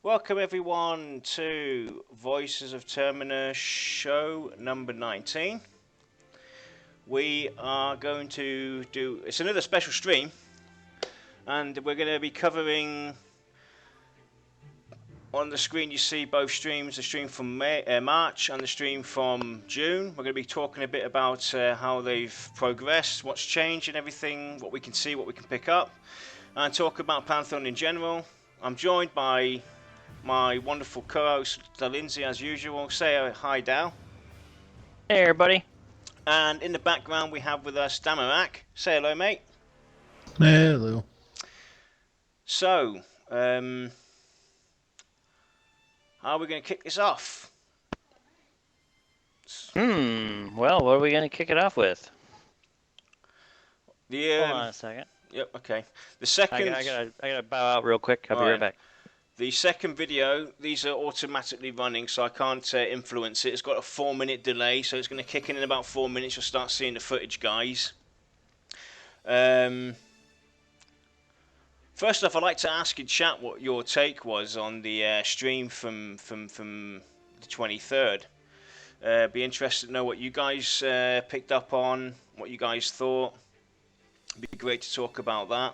Welcome everyone to Voices of Terminus show number 19. We are going to do, it's another special stream, and we're going to be covering, on the screen you see both streams, the stream from March and the stream from June. We're going to be talking a bit about how they've progressed, what's changed and everything, what we can see, what we can pick up, and talk about Pantheon in general. I'm joined by my wonderful co-host, Lindsay, as usual. Say hi, Dal. Hey, everybody. And in the background, we have with us Damarak. Say hello, mate. Hello. So, how are we going to kick this off? Well, what are we going to kick it off with? Hold on a second. Yep, okay. The second... I gotta bow out real quick. I'll be right back. The second video, these are automatically running, so I can't influence it. It's got a 4-minute delay, so it's going to kick in about 4 minutes. You'll start seeing the footage, guys. First off, I'd like to ask in chat what your take was on the stream from the 23rd. Be interested to know what you guys picked up on, what you guys thought. It'd be great to talk about that.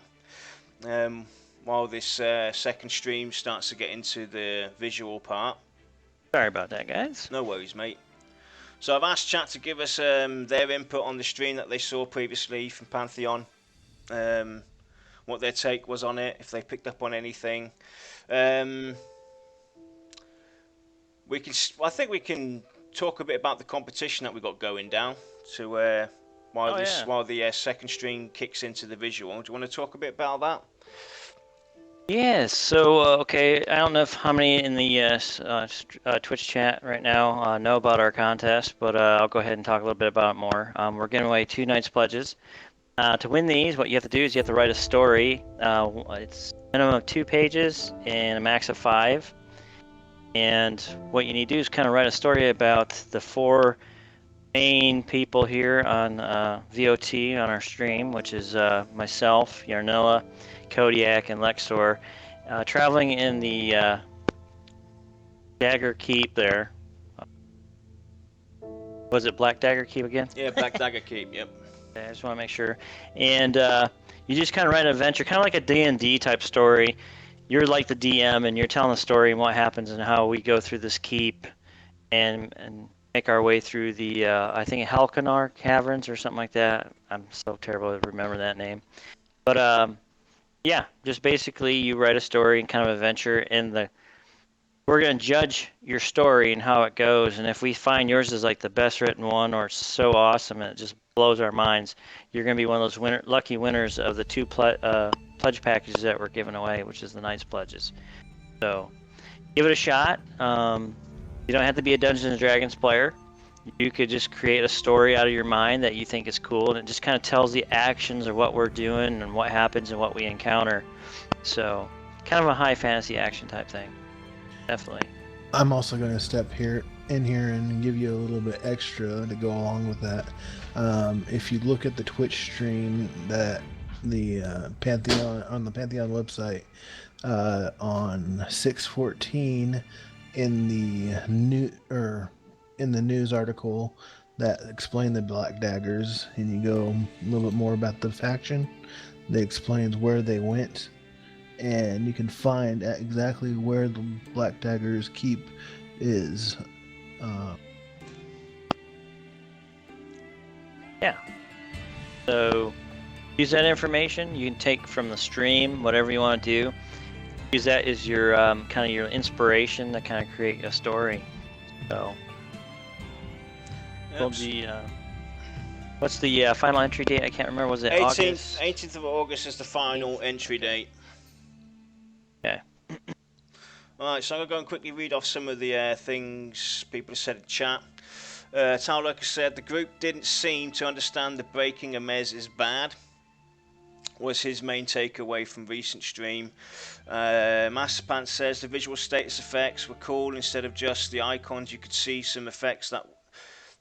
While this second stream starts to get into the visual part. Sorry about that, guys. No worries, mate. So I've asked chat to give us their input on the stream that they saw previously from Pantheon. What their take was on it, if they picked up on anything. I think we can talk a bit about the competition that we got going down to while the second stream kicks into the visual. Do you want to talk a bit about that? Yeah, so, okay, I don't know how many in the Twitch chat right now know about our contest, but I'll go ahead and talk a little bit about it more. We're giving away 2 Knights Pledges. To win these, what you have to do is you have to write a story. It's a minimum of 2 pages and a max of 5. And what you need to do is kind of write a story about the 4 main people here on VOT on our stream, which is myself, Yarnilla, Kodiak, and Lexor, traveling in the Dagger Keep there. Was it Black Dagger Keep again? Yeah, Black Dagger Keep, yep. Okay, I just want to make sure. And you just kind of write an adventure, kind of like a D&D type story. You're like the DM, and you're telling the story and what happens and how we go through this keep and make our way through the, I think, Halkanar Caverns or something like that. I'm so terrible to remember that name. But, yeah, just basically you write a story and kind of adventure, and we're going to judge your story and how it goes. And if we find yours is like the best written one or so awesome and it just blows our minds, you're going to be one of those lucky winners of the 2 pledge packages that we're giving away, which is the Knights Pledges. So give it a shot. You don't have to be a Dungeons & Dragons player. You could just create a story out of your mind that you think is cool, and it just kind of tells the actions of what we're doing and what happens and what we encounter. So kind of a high fantasy action type thing. Definitely. I'm also going to step in here and give you a little bit extra to go along with that. If you look at the Twitch stream that the Pantheon on the Pantheon website on 6/14 in the news article that explained the Black Daggers, and you go a little bit more about the faction, they explains where they went, and you can find exactly where the Black Daggers Keep is. Yeah. So use that information. You can take from the stream whatever you want to do. Use that as your kind of your inspiration to kind of create a story. So. What's the final entry date? I can't remember. Was it August? 18th of August is the final entry date. Okay. Alright, so I'm going to go and quickly read off some of the things people have said in chat. Talurker said, the group didn't seem to understand the breaking a mez is bad. Was his main takeaway from recent stream. Masterpants says, the visual status effects were cool. Instead of just the icons, you could see some effects that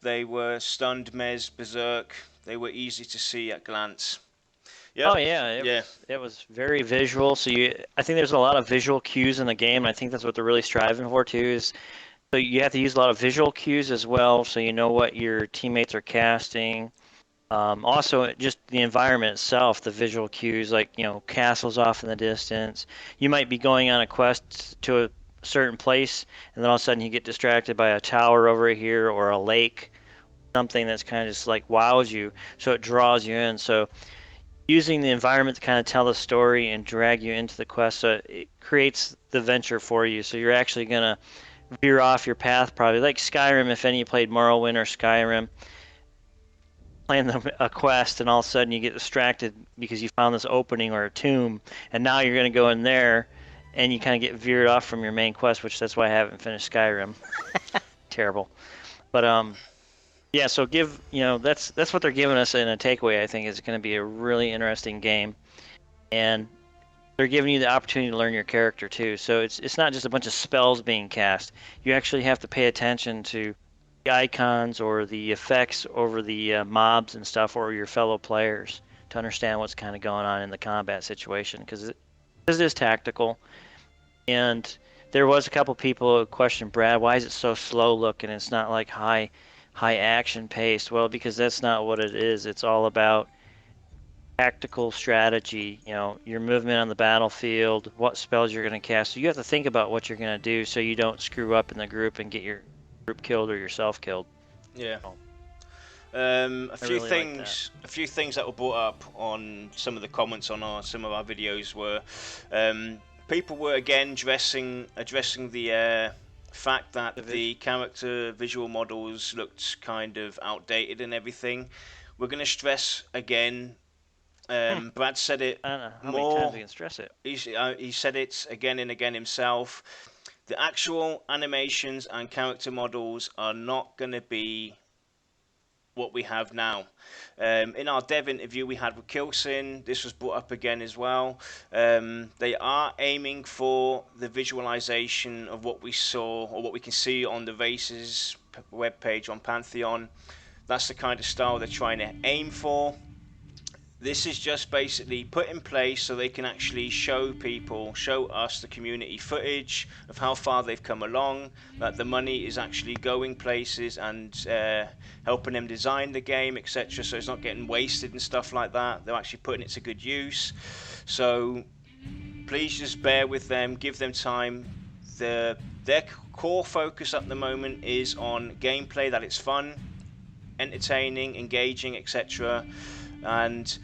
they were stunned, mez, berserk. They were easy to see at glance. Yep. Oh yeah, it was very visual. So I think there's a lot of visual cues in the game, and I think that's what they're really striving for too. Is so you have to use a lot of visual cues as well, so you know what your teammates are casting. Also, just the environment itself, the visual cues, like castles off in the distance. You might be going on a quest to a certain place, and then all of a sudden you get distracted by a tower over here or a lake, something that's kind of just like wows you, so it draws you in. So using the environment to kind of tell the story and drag you into the quest, so it creates the venture for you. So you're actually gonna veer off your path, probably like Skyrim. If any of you played Morrowind or Skyrim, playing a quest, and all of a sudden you get distracted because you found this opening or a tomb, and now you're gonna go in there, and you kind of get veered off from your main quest, which that's why I haven't finished Skyrim. Terrible, but yeah. So that's what they're giving us in a takeaway. I think is going to be a really interesting game, and they're giving you the opportunity to learn your character too. So it's not just a bunch of spells being cast. You actually have to pay attention to the icons or the effects over the mobs and stuff, or your fellow players, to understand what's kind of going on in the combat situation, because it is tactical. And there was a couple people who questioned, Brad, why is it so slow looking? It's not like high action paced. Well, because that's not what it is. It's all about tactical strategy, your movement on the battlefield, what spells you're going to cast. So you have to think about what you're going to do so you don't screw up in the group and get your group killed or yourself killed. Yeah. So, a few things that were brought up on some of the comments on some of our videos were people were again addressing the fact that the character visual models looked kind of outdated and everything. We're going to stress again. Brad said it I don't know how more. many times we can stress it. He said it again and again himself. The actual animations and character models are not going to be what we have now. In our dev interview we had with Kilsin, this was brought up again as well. They are aiming for the visualization of what we saw or what we can see on the races webpage on Pantheon. That's the kind of style they're trying to aim for. This is just basically put in place so they can actually show us, the community, footage of how far they've come along, that the money is actually going places and helping them design the game, etc. So it's not getting wasted and stuff like that. They're actually putting it to good use. So please just bear with them, give them time. Their core focus at the moment is on gameplay, that it's fun, entertaining, engaging, etc. And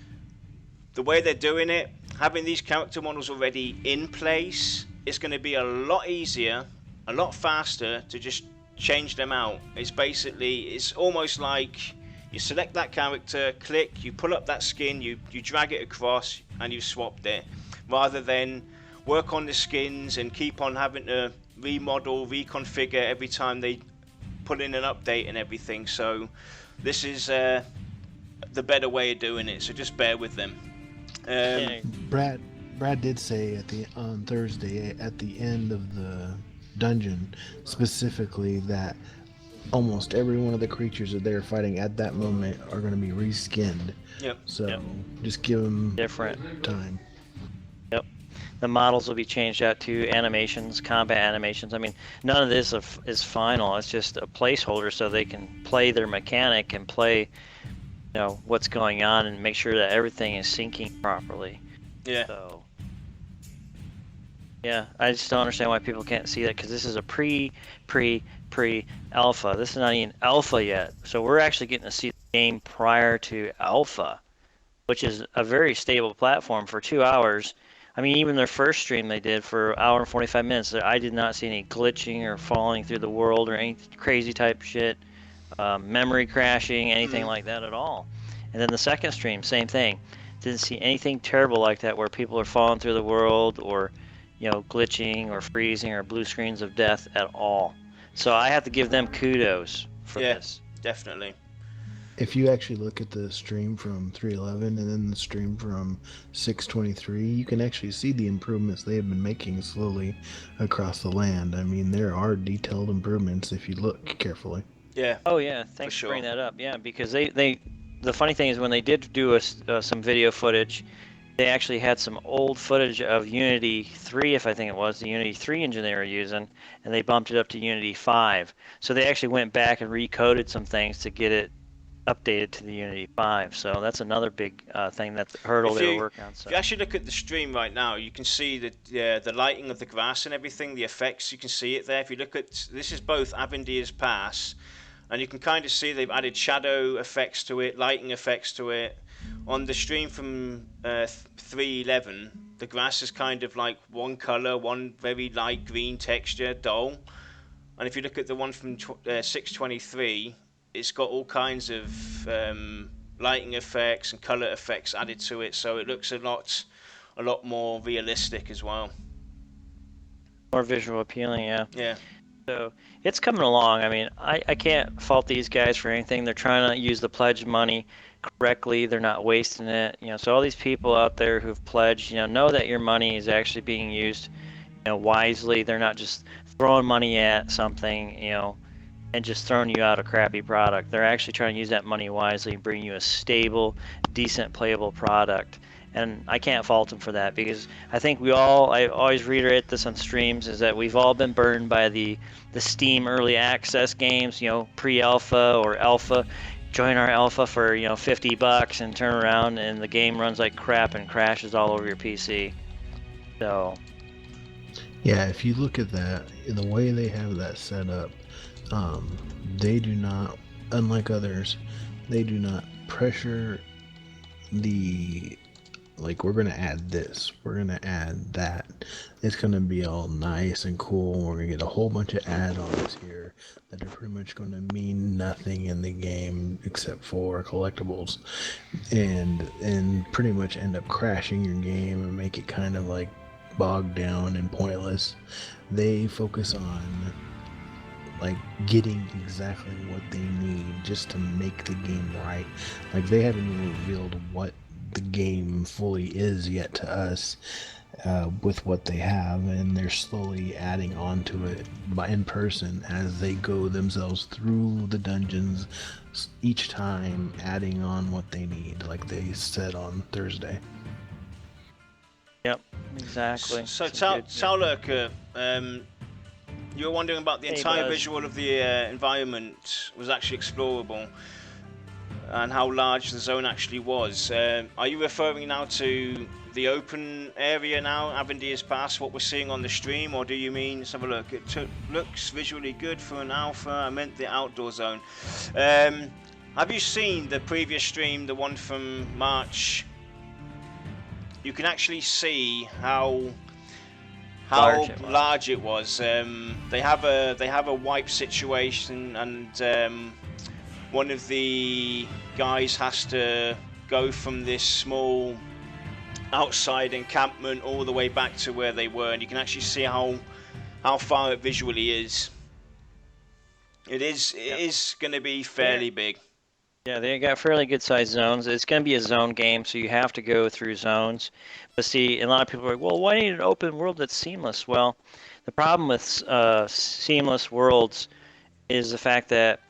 the way they're doing it, having these character models already in place, it's going to be a lot easier, a lot faster to just change them out. It's almost like you select that character, click, you pull up that skin, you drag it across, and you've swapped it, rather than work on the skins and keep on having to remodel, reconfigure every time they put in an update and everything. So this is the better way of doing it, so just bear with them. Brad did say on Thursday at the end of the dungeon specifically that almost every one of the creatures that they're fighting at that moment are going to be reskinned. Yep. So just give them different time. Yep. The models will be changed out to animations, combat animations. I mean, none of this is final. It's just a placeholder so they can play their mechanic and play what's going on and make sure that everything is syncing properly. Yeah. So, yeah, I just don't understand why people can't see that, because this is a pre-alpha. This is not even alpha yet. So we're actually getting to see the game prior to alpha, which is a very stable platform for 2 hours. I mean, even their first stream they did for an hour and 45 minutes, I did not see any glitching or falling through the world or any crazy type shit. Memory crashing, anything like that at all. And then the second stream, same thing. Didn't see anything terrible like that where people are falling through the world or, glitching or freezing or blue screens of death at all. So I have to give them kudos for this. Definitely. If you actually look at the stream from 311 and then the stream from 623, you can actually see the improvements they have been making slowly across the land. I mean, there are detailed improvements if you look carefully. Yeah. Oh yeah, thanks for bringing that up. Yeah, because they the funny thing is when they did do some video footage, they actually had some old footage of Unity 3, if I think it was, the Unity 3 engine they were using, and they bumped it up to Unity 5. So they actually went back and recoded some things to get it updated to the Unity 5. So that's another big thing, that hurdle they were working on. So. If you actually look at the stream right now, you can see the lighting of the grass and everything, the effects, you can see it there. If you look at, this is both Avendir's Pass, and you can kind of see they've added shadow effects to it, lighting effects to it. On the stream from 3.11, the grass is kind of like one color, one very light green texture, dull. And if you look at the one from 6.23, it's got all kinds of lighting effects and color effects added to it, so it looks a lot more realistic as well. More visual appealing, yeah. Yeah. So it's coming along. I mean, I can't fault these guys for anything. They're trying to use the pledge money correctly. They're not wasting it. So all these people out there who've pledged, know that your money is actually being used, wisely. They're not just throwing money at something, and just throwing you out a crappy product. They're actually trying to use that money wisely and bring you a stable, decent, playable product. And I can't fault them for that, because I think I always reiterate this on streams, is that we've all been burned by the Steam early access games, pre-alpha or alpha. Join our alpha for, $50 and turn around and the game runs like crap and crashes all over your PC. So. Yeah, if you look at that, the way they have that set up, they do not, unlike others, they do not pressure we're going to add this, we're going to add that. It's going to be all nice and cool. We're going to get a whole bunch of add-ons here that are pretty much going to mean nothing in the game except for collectibles, and pretty much end up crashing your game and make it kind of like bogged down and pointless. They focus on getting exactly what they need just to make the game right. They haven't even revealed what the game fully is yet to us with what they have, and they're slowly adding on to it in person as they go themselves through the dungeons, each time adding on what they need, like they said on Thursday. Yep, exactly. So Taulurker, you were wondering about the entire visual of the environment was actually explorable, and how large the zone actually was. Are you referring now to the open area now, Avendir's Pass, what we're seeing on the stream, or do you mean, let's have a look, it looks visually good for an alpha, I meant the outdoor zone. Have you seen the previous stream, the one from March? You can actually see how large it was. They have a wipe situation, and one of the guys has to go from this small outside encampment all the way back to where they were, and you can actually see how far it visually is. It is going to be fairly big. Yeah, they got fairly good sized zones. It's going to be a zone game, so you have to go through zones. But see, a lot of people are like, well, why need an open world that's seamless? Well, the problem with seamless worlds is the fact that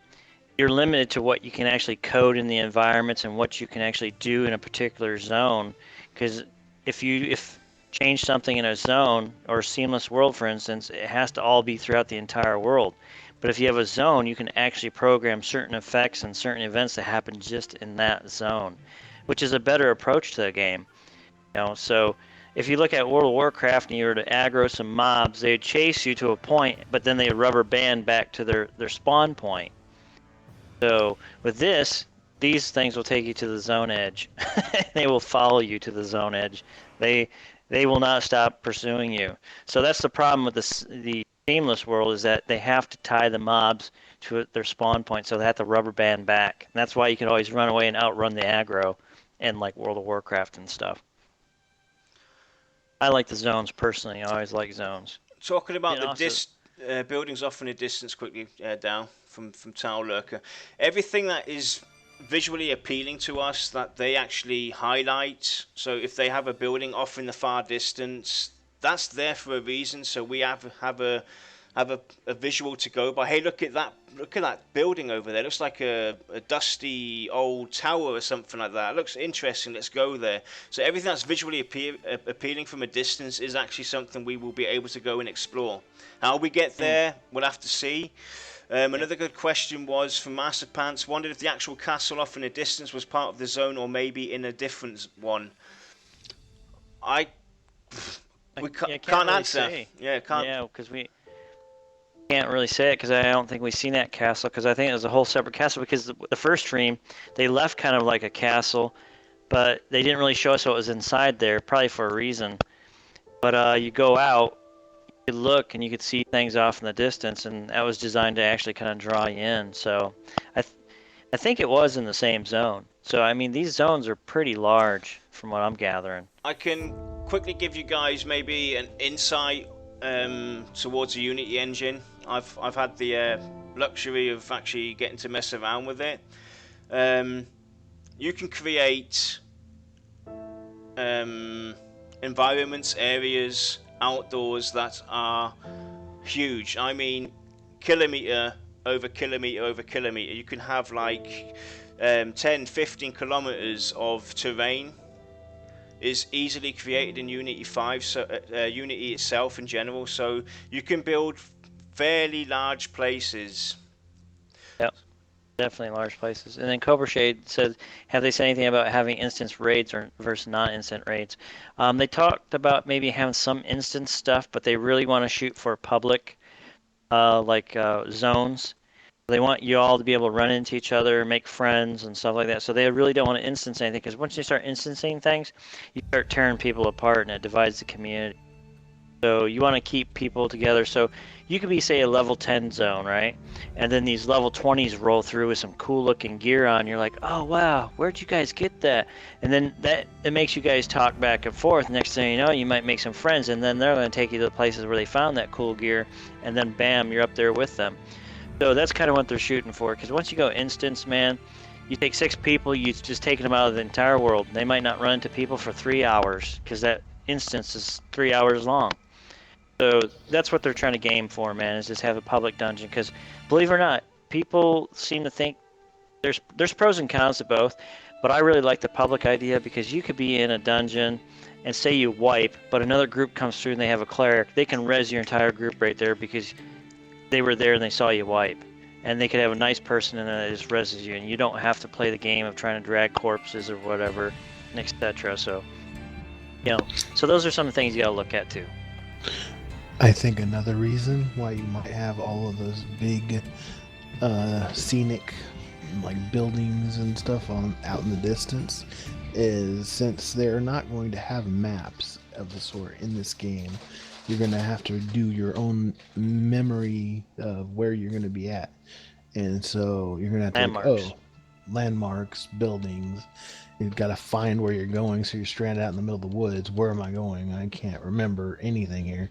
you're limited to what you can actually code in the environments and what you can actually do in a particular zone. Because if change something in a zone or a seamless world, for instance, it has to all be throughout the entire world. But if you have a zone, you can actually program certain effects and certain events that happen just in that zone, which is a better approach to the game. So if you look at World of Warcraft and you were to aggro some mobs, they'd chase you to a point, but then they rubber band back to their spawn point. So with these things will take you to the zone edge. They will follow you to the zone edge. They will not stop pursuing you. So that's the problem with the seamless world, is that they have to tie the mobs to their spawn point, so they have to rubber band back. And that's why you can always run away and outrun the aggro in like World of Warcraft and stuff. I like the zones personally. I always like zones. Talking about the buildings off in the distance quickly, down from Taulurker. Everything that is visually appealing to us that they actually highlight. So if they have a building off in the far distance, that's there for a reason. So we have a have a visual to go by. Hey, look at that building over there. It looks like a dusty old tower or something like that. It looks interesting. Let's go there. So everything that's visually appealing from a distance is actually something we will be able to go and explore. How we get there, we'll have to see. Another good question was from Master Pants. Wondered if the actual castle off in a distance was part of the zone or maybe in a different one. We can't really answer. Say. Can't. Yeah, because we can't really say it because I don't think we've seen that castle because I think it was a whole separate castle because the first stream they left kind of like a castle, but they didn't really show us what was inside there, probably for a reason. But you go out, you could look and you could see things off in the distance, and that was designed to actually kind of draw you in. So I think it was in the same zone. So I mean these zones are pretty large from what I'm gathering. I can quickly give you guys maybe an insight towards the Unity engine. I've had the luxury of actually getting to mess around with it. You can create environments, areas, outdoors that are huge. I mean, kilometer over kilometer over kilometer. You can have like 10, 15 kilometers of terrain is easily created in Unity 5, so Unity itself in general, so you can build fairly large places. Yep, definitely large places. And then Cobra Shade says, have they said anything about having instance raids or versus non-instant raids? They talked about maybe having some instance stuff, but they really want to shoot for public, zones. They want you all to be able to run into each other, make friends, and stuff like that. So they really don't want to instance anything because once you start instancing things, you start tearing people apart and it divides the community. So you want to keep people together. So you could be, say, a level 10 zone, right? And then these level 20s roll through with some cool looking gear on. You're like, oh, wow, where'd you guys get that? And then it makes you guys talk back and forth. Next thing you know, you might make some friends, and then they're going to take you to the places where they found that cool gear. And then, bam, you're up there with them. So that's kind of what they're shooting for, because once you go instance, man, you take 6 people, you just taking them out of the entire world. They might not run into people for 3 hours, because that instance is 3 hours long. So that's what they're trying to game for, man, is just have a public dungeon, because believe it or not, people seem to think there's pros and cons to both, but I really like the public idea, because you could be in a dungeon and say you wipe, but another group comes through and they have a cleric. They can res your entire group right there, because they were there and they saw you wipe, and they could have a nice person and then it just reses you, and you don't have to play the game of trying to drag corpses or whatever, etc. So, so those are some things you gotta look at too. I think another reason why you might have all of those big, scenic, like buildings and stuff out in the distance, is since they're not going to have maps of the sort in this game. You're going to have to do your own memory of where you're going to be at. And so you're going to have to landmarks, buildings. You've got to find where you're going, so you're stranded out in the middle of the woods. Where am I going? I can't remember anything here.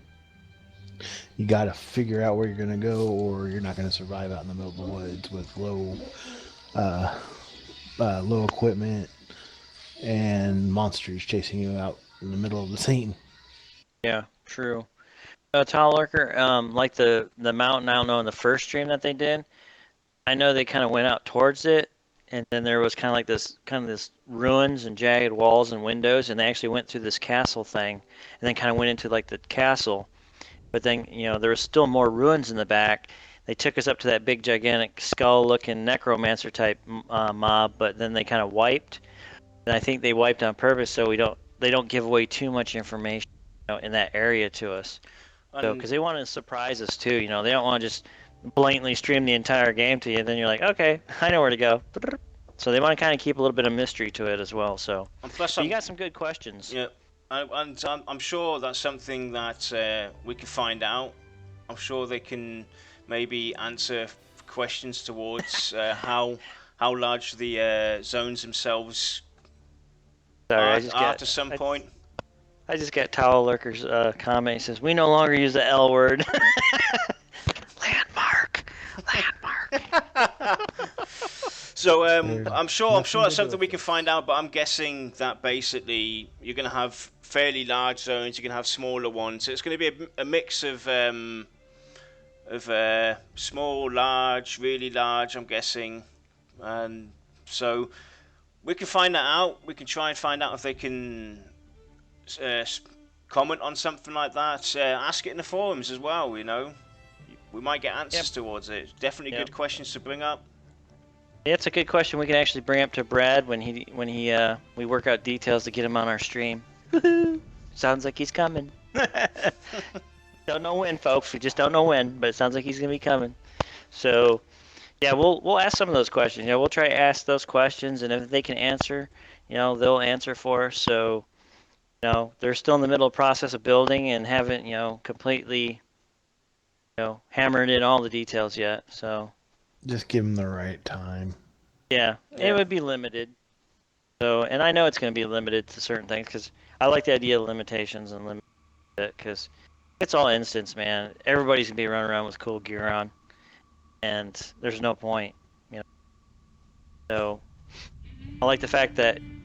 You got to figure out where you're going to go, or you're not going to survive out in the middle of the woods with low equipment and monsters chasing you out in the middle of the scene. Yeah, true. Tile Lurker, like the mountain, I don't know, in the first stream that they did, I know they kind of went out towards it, and then there was kind of like this ruins and jagged walls and windows, and they actually went through this castle thing, and then kind of went into like the castle, but then, there was still more ruins in the back. They took us up to that big gigantic skull-looking necromancer type mob, but then they kind of wiped, and I think they wiped on purpose so they don't give away too much information in that area to us. So, because they want to surprise us too, they don't want to just blatantly stream the entire game to you, then you're like, okay, I know where to go. So they want to kind of keep a little bit of mystery to it as well. So you got some good questions. Yeah, and I'm sure that's something that we can find out. I'm sure they can maybe answer questions towards how large the zones themselves are to some point. I just got Towel Lurker's comment. He says, we no longer use the L word. Landmark. So I'm sure that's something we can find out, but I'm guessing that basically you're going to have fairly large zones, you're going to have smaller ones. So it's going to be a mix of of small, large, really large, I'm guessing. And so we can find that out. We can try and find out if they can comment on something like that. Ask it in the forums as well, you know. We might get answers towards it. Definitely good questions to bring up. Yeah, it's a good question we can actually bring up to Brad when we work out details to get him on our stream. Sounds like he's coming. Don't know when, folks. We just don't know when, but it sounds like he's gonna be coming. So, yeah, we'll ask some of those questions. You know, we'll try to ask those questions, and if they can answer, you know, they'll answer for us. So, you know, they're still in the middle of the process of building and haven't, you know, completely, you know, hammered in all the details yet. So. Just give them the right time. Yeah, it would be limited. So, and I know it's going to be limited to certain things because I like the idea of limitations and limit it because it's all instance, man. Everybody's going to be running around with cool gear on, and there's no point, you know. So, I like the fact that you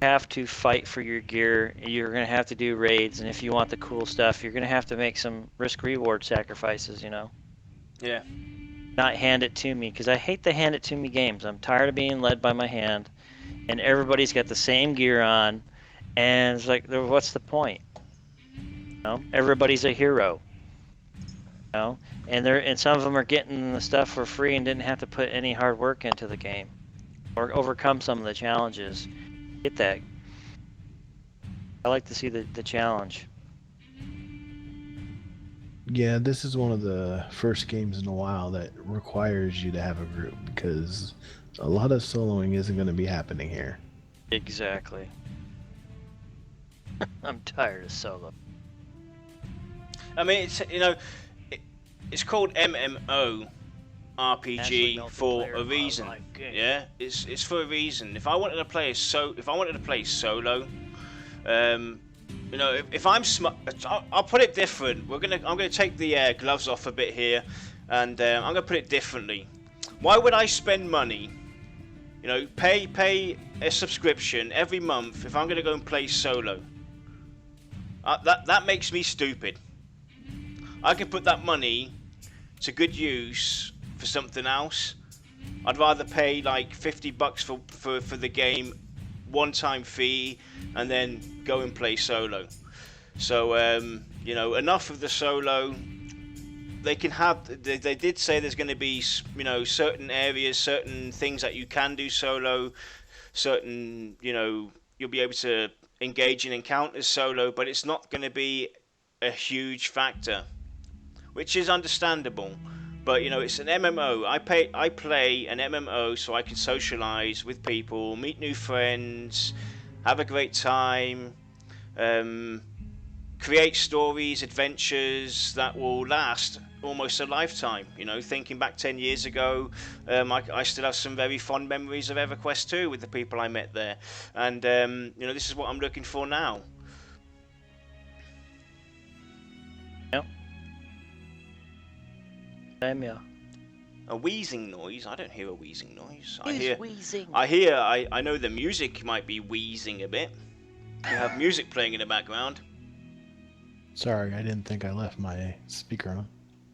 have to fight for your gear. You're going to have to do raids, and if you want the cool stuff, you're going to have to make some risk-reward sacrifices, you know. Yeah. Not hand it to me, because I hate the hand it to me games. I'm tired of being led by my hand, and everybody's got the same gear on, and it's like, what's the point? You know, everybody's a hero. You know, and some of them are getting the stuff for free and didn't have to put any hard work into the game, or overcome some of the challenges. Get that. I like to see the challenge. Yeah, this is one of the first games in a while that requires you to have a group because a lot of soloing isn't going to be happening here. Exactly. I'm tired of solo. I mean, it's, you know, it's called MMORPG for a reason. Yeah, it's for a reason. If I wanted to play solo, you know, if I'm smart, I'll put it different. I'm gonna take the gloves off a bit here, and I'm gonna put it differently. Why would I spend money, you know, pay a subscription every month if I'm gonna go and play solo? That makes me stupid. I can put that money to good use for something else. I'd rather pay like $50 for the game, one-time fee, and then go and play solo. So you know, enough of the solo. They can have. They did say there's going to be, you know, certain areas, certain things that you can do solo. Certain, you know, you'll be able to engage in encounters solo, but it's not going to be a huge factor, which is understandable. But you know, it's an MMO. I play an MMO so I can socialize with people, meet new friends, have a great time, create stories, adventures that will last almost a lifetime. You know, thinking back 10 years ago, I still have some very fond memories of EverQuest 2 with the people I met there, and you know, this is what I'm looking for now. Yep. Yeah. A wheezing noise? I don't hear a wheezing noise. Wheezing. I know the music might be wheezing a bit. You have music playing in the background. Sorry, I didn't think I left my speaker on.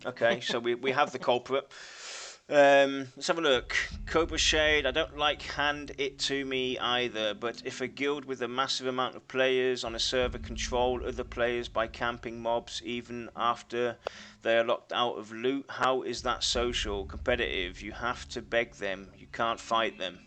Okay, so we have the culprit. Let's have a look. Cobra Shade, I don't like hand it to me either, but if a guild with a massive amount of players on a server control other players by camping mobs even after they are locked out of loot, how is that social? Competitive? You have to beg them. You can't fight them.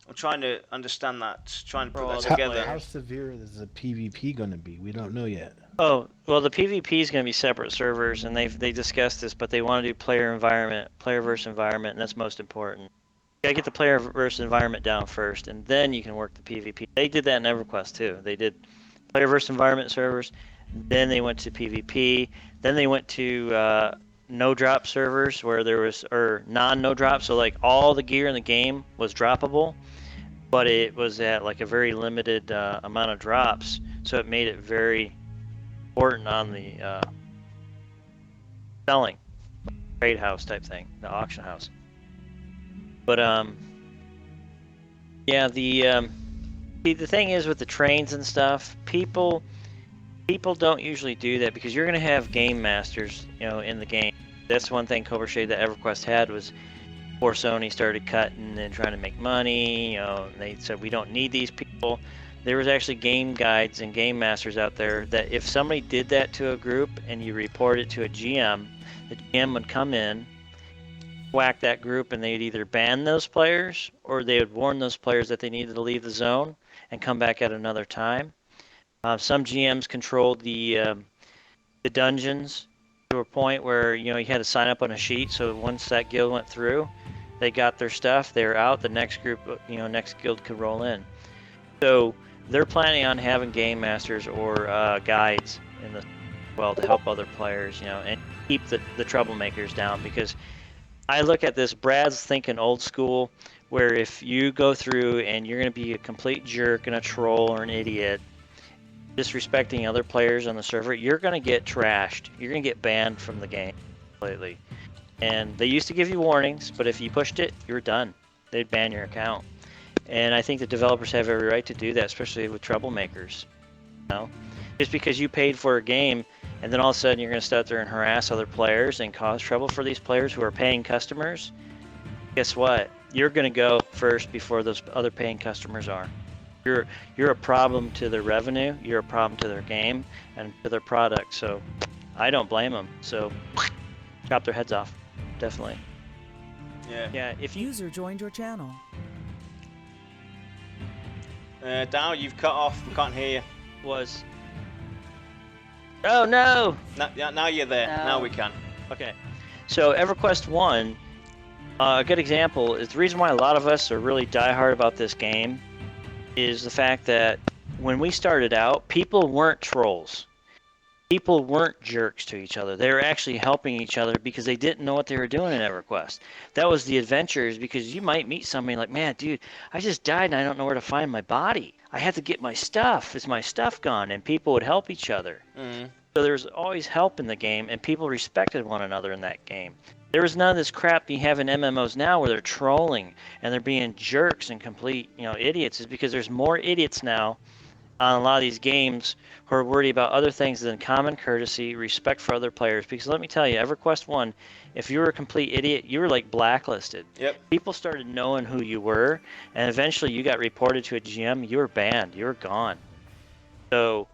I'm trying to understand that, trying to put that together. How severe is the PvP going to be? We don't know yet. Oh, well, the PvP is going to be separate servers, and they discussed this, but they want to do player versus environment, and that's most important. You got to get the player versus environment down first, and then you can work the PvP. They did that in EverQuest too. They did player versus environment servers, then they went to PvP, then they went to no drop servers where there was, or non-no drop, so like all the gear in the game was droppable, but it was at like a very limited amount of drops, so it made it very important on the selling, trade house type thing, the auction house. But yeah, the See, the thing is with the trains and stuff, people don't usually do that because you're going to have game masters, in the game. That's one thing Cobra Shade that EverQuest had was before Sony started cutting and trying to make money, they said we don't need these people. There was actually game guides and game masters out there that if somebody did that to a group and you report it to a GM, the GM would come in, whack that group, and they'd either ban those players or they would warn those players that they needed to leave the zone and come back at another time. Some GMs controlled the dungeons to a point where you had to sign up on a sheet. So once that guild went through, they got their stuff, they were out. The next group, next guild could roll in. So they're planning on having game masters or guides in the to help other players, and keep the troublemakers down. Because I look at this, Brad's thinking old school, where if you go through and you're going to be a complete jerk and a troll or an idiot, disrespecting other players on the server, you're going to get trashed. You're going to get banned from the game completely. And they used to give you warnings, but if you pushed it, you were done. They'd ban your account. And I think the developers have every right to do that, especially with troublemakers. Just because you paid for a game, and then all of a sudden you're going to sit there and harass other players and cause trouble for these players who are paying customers, guess what? You're going to go first before those other paying customers are. You're a problem to their revenue, you're a problem to their game, and to their product. So I don't blame them. So chop their heads off, definitely. Yeah. If user joined your channel. Dow, you've cut off. We can't hear you. Oh no! Now you're there. No. Now we can. Okay. So EverQuest 1, a good example is the reason why a lot of us are really diehard about this game is the fact that when we started out, people weren't trolls. People weren't jerks to each other. They were actually helping each other because they didn't know what they were doing in EverQuest. That was the adventures, because you might meet somebody like, man, dude, I just died and I don't know where to find my body. I had to get my stuff. Is my stuff gone? And people would help each other. Mm-hmm. So there was always help in the game, and people respected one another in that game. There was none of this crap you have in MMOs now where they're trolling and they're being jerks and complete, idiots. Is because there's more idiots now on a lot of these games who are worried about other things than common courtesy, respect for other players. Because let me tell you, EverQuest 1, if you were a complete idiot, you were like blacklisted. Yep. People started knowing who you were, and eventually you got reported to a GM, you were banned, you were gone. So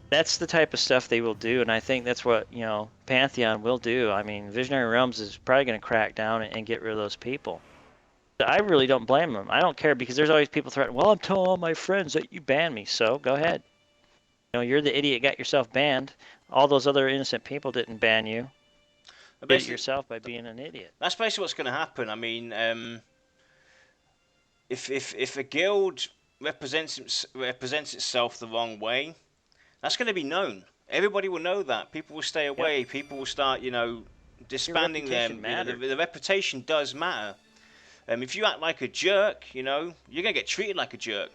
that's the type of stuff they will do, and I think that's what, Pantheon will do. I mean, Visionary Realms is probably going to crack down and get rid of those people. I really don't blame them. I don't care, because there's always people threatening, well, I'm telling all my friends that you banned me, so go ahead. You're the idiot, got yourself banned. All those other innocent people didn't ban you. You did it yourself by being an idiot. That's basically what's going to happen. I mean, if a guild represents itself the wrong way, that's going to be known. Everybody will know that. People will stay away. Yep. People will start, disbanding them. The reputation does matter. If you act like a jerk, you're going to get treated like a jerk.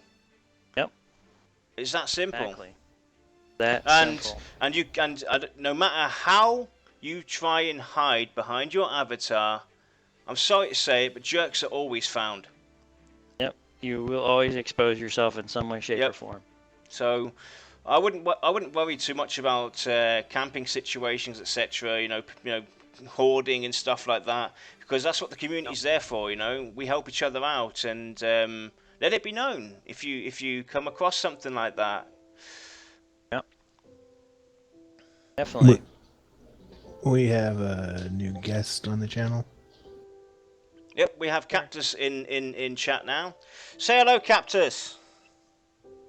Yep. It's that simple. Exactly. Simple. And no matter how you try and hide behind your avatar, I'm sorry to say it, but jerks are always found. Yep. You will always expose yourself in some way, shape, or form. So I wouldn't worry too much about camping situations, etc. Hoarding and stuff like that, because that's what the community's there for. We help each other out, and let it be known if you come across something like that. Yep. Definitely. We have a new guest on the channel. Yep, we have Cactus in chat now. Say hello, Cactus.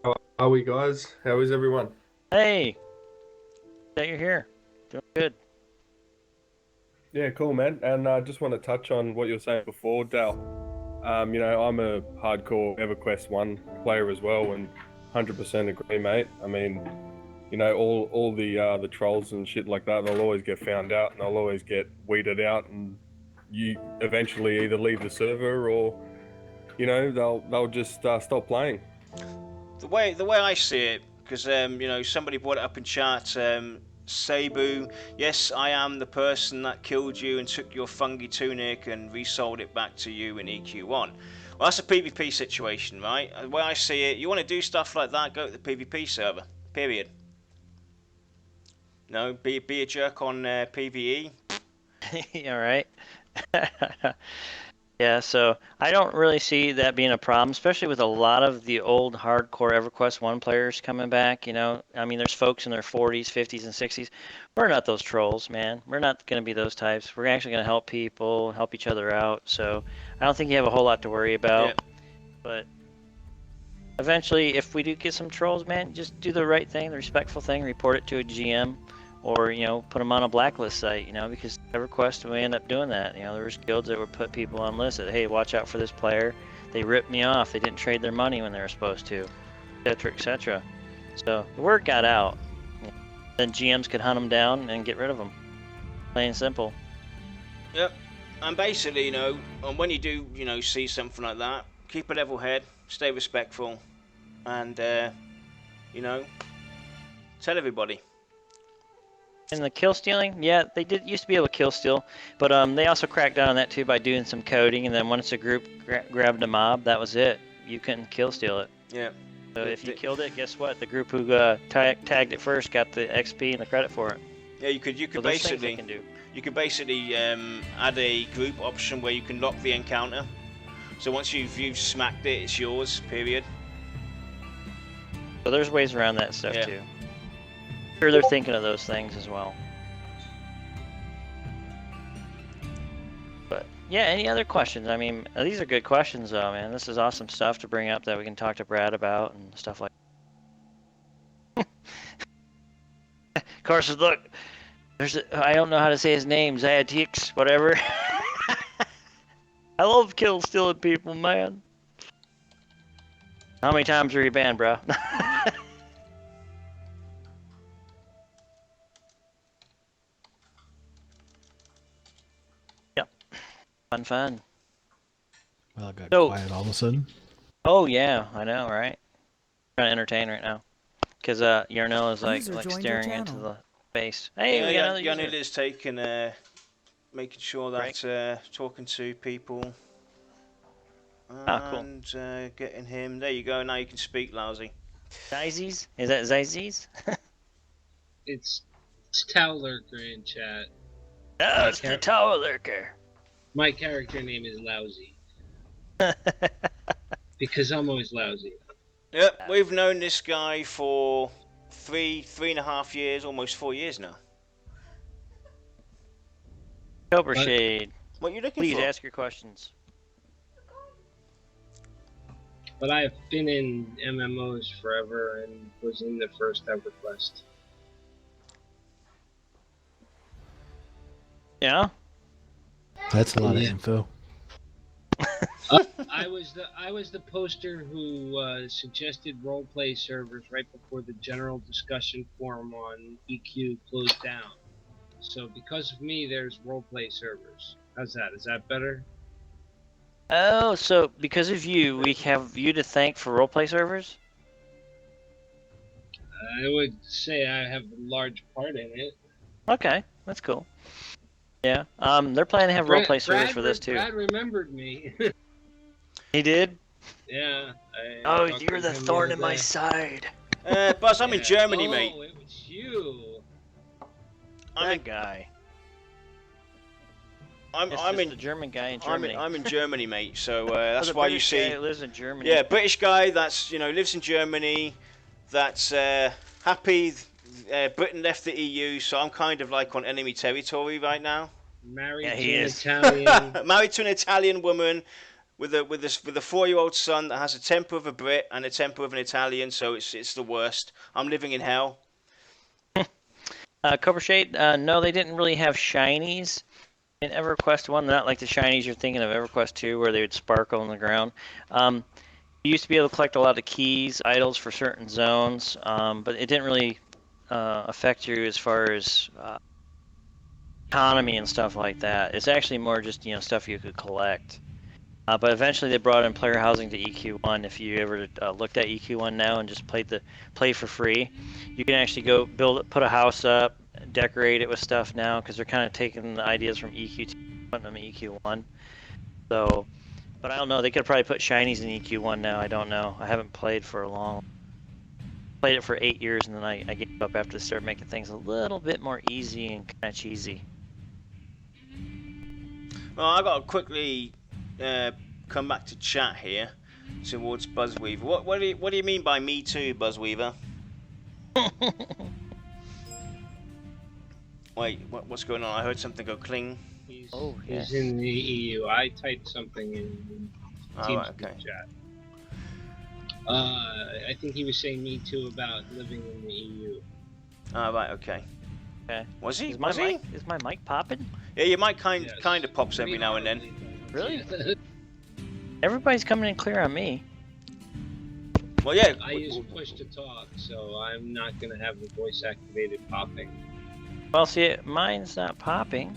How are we, guys? How is everyone? Hey, that you're here. Doing good. Yeah, cool, man. And I just want to touch on what you were saying before, Dal. I'm a hardcore EverQuest 1 player as well, and 100% agree, mate. I mean, all the trolls and shit like that, they'll always get found out, and they'll always get weeded out, and you eventually either leave the server or, they'll just stop playing. The way I see it, because somebody brought it up in chat, Sabu, yes, I am the person that killed you and took your fungi tunic and resold it back to you in EQ1. Well, that's a PvP situation, right? The way I see it, you want to do stuff like that, go to the PvP server, period. No, be a jerk on PvE. All right. Yeah, so I don't really see that being a problem, especially with a lot of the old hardcore EverQuest 1 players coming back, you know. I mean, there's folks in their 40s, 50s, and 60s. We're not those trolls, man. We're not going to be those types. We're actually going to help people, help each other out. So I don't think you have a whole lot to worry about. Yeah. But eventually, if we do get some trolls, man, just do the right thing, the respectful thing, report it to a GM. Or, you know, put them on a blacklist site, you know, because EverQuest, we end up doing that. You know, there was guilds that would put people on lists that, hey, watch out for this player. They ripped me off. They didn't trade their money when they were supposed to, etc., etc. So the word got out. Then GMs could hunt them down and get rid of them. Plain and simple. Yep. And basically, you know, and when you do, you know, see something like that, keep a level head, stay respectful, and, you know, tell everybody. And the kill stealing, yeah, they used to be able to kill steal, but they also cracked down on that too by doing some coding, and then once a group grabbed a mob, that was it. You couldn't kill steal it. Yeah. So if you killed it, guess what? The group who tagged it first got the XP and the credit for it. Yeah, you could So those things they can do. you could basically add a group option where you can lock the encounter. So once you've smacked it, it's yours. Period. So there's ways around that stuff Yeah. too. Sure, they're thinking of those things as well. But yeah, any other questions? I mean, these are good questions though, man. This is awesome stuff to bring up that we can talk to Brad about and stuff like. Of course, look, I don't know how to say his name, Zadix, whatever. I love stealing people, man. How many times were you banned, bro? Fun. Well, I got So- quiet all of a sudden. Oh yeah, I know, right? Trying to entertain right now, because Yarnell is like User joined your staring into channel. the face. Hey, we got another user. Yanil is taking, making sure that talking to people Cool. and getting him. There you go. Now you can speak, lousy. Zizes? Is that Zizes? It's Tower Lurker in chat. Oh, it's the Tower Lurker. My character name is Lousy because I'm always lousy. Yep, we've known this guy for three and a half years, almost 4 years now. Cobra Shade. What are you looking Please for? ask your questions. But I've been in MMOs forever and was in the first EverQuest. Yeah. That's a lot of info. I was the poster who suggested roleplay servers right before the general discussion forum on EQ closed down. So because of me, there's roleplay servers. How's that? Is that better? Oh, so because of you, we have you to thank for roleplay servers? I would say I have a large part in it. Okay, that's cool. Yeah. They're planning to have roleplay servers for this too. Brad remembered me. He did? Yeah. Oh, talked you're to the him thorn other in my day. side. Buzz, I'm in Yeah. Germany, mate. Oh, it was you. That guy. I'm It's in the German guy in I'm Germany. I'm in Germany, mate. So Oh, that's the why you British see. guy who lives in Germany. Yeah, British guy that's lives in Germany. That's happy. Britain left the EU, so I'm kind of like on enemy territory right now. Married Yeah, to he an is. Italian. Married to an Italian woman with a 4-year-old son that has a temper of a Brit and a temper of an Italian. So it's the worst. I'm living in hell. Cobra Shade, no, they didn't really have shinies in EverQuest 1. Not like the shinies you're thinking of EverQuest 2 where they would sparkle on the ground. You used to be able to collect a lot of keys, idols for certain zones, but it didn't really affect you as far as economy and stuff like that. It's actually more just stuff you could collect. But eventually they brought in player housing to EQ1. If you ever looked at EQ1 now and just play for free, you can actually go put a house up, decorate it with stuff now because they're kind of taking the ideas from EQ2 and putting them in EQ1. So, but I don't know. They could probably put shinies in EQ1 now. I don't know. I haven't played for a long. Played it for 8 years, and then I gave up after they started making things a little bit more easy and kind of cheesy. Well, I got to quickly come back to chat here towards Buzzweaver. What do you mean by me too, Buzzweaver? Wait, what's going on? I heard something go cling. He's yes. in the EU. I typed something in Teams okay. chat. I think he was saying me too about living in the EU. Right, okay. Okay. Was he? Is my mic popping? Yeah, your mic kind of pops every now and then. Really? Everybody's coming in clear on me. Well, yeah. I use push to talk, so I'm not gonna have the voice activated popping. Well, see, mine's not popping.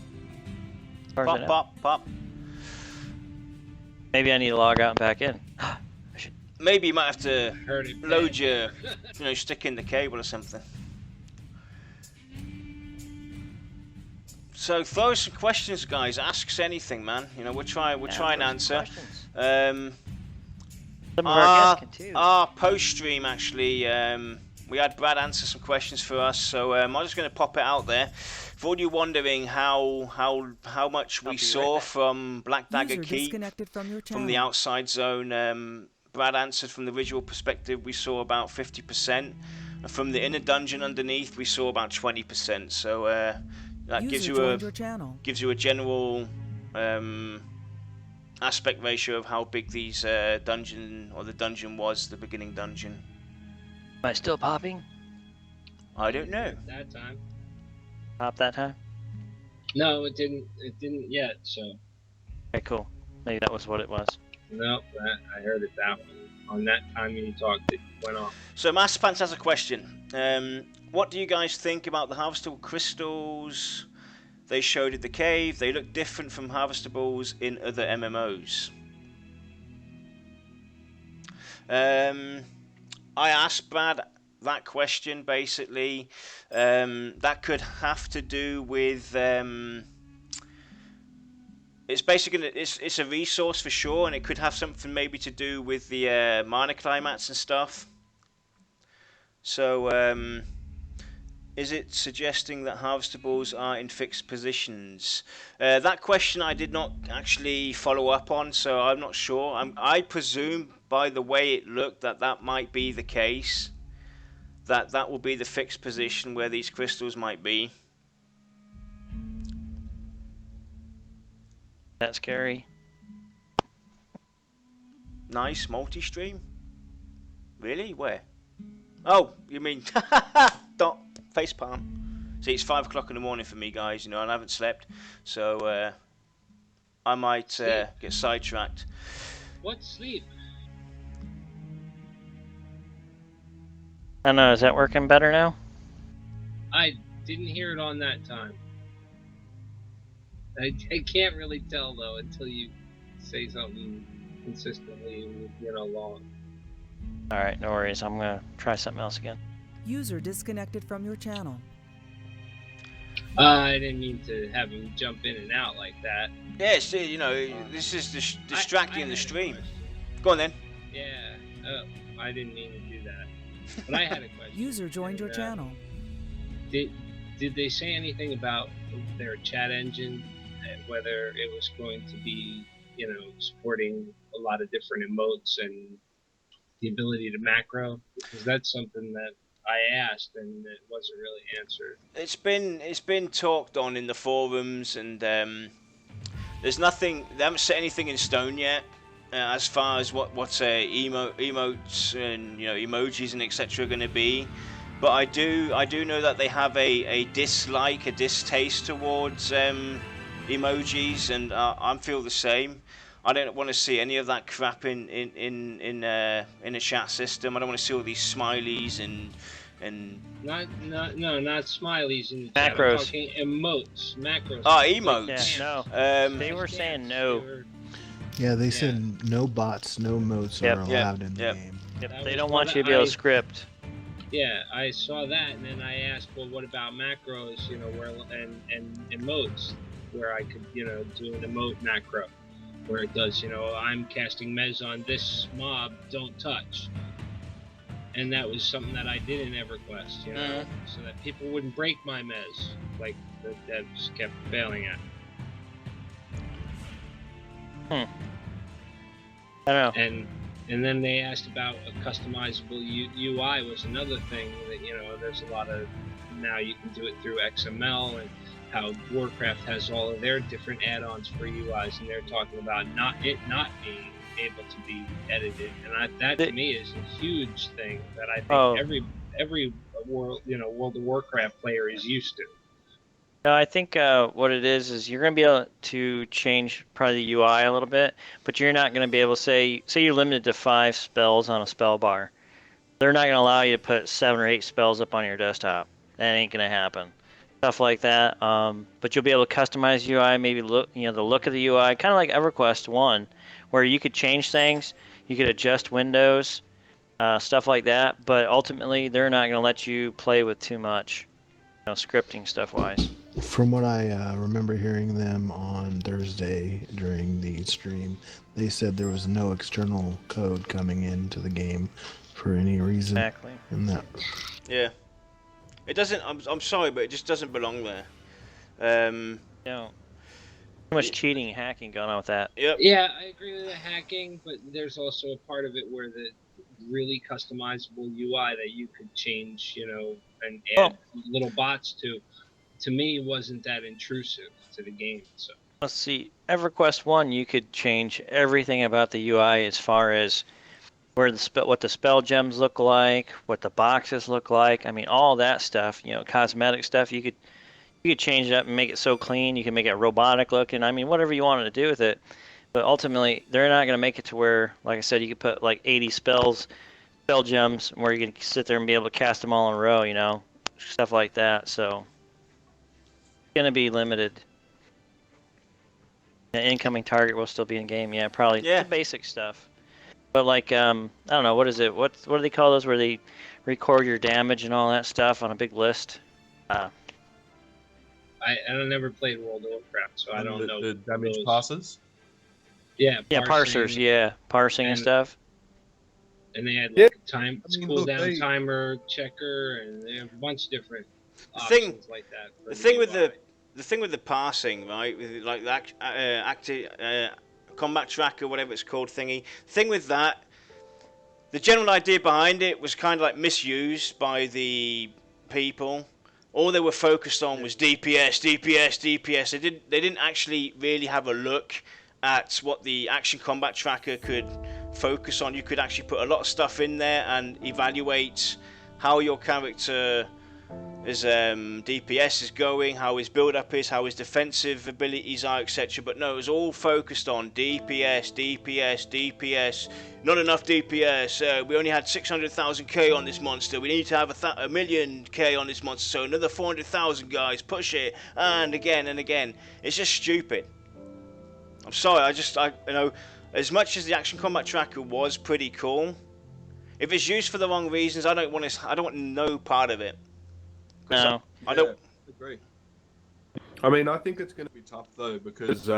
As far as I know. Pop. Maybe I need to log out and back in. Maybe you might have to Heard it load bad. your, stick in the cable or something. So throw us some questions, guys. Ask us anything, man. We'll try and answer. Some of our guests can too. Our post stream actually, we had Brad answer some questions for us. So I'm just going to pop it out there. For all you wondering how much we saw from Black Dagger Keep from the outside zone. Brad answered from the visual perspective, we saw about 50%. And from the inner dungeon underneath, we saw about 20%. So that gives you a general aspect ratio of how big these the dungeon was, the beginning dungeon. Am I still popping? I don't know. That time. Pop that time? No, it didn't. It didn't yet. So. Okay, cool. Maybe that was what it was. No, I heard it that one. On that time when you talked, it went off. So Master Pants has a question. What do you guys think about the harvestable crystals they showed at the cave? They look different from harvestables in other MMOs. I asked Brad that question basically. That could have to do with... It's basically it's a resource for sure, and it could have something maybe to do with the mana climates and stuff. So, is it suggesting that harvestables are in fixed positions? That question I did not actually follow up on, so I'm not sure. I presume by the way it looked that might be the case. That will be the fixed position where these crystals might be. That's scary. Nice multi-stream? Really? Where? Oh, you mean dot facepalm. See, it's 5 o'clock in the morning for me, guys. And I haven't slept, so I might get sidetracked. What sleep? I don't know. Is that working better now? I didn't hear it on that time. I can't really tell though until you say something consistently, long. All right, no worries. I'm gonna try something else again. User disconnected from your channel. I didn't mean to have him jump in and out like that. Yeah, see, this is distracting the stream. Go on then. Yeah. I didn't mean to do that. But I had a question. User joined your channel. Did they say anything about their chat engine? Whether it was going to be, supporting a lot of different emotes and the ability to macro, because that's something that I asked and it wasn't really answered. It's been talked on in the forums, and there's nothing. They haven't set anything in stone yet as far as what emotes and emojis and etc. are going to be. But I do know that they have a distaste towards emojis, and I feel the same. I don't want to see any of that crap in a chat system. I don't want to see all these smileys and not smileys in the chat. Macros. I'm talking emotes, macros. Oh, emotes. Yeah, no. They were saying no. Yeah, they said no bots, no modes are allowed in the game. Yep. They don't want you to be able to script. Yeah, I saw that, and then I asked, well, what about macros? You know, where and emotes, where I could, you know, do an emote macro, where it does, you know, I'm casting mez on this mob, don't touch. And that was something that I did in EverQuest, you know, so that people wouldn't break my mez, like the devs kept failing at. I don't know. And then they asked about a customizable UI was another thing that, you know, there's a lot of, now you can do it through XML, and how Warcraft has all of their different add-ons for UIs, and they're talking about not being able to be edited, and that to me is a huge thing that I think every World of Warcraft player is used to. No, I think what it is you're going to be able to change probably the UI a little bit, but you're not going to be able to say you're limited to 5 spells on a spell bar. They're not going to allow you to put 7 or 8 spells up on your desktop. That ain't going to happen. Stuff like that. But you'll be able to customize UI, maybe the look of the UI, kind of like EverQuest 1, where you could change things, you could adjust windows, stuff like that. But ultimately, they're not going to let you play with too much, scripting stuff wise. From what I remember hearing them on Thursday during the stream, they said there was no external code coming into the game for any reason. Exactly. And that. Yeah. It doesn't. I'm sorry, but it just doesn't belong there. Too much cheating and hacking going on with that. Yep. Yeah, I agree with the hacking, but there's also a part of it where the really customizable UI that you could change, you know, and add little bots to me wasn't that intrusive to the game. So let's see, EverQuest 1, you could change everything about the UI as far as where what the spell gems look like, what the boxes look like. I mean, all that stuff, cosmetic stuff, you could change it up and make it so clean. You can make it robotic looking. I mean, whatever you wanted to do with it. But ultimately, they're not going to make it to where, like I said, you could put like 80 spell gems where you can sit there and be able to cast them all in a row, stuff like that. So it's going to be limited. The incoming target will still be in game. Yeah, probably the basic stuff. But like, I don't know, what is it? What do they call those where they record your damage and all that stuff on a big list? I never played World of Warcraft, so I don't know. The damage passes? Yeah, parsers, parsing and stuff. And they had like a cooldown timer checker, and they have a bunch of different options like that. The thing with the parsing, right? With like the combat tracker, whatever it's called, thingy. Thing with that, the general idea behind it was kind of like misused by the people. All they were focused on was DPS. They didn't actually really have a look at what the action combat tracker could focus on. You could actually put a lot of stuff in there and evaluate how your character his DPS is going, how his build-up is, how his defensive abilities are, etc. But no, it was all focused on DPS. Not enough DPS. We only had 600,000 K on this monster. We need to have a million K on this monster. So another 400,000 guys. Push it. And again and again. It's just stupid. I'm sorry. As much as the action combat tracker was pretty cool, if it's used for the wrong reasons, I don't want no part of it. No, I don't agree. I mean, I think it's going to be tough though, because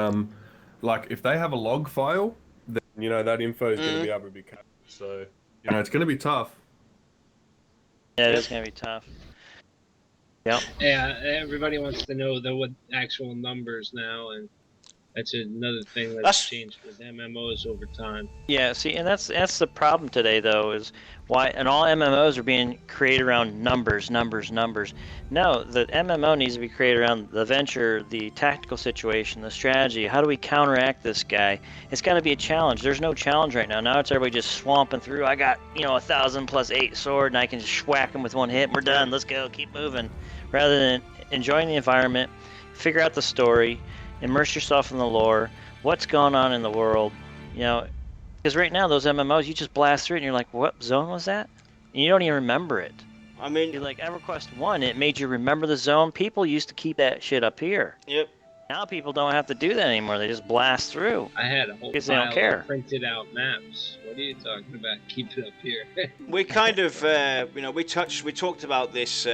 like if they have a log file, then that info is going to be able to be captured. So it's going to be tough. Yeah, it's going to be tough. Yep. Yeah, everybody wants to know what actual numbers now, and that's another thing that's changed with MMOs over time. Yeah, see, and that's the problem today, though, is why, and all MMOs are being created around numbers. No, the MMO needs to be created around the adventure, the tactical situation, the strategy. How do we counteract this guy? It's got to be a challenge. There's no challenge right now. Now it's everybody just swamping through. I got 1,000 plus 8 sword, and I can just whack him with one hit, and we're done. Let's go, keep moving. Rather than enjoying the environment, figure out the story, immerse yourself in the lore, what's going on in the world, because right now those MMOs, you just blast through it and you're like, what zone was that? And you don't even remember it. I mean, you're like EverQuest 1, it made you remember the zone. People used to keep that shit up here. Yep. Now people don't have to do that anymore. They just blast through. I had a whole Because they don't pile care. of printed out maps. What are you talking about? Keep it up here. We kind of, we talked about this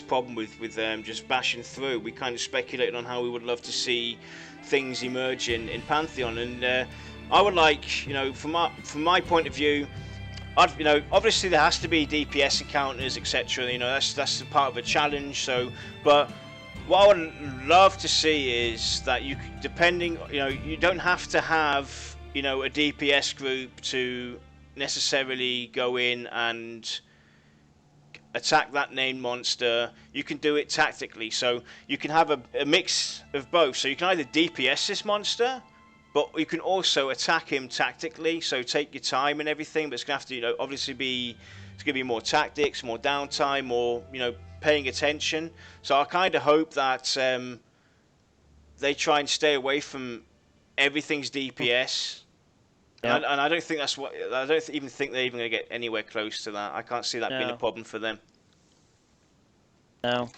problem with just bashing through. We kind of speculated on how we would love to see things emerge in Pantheon, and I would like, from my point of view, obviously there has to be DPS encounters, etc. That's part of a challenge. So, but what I would love to see is that you don't have to have a DPS group to necessarily go in and attack that named monster. You can do it tactically, so you can have a mix of both. So you can either DPS this monster, but you can also attack him tactically, so take your time and everything, but it's going to have to obviously it's going to be more tactics, more downtime, more paying attention. So I kind of hope that they try and stay away from everything's DPS. Yeah. And I don't think I don't even think they're even going to get anywhere close to that. I can't see that being a problem for them. No.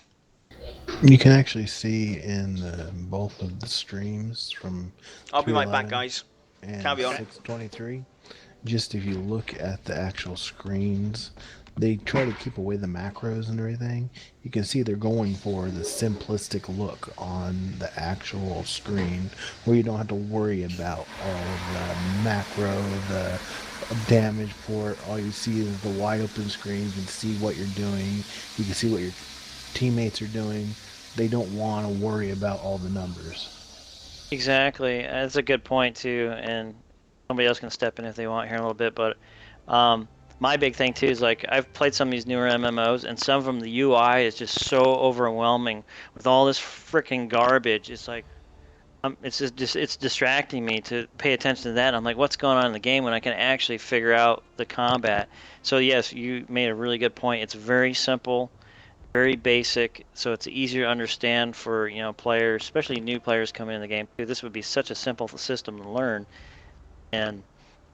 You can actually see in both of the streams from I'll be right back, 211 guys. and Carry on. 623. Just if you look at the actual screens, they try to keep away the macros and everything. You can see they're going for the simplistic look on the actual screen, where you don't have to worry about all the macro, the damage port. All you see is the wide open screen. You can see what you're doing. You can see what your teammates are doing. They don't want to worry about all the numbers. Exactly. That's a good point too, and somebody else can step in if they want here in a little bit, but my big thing too is I've played some of these newer MMOs, and some of them the UI is just so overwhelming with all this freaking garbage. It's it's just it's distracting me to pay attention to that. I'm like, what's going on in the game when I can actually figure out the combat? So yes, you made a really good point. It's very simple, very basic, so it's easier to understand for players, especially new players coming in the game. This would be such a simple system to learn, and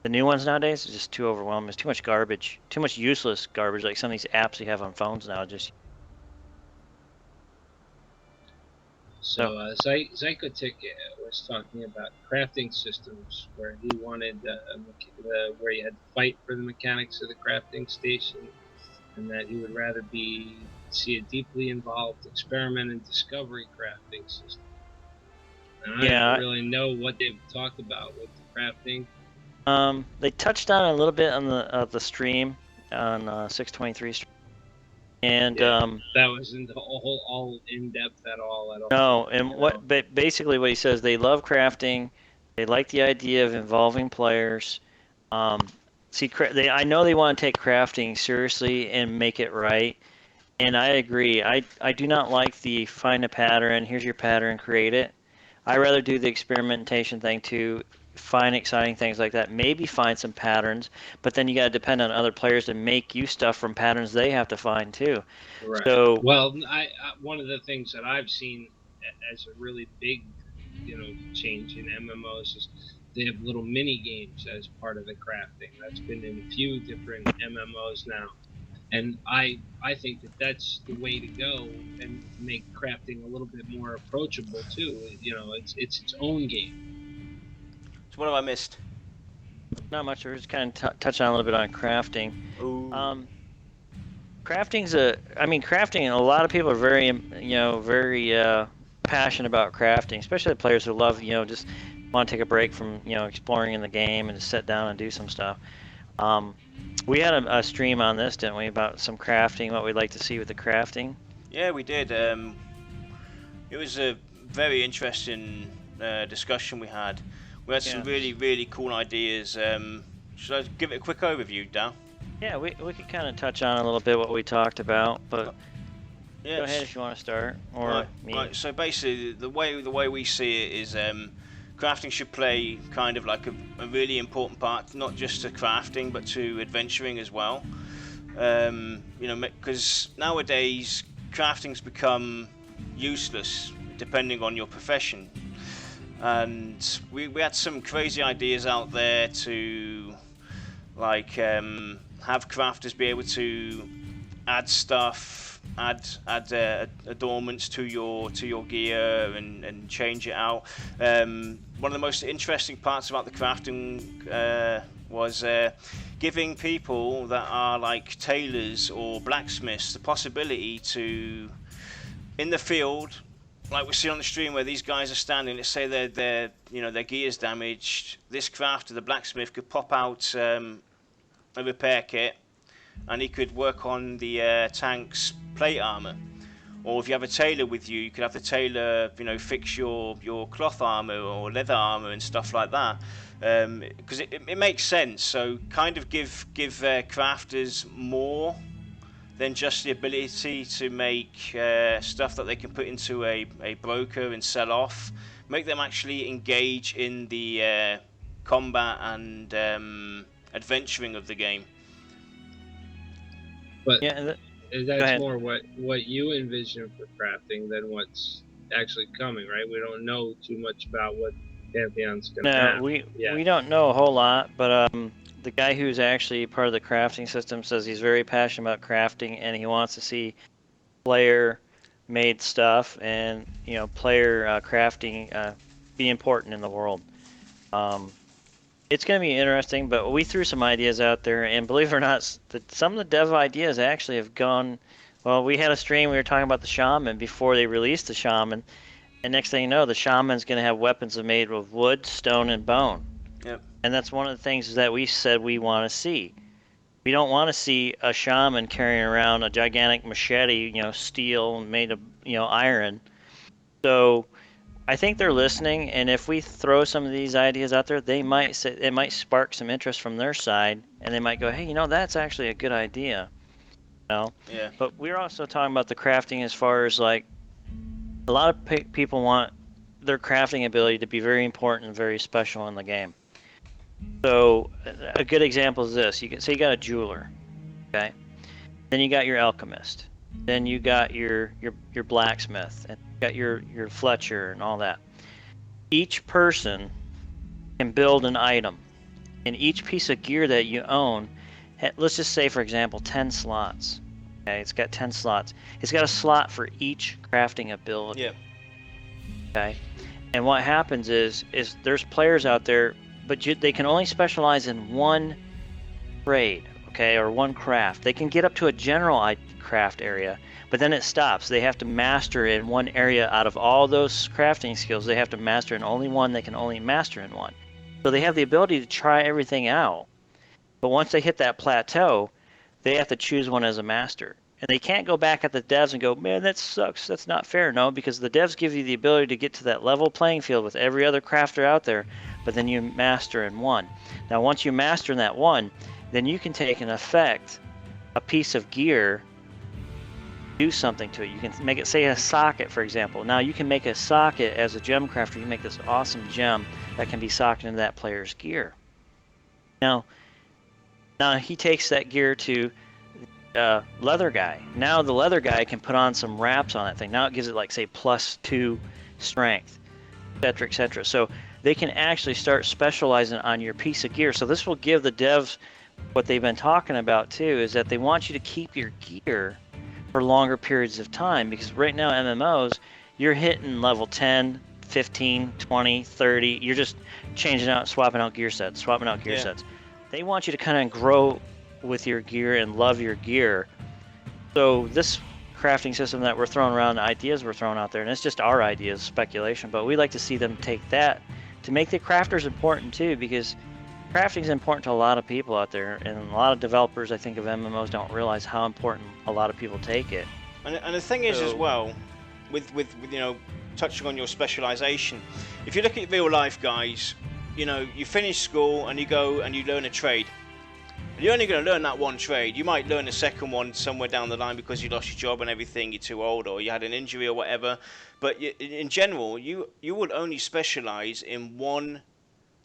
the new ones nowadays is just too overwhelming. There's too much garbage, too much useless garbage, like some of these apps you have on phones now. So Zykotic was talking about crafting systems, where he wanted where you had to fight for the mechanics of the crafting station, and that he would rather see a deeply involved experiment and discovery crafting system. And I don't really know what they've talked about with the crafting. They touched on it a little bit on the stream on 623 stream, and that wasn't all in depth at all. No, and basically what he says, they love crafting, they like the idea of involving players. I know they want to take crafting seriously and make it right, and I agree. I do not like the find a pattern, here's your pattern, create it. I rather do the experimentation thing too. Find exciting things like that, maybe find some patterns, but then you got to depend on other players to make you stuff from patterns they have to find too. Right. So, well, one of the things that I've seen as a really big change in MMOs is they have little mini games as part of the crafting. That's been in a few different MMOs now, and I think that's the way to go and make crafting a little bit more approachable too. It's its own game. So what have I missed? Not much. We're just kind of touching on a little bit on crafting. Ooh. Crafting. A lot of people are very passionate about crafting, especially the players who love, just want to take a break from, exploring in the game and just sit down and do some stuff. We had a stream on this, didn't we, about some crafting, what we'd like to see with the crafting? Yeah, we did. It was a very interesting discussion we had. We had some really, really cool ideas. Should I give it a quick overview, Dan? Yeah, we could kind of touch on a little bit what we talked about, but yes. Go ahead if you want to start, or me. Right. So basically, the way we see it is crafting should play kind of like a really important part, not just to crafting, but to adventuring as well. Because nowadays crafting's become useless depending on your profession. And we had some crazy ideas out there to have crafters be able to add stuff add adornments to your gear and change it out. One of the most interesting parts about the crafting was giving people that are like tailors or blacksmiths the possibility to, in the field, like we see on the stream where these guys are standing, let's say their gear's damaged, this crafter, the blacksmith, could pop out a repair kit and he could work on the tank's plate armor. Or if you have a tailor with you, you could have the tailor, fix your cloth armor or leather armor and stuff like that. Because it makes sense. So kind of give crafters more than just the ability to make stuff that they can put into a broker and sell off. Make them actually engage in the combat and adventuring of the game. But Yeah, that's more what you envision for crafting than what's actually coming, right? We don't know too much about what Pantheon's going to have. no, we don't know a whole lot, but the guy who's actually part of the crafting system says he's very passionate about crafting and he wants to see player-made stuff and player crafting be important in the world. It's going to be interesting, but we threw some ideas out there, and believe it or not, some of the dev ideas actually have gone. Well, we had a stream, we were talking about the shaman before they released the shaman, and next thing you know, the shaman's going to have weapons made of wood, stone, and bone. Yep. And that's one of the things that we said we want to see. We don't want to see a shaman carrying around a gigantic machete, steel made of, iron. So I think they're listening, and if we throw some of these ideas out there, it might spark some interest from their side, and they might go, hey, that's actually a good idea. Yeah. But we're also talking about the crafting as far as like a lot of people want their crafting ability to be very important and very special in the game. So a good example is this: you got a jeweler, okay? Then you got your alchemist. Then you got your blacksmith, and you got your Fletcher and all that. Each person can build an item, and each piece of gear that you own, let's just say for example 10 slots. Okay, it's got 10 slots. It's got a slot for each crafting ability. Yeah. Okay, and what happens is there's players out there, but they can only specialize in one trade, okay, or one craft. They can get up to a general craft area, but then it stops. They have to master in one area out of all those crafting skills. They have to master in only one. They can only master in one. So they have the ability to try everything out, but once they hit that plateau, they have to choose one as a master. And they can't go back at the devs and go, man, that sucks. That's not fair. No, because the devs give you the ability to get to that level playing field with every other crafter out there, but then you master in one. Now, once you master in that one, then you can take and affect a piece of gear, do something to it. You can make it, say, a socket, for example. Now, you can make a socket as a gem crafter. You can make this awesome gem that can be socketed into that player's gear. Now he takes that gear to leather guy. Now the leather guy can put on some wraps on that thing. Now it gives it like, say, +2 strength, etc., etc. So they can actually start specializing on your piece of gear. So this will give the devs what they've been talking about too, is that they want you to keep your gear for longer periods of time, because right now MMOs, you're hitting level 10, 15, 20, 30. You're just changing out, swapping out gear sets. They want you to kind of grow with your gear and love your gear. So this crafting system that we're throwing around, ideas we're throwing out there, and it's just our ideas, speculation, but we like to see them take that to make the crafters important too, because crafting is important to a lot of people out there, and a lot of developers, I think, of MMOs don't realize how important a lot of people take it. And the thing is as well, with touching on your specialization, if you look at real life guys, you finish school and you go and you learn a trade. You're only going to learn that one trade. You might learn a second one somewhere down the line because you lost your job and everything, you're too old, or you had an injury or whatever. But in general, you would only specialize in one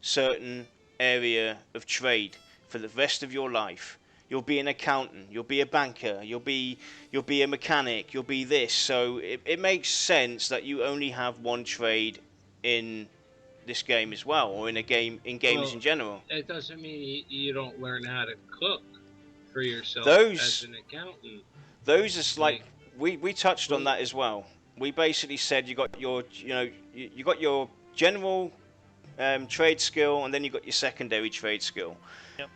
certain area of trade for the rest of your life. You'll be an accountant, you'll be a banker, you'll be a mechanic, you'll be this. So it makes sense that you only have one trade in this game as well, or in games in general. It doesn't mean you don't learn how to cook for yourself Those, as an accountant. Those are like we touched on that as well. We basically said you got your you got your general trade skill, and then you got your secondary trade skill. Yep.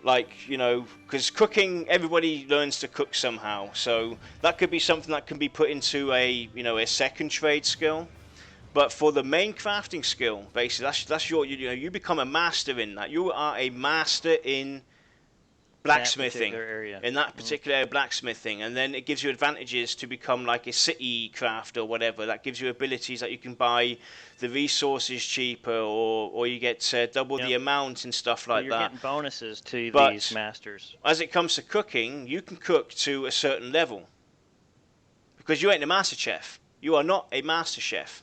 Like, because cooking, everybody learns to cook somehow, so that could be something that can be put into a second trade skill. But for the main crafting skill, basically, that's your you become a master in that. You are a master in blacksmithing in that particular area of blacksmithing, and then it gives you advantages to become like a city craft or whatever. That gives you abilities that you can buy the resources cheaper, or you get double the amount and stuff like you're that. Getting bonuses to But these masters. As it comes to cooking, you can cook to a certain level because you ain't a master chef. You are not a master chef.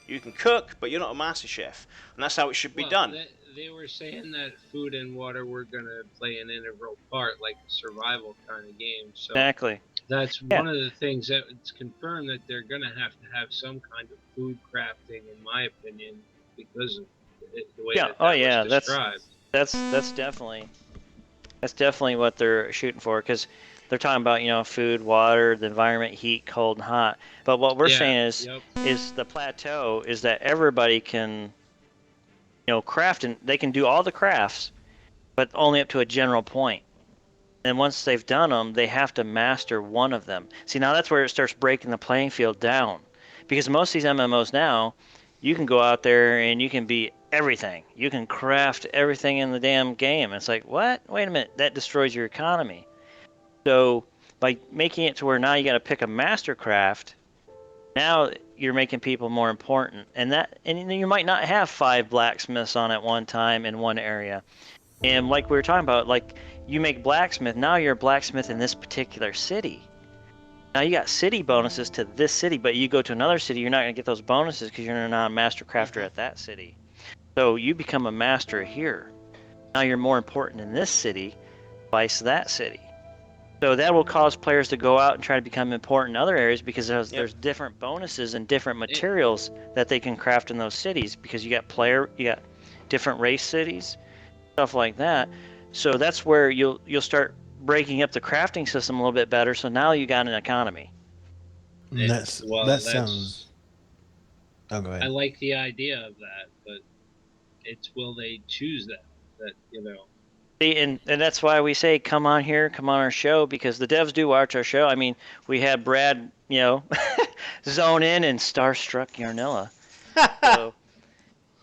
You can cook, but you're not a master chef, and that's how it should be done. They were saying that food and water were going to play an integral part, like a survival kind of game. So Exactly. That's one of the things that it's confirmed that they're going to have some kind of food crafting, in my opinion, because of the way that was described. That's definitely what they're shooting for, because they're talking about food, water, the environment, heat, cold, and hot. But what we're saying is the plateau is that everybody can craft, and they can do all the crafts, but only up to a general point. And once they've done them, they have to master one of them. See, now that's where it starts breaking the playing field down, because most of these MMOs now, you can go out there and you can be everything. You can craft everything in the damn game. It's like, what? Wait a minute, that destroys your economy. So by making it to where now you got to pick a master craft, now you're making people more important, and you might not have 5 blacksmiths on at one time in one area. And like we were talking about, like you make blacksmith, now you're a blacksmith in this particular city. Now you got city bonuses to this city, but you go to another city, you're not going to get those bonuses because you're not a master crafter at that city. So you become a master here. Now you're more important in this city, vice that city. So that will cause players to go out and try to become important in other areas, because there's different bonuses and different materials that they can craft in those cities, because you got different race cities, stuff like that. So that's where you'll start breaking up the crafting system a little bit better. So now you got an economy. That sounds. Oh, go ahead. I like the idea of that, but will they choose that? And that's why we say come on our show, because the devs do watch our show. I mean, we had Brad, zone in and starstruck Yarnilla. So,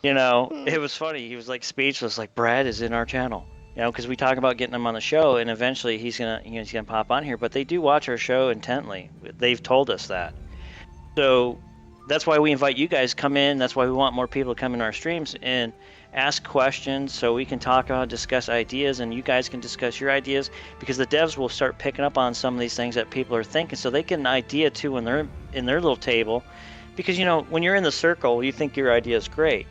it was funny. He was like speechless, like Brad is in our channel. Because we talk about getting him on the show, and eventually he's gonna pop on here. But they do watch our show intently. They've told us that. So that's why we invite you guys to come in. That's why we want more people to come in our streams and ask questions, so we can talk about, discuss ideas, and you guys can discuss your ideas, because the devs will start picking up on some of these things that people are thinking, so they get an idea too when they're in their little table. Because when you're in the circle, you think your idea is great.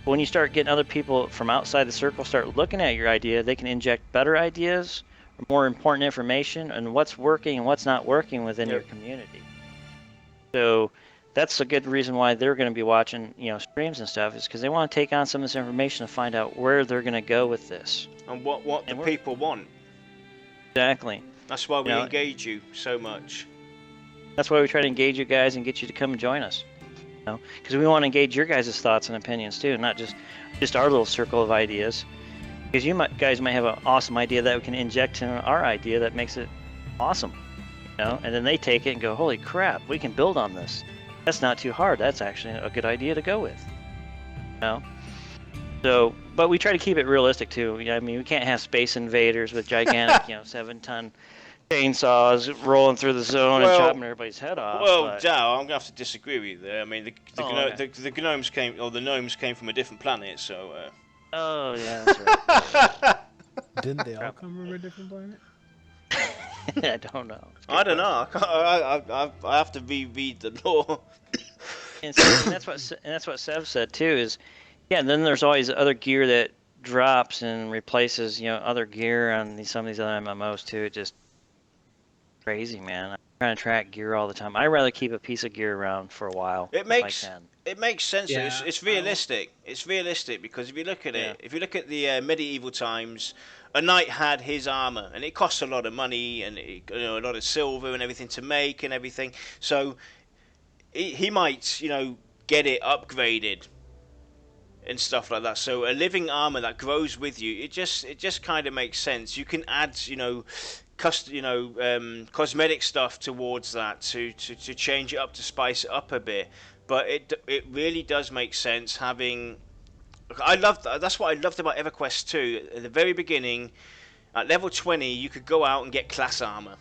But when you start getting other people from outside the circle start looking at your idea, they can inject better ideas, or more important information, and what's working and what's not working within your community. So that's a good reason why they're going to be watching, streams and stuff, is because they want to take on some of this information to find out where they're going to go with this. And what the people want. Exactly. That's why we engage you so much. That's why we try to engage you guys and get you to come and join us. Because we want to engage your guys' thoughts and opinions too, not just our little circle of ideas. Because guys might have an awesome idea that we can inject in our idea that makes it awesome. And then they take it and go, holy crap, we can build on this. That's not too hard. That's actually a good idea to go with. So, but we try to keep it realistic too. I mean, we can't have space invaders with gigantic, 7-ton chainsaws rolling through the zone and chopping everybody's head off. Well, Dow, I'm gonna have to disagree with you there. I mean, the gnomes came from a different planet, so. Oh yeah, that's right. Didn't they all come from a different planet? I don't know. I don't know. I have to reread the lore. And that's what Sev said too. Is and then there's always other gear that drops and replaces other gear on some of these other MMOs too. It just crazy, man. trying to track gear all the time. I'd rather keep a piece of gear around for a while. It if makes I can. it makes sense. Yeah, It's realistic. It's realistic because if you look at Yeah. it, if you look at the medieval times, a knight had his armor, and it costs a lot of money and a lot of silver and everything to make and everything. So he might get it upgraded and stuff like that. So a living armor that grows with you, it just kind of makes sense. You can add cosmetic stuff towards that to change it up, to spice it up a bit. But it really does make sense having. That's what I loved about EverQuest 2. At the very beginning, at level 20, you could go out and get class armor.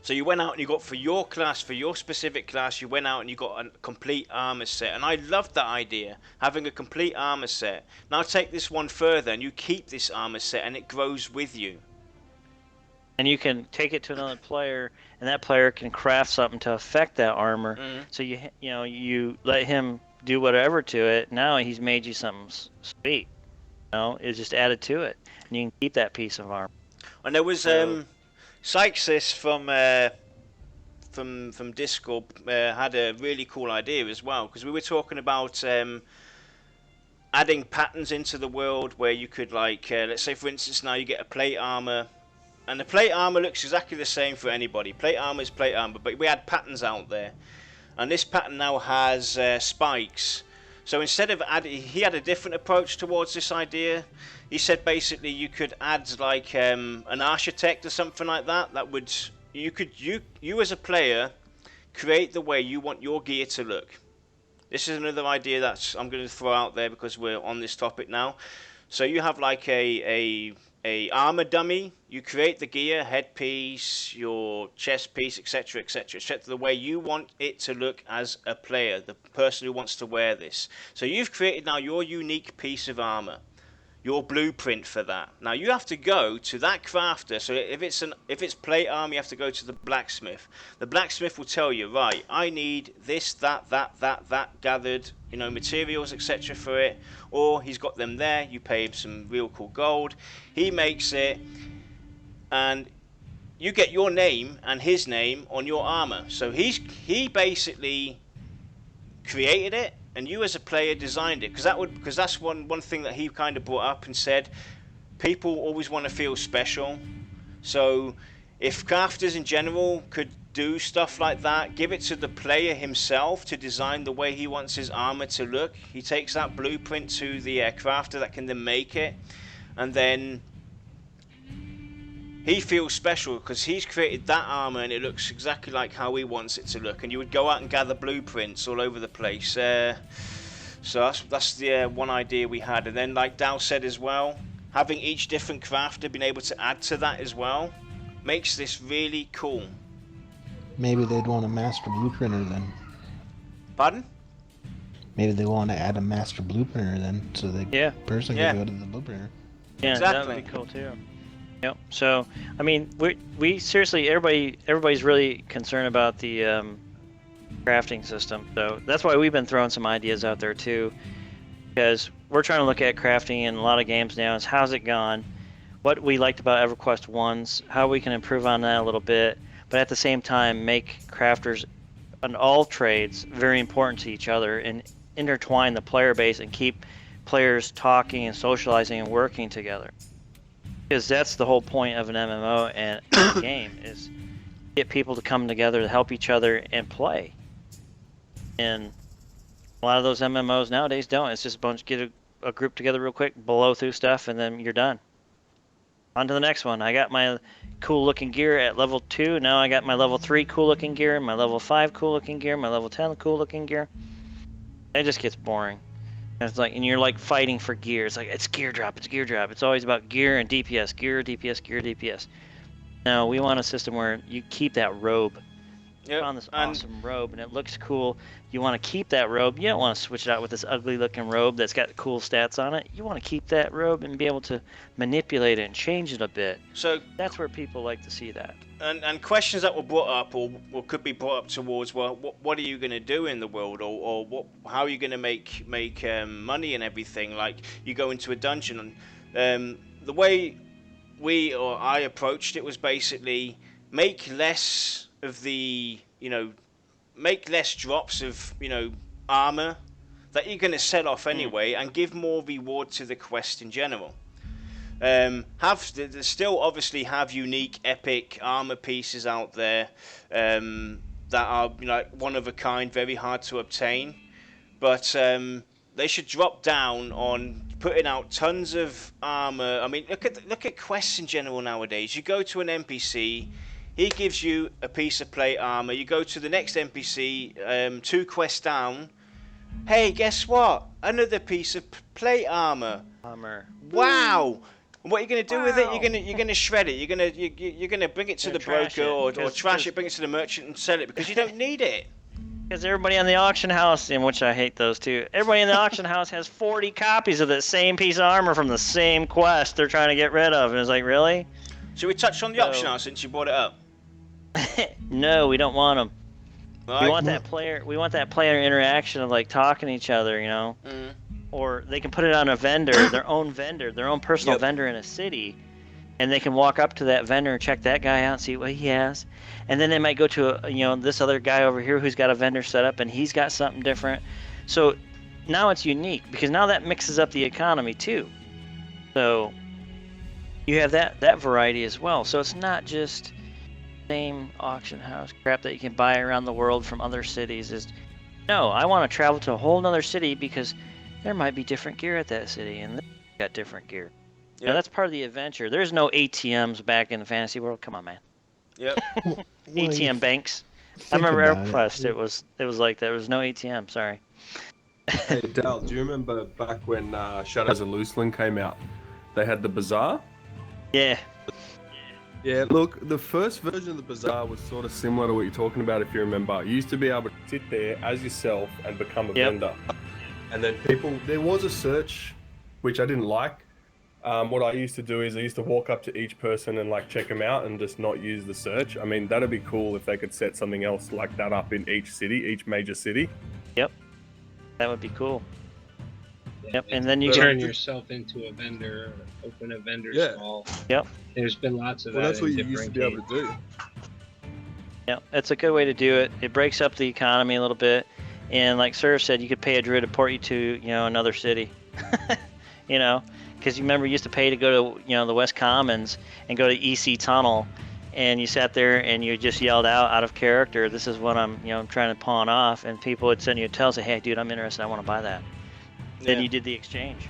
So you went out and you got for your class, for your specific class, you went out and you got a complete armor set. And I loved that idea, having a complete armor set. Now take this one further and you keep this armor set and it grows with you. And you can take it to another player, and that player can craft something to affect that armor. So you let him do whatever to it. Now he's made you something sweet. It's just added to it, and you can keep that piece of armor. And there was Sykes from Discord had a really cool idea as well, because we were talking about adding patterns into the world where you could let's say for instance now you get a plate armor. And the plate armor looks exactly the same for anybody. Plate armor is plate armor, but we had patterns out there. And this pattern now has spikes. So instead of he had a different approach towards this idea. He said basically you could add an architect or something like that. That would you as a player create the way you want your gear to look. This is another idea that I'm going to throw out there because we're on this topic now. So you have a armor dummy. You create the gear, headpiece, your chest piece, etc., etc., the way you want it to look as a player, the person who wants to wear this. So you've created now your unique piece of armor, your blueprint for that. Now you have to go to that crafter. So if it's plate armor, you have to go to the blacksmith. The blacksmith will tell you, right, I need this, that gathered, materials, etc. for it. Or he's got them there. You pay him some real cool gold. He makes it, and you get your name and his name on your armor. So he basically created it, and you as a player designed it, because that's one thing that he kind of brought up and said people always want to feel special. So if crafters in general could do stuff like that, give it to the player himself to design the way he wants his armor to look. He takes that blueprint to the crafter that can then make it, and then he feels special because he's created that armor and it looks exactly like how he wants it to look. And you would go out and gather blueprints all over the place. So that's the one idea we had. And then like Dow said as well, having each different crafter being able to add to that as well makes this really cool. Maybe they'd want a master blueprinter then. Pardon? Maybe they want to add a master blueprinter then, so the person can go to the blueprinter. Yeah, exactly. That would be cool too. Yep. So, I mean, we seriously, everybody's really concerned about the crafting system. So that's why we've been throwing some ideas out there too, because we're trying to look at crafting in a lot of games now. Is how's it gone? What we liked about EverQuest 1's, how we can improve on that a little bit, but at the same time make crafters on all trades very important to each other and intertwine the player base and keep players talking and socializing and working together. Because that's the whole point of an MMO and a game, is get people to come together to help each other and play. And a lot of those MMOs nowadays don't. It's just get a group together real quick, blow through stuff, and then you're done. On to the next one. I got my cool looking gear at level 2. Now I got my level 3 cool looking gear, my level 5 cool looking gear, my level 10 cool looking gear. It just gets boring. It's like, and you're like fighting for gear. It's like, it's gear drop, it's gear drop. It's always about gear and DPS, gear, DPS, gear, DPS. No, we want a system where you keep that robe. You found this awesome robe and it looks cool. You want to keep that robe. You don't want to switch it out with this ugly looking robe that's got cool stats on it. You want to keep that robe and be able to manipulate it and change it a bit. So that's where people like to see that. And questions that were brought up or could be brought up towards, well, what are you going to do in the world, or how are you going to make money and everything? Like, you go into a dungeon, and the way I approached it was basically make less of the, make less drops of, armor that you're going to sell off anyway, and give more reward to the quest in general. Still obviously have unique epic armor pieces out there that are one of a kind, very hard to obtain, but they should drop down on putting out tons of armor. I mean, look at quests in general nowadays. You go to an NPC, he gives you a piece of plate armor. You go to the next NPC, 2 quests down. Hey, guess what? Another piece of plate armor. Wow. And what are you going to do with it? You're going to shred it. You're going to bring it to the broker or trash it, bring it to the merchant and sell it because you don't need it. Because everybody on the auction house, in which I hate those too, everybody in the auction house has 40 copies of the same piece of armor from the same quest they're trying to get rid of. And it's like, really? Should we touch on the auction house since you brought it up? No, we don't want them. Right. We want that player interaction of like talking to each other, Or they can put it on a vendor, their own personal vendor in a city, and they can walk up to that vendor and check that guy out and see what he has. And then they might go to this other guy over here who's got a vendor set up and he's got something different. So now it's unique because now that mixes up the economy too. So you have that variety as well. So it's not just same auction house crap that you can buy around the world from other cities. No, I want to travel to a whole nother city because there might be different gear at that city and they got different gear. Yep. Now, that's part of the adventure. There's no ATMs back in the fantasy world. Come on, man. Yep. ATM banks. I remember EverQuest. It was like there was no ATM. Sorry. Hey Dal, do you remember back when Shadows of Loosland came out? They had the bazaar. Yeah. Yeah. Look, the first version of the bazaar was sort of similar to what you're talking about. If you remember, you used to be able to sit there as yourself and become a vendor. And then there was a search, which I didn't like. What I used to do is I used to walk up to each person and like check them out and just not use the search. I mean, that'd be cool if they could set something else like that up in each major city. Yep, that would be cool. Yep, and then you turn yourself into a vendor, open a vendor stall. Yep. There's been lots of that. That's what you used to be able to do. Yep, it's a good way to do it. It breaks up the economy a little bit, and like Sir said, you could pay a druid to port you to another city. Because you remember you used to pay to go to the West Commons and go to EC Tunnel, and you sat there and you just yelled out of character, "This is what I'm trying to pawn off," and people would send you a tell, say, "Hey, dude, I'm interested. I want to buy that." Yeah. Then you did the exchange.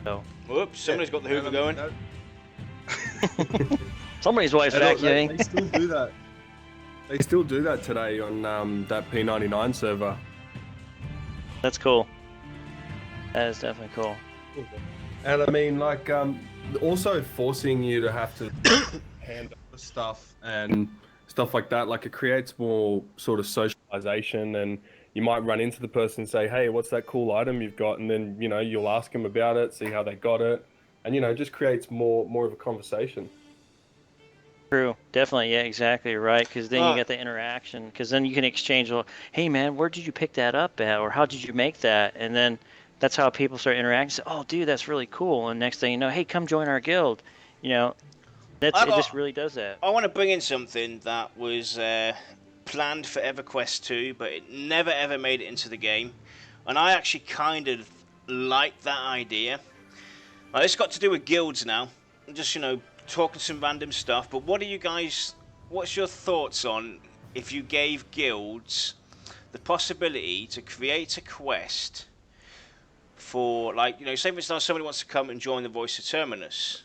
So. Whoops! Somebody's got the Hoover going. Somebody's wife's vacuuming. They still do that. They still do that today on that P99 server. That's cool. That is definitely cool. And I mean, like, also forcing you to have to hand over stuff and stuff like that. Like, it creates more sort of socialization, and you might run into the person and say, "Hey, what's that cool item you've got?" And then you'll ask them about it, see how they got it, and it just creates more of a conversation. True, definitely, yeah, exactly right. Because then you get the interaction. Because then you can exchange. Well, hey man, where did you pick that up at, or how did you make that? And then that's how people start interacting. Say, "Oh, dude, that's really cool." And next thing you know, hey, come join our guild. It just really does that. I want to bring in something that was planned for EverQuest 2, but it never ever made it into the game, and I actually kind of like that idea. It's got to do with guilds now. I'm just talking some random stuff, but what's your thoughts on if you gave guilds the possibility to create a quest for, say for instance somebody wants to come and join the Voice of Terminus.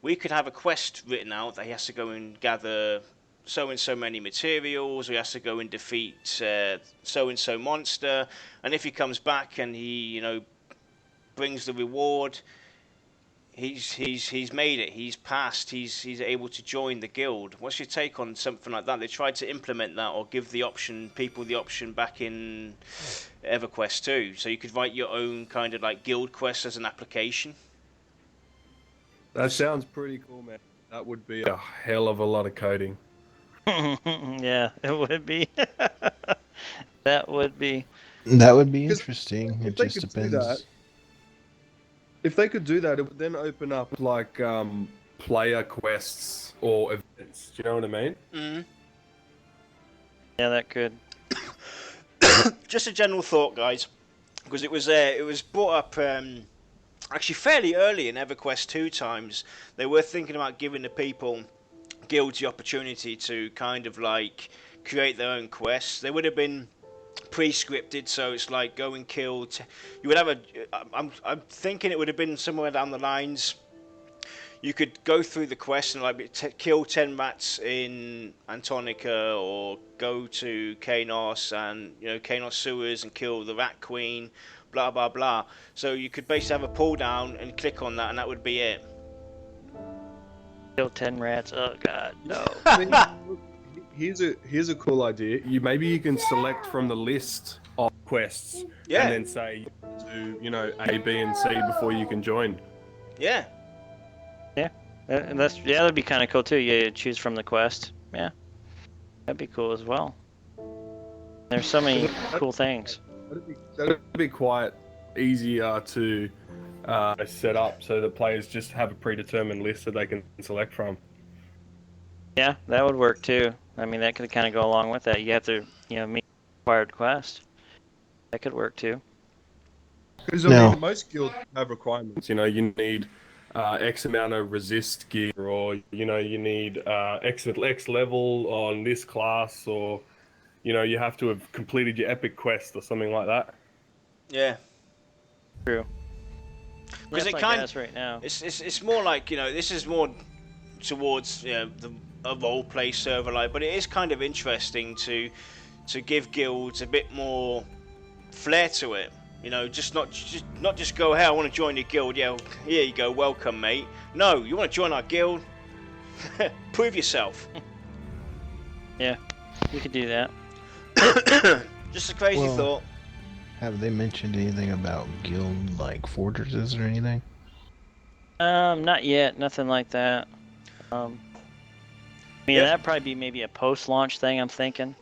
We could have a quest written out that he has to go and gather so and so many materials, or he has to go and defeat so and so monster, and if he comes back and he brings the reward, he's made it, he's passed, he's able to join the guild. What's your take on something like that? They tried to implement that or give people the option back in EverQuest 2, so you could write your own kind of like guild quest as an application. That sounds pretty cool, man. That would be a hell of a lot of coding. Yeah, it would be. That would be interesting. It just depends. If they could do that, it would then open up like player quests or events. Do you know what I mean? Mm. Yeah, that could. Just a general thought, guys, because it was brought up actually fairly early in EverQuest 2 times. They were thinking about giving the people guilds the opportunity to kind of like create their own quests. They would have been pre-scripted, so it's like go and kill. You would have a. I'm thinking it would have been somewhere down the lines. You could go through the quest and like kill 10 rats in Antonica, or go to Kanos and Kanos sewers and kill the Rat Queen, blah blah blah. So you could basically have a pull down and click on that, and that would be it. Kill 10 rats. Oh god, no. I mean, here's a cool idea. Maybe you can select from the list of quests Yeah. and then say to A, B, and C before you can join. Yeah. And that'd be kind of cool too. You choose from the quest. Yeah, that'd be cool as well. There's so many cool things. That'd be quite easier to set up so the players just have a predetermined list that they can select from. Yeah, that would work too. I mean, that could kind of go along with that. You have to, meet required quest. That could work too. Because No. most guilds have requirements. You need X amount of resist gear, or you need X level on this class, or you have to have completed your epic quest or something like that. Yeah. True. Because That's it like us right now. It's more like this is more towards a role play server like, but it is kind of interesting to give guilds a bit more flair to it. Just not just go, hey, I want to join your guild. Yeah, here you go, welcome, mate. No, you want to join our guild? Prove yourself. Yeah, you could do that. Just a crazy Well, thought. Have they mentioned anything about guild like fortresses or anything? Not yet. Nothing like that. Yeah. That'd probably be maybe a post-launch thing. I'm thinking.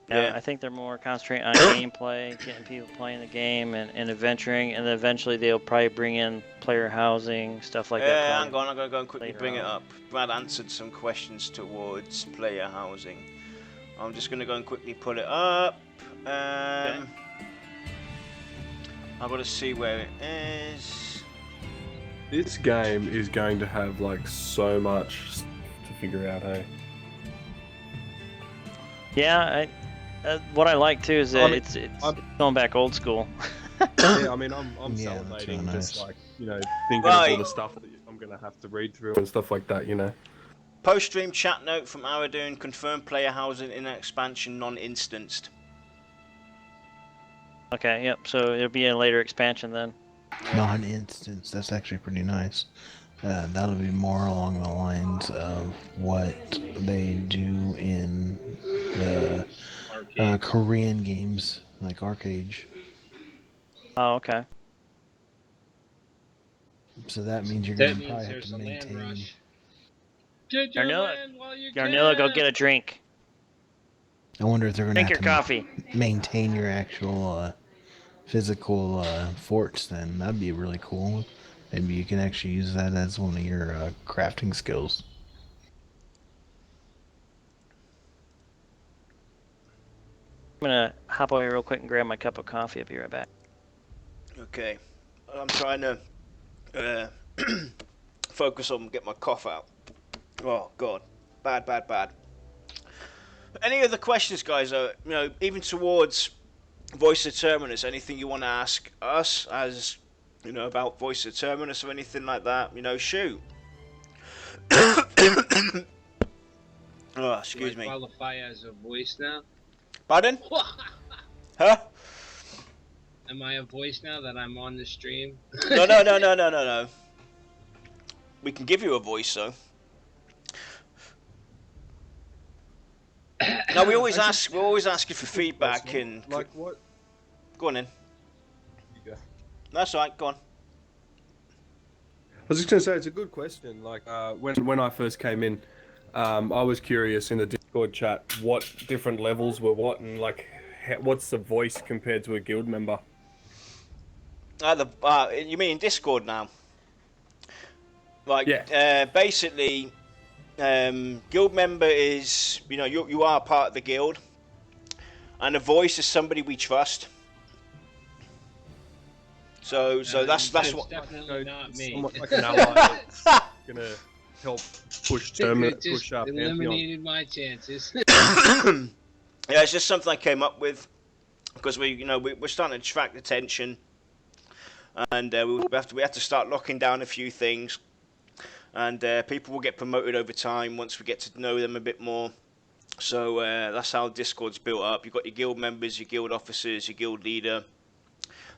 Yeah. I think they're more concentrating on gameplay, getting people playing the game and adventuring, and then eventually they'll probably bring in player housing, stuff like that. Yeah, probably. I'm going to go and quickly later bring it on. up. Brad answered some questions towards player housing. I'm just going to go and quickly pull it up. I've got to see where it is. This game is going to have like so much to figure out. Hey. Yeah, what I like too is that it's I'm- going back old school. Yeah, I mean, I'm Yeah, that's salivating, real just nice. like thinking Right. of all the stuff that I'm gonna have to read through and stuff like that. Post-stream chat note from Aradun, confirmed player housing in expansion non-instanced. Okay, yep. So it'll be a later expansion then. Non-instance. That's actually pretty nice. That'll be more along the lines of what they do in the Korean games, like Arcade. Oh, okay. So that means you're going That to probably means have there's to a land maintain. rush. Get your Yarnilla- land while you Yarnilla, go can. get a drink. I wonder if they're going to Drink have your to coffee. maintain your actual physical forts. Then that'd be really cool. Maybe you can actually use that as one of your crafting skills. I'm gonna hop over here real quick and grab my cup of coffee. I'll be right back. Okay. I'm trying to focus on get my cough out. Oh, God. Bad. Any other questions, guys? Even towards Voice of Terminus, anything you want to ask us as, about Voice of Terminus or anything like that, shoot. Oh, excuse Do I me. qualify as a voice now? Pardon? Huh? Am I a voice now that I'm on the stream? No. We can give you a voice, though. No, we always ask. We're always asking for feedback and. Like what? Go on in. You go. That's all right. Go on. I was just gonna say it's a good question. Like when I first came in, I was curious in the Discord chat what different levels were what, and like what's the voice compared to a guild member. You mean in Discord now? Like, basically, guild member is, you are part of the guild, and a voice is somebody we trust. So that's what. Definitely not me. Somewhat like an ally that's gonna help push Terminus, It just push up eliminated my chances. Yeah, it's just something I came up with because we're starting to attract attention, and we have to start locking down a few things, and people will get promoted over time once we get to know them a bit more. So that's how Discord's built up. You've got your guild members, your guild officers, your guild leader.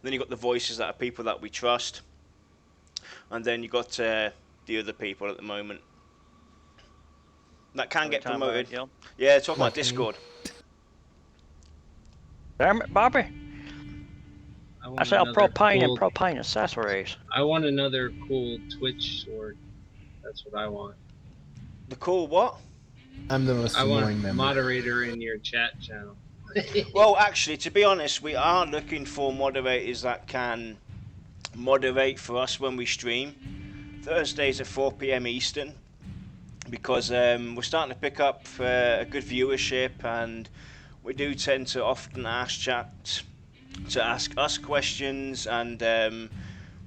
Then you've got the voices that are people that we trust. And then you've got the other people at the moment that can get promoted. Yeah, talking about Discord. Damn it, Bobby. I sell propane and propane accessories. I want another cool Twitch sword. That's what I want. The cool what? I'm the most annoying member. Moderator in your chat channel. Well, actually, to be honest, we are looking for moderators that can moderate for us when we stream. Thursdays at 4 PM Eastern, because we're starting to pick up a good viewership, and we do tend to often ask chat to ask us questions, and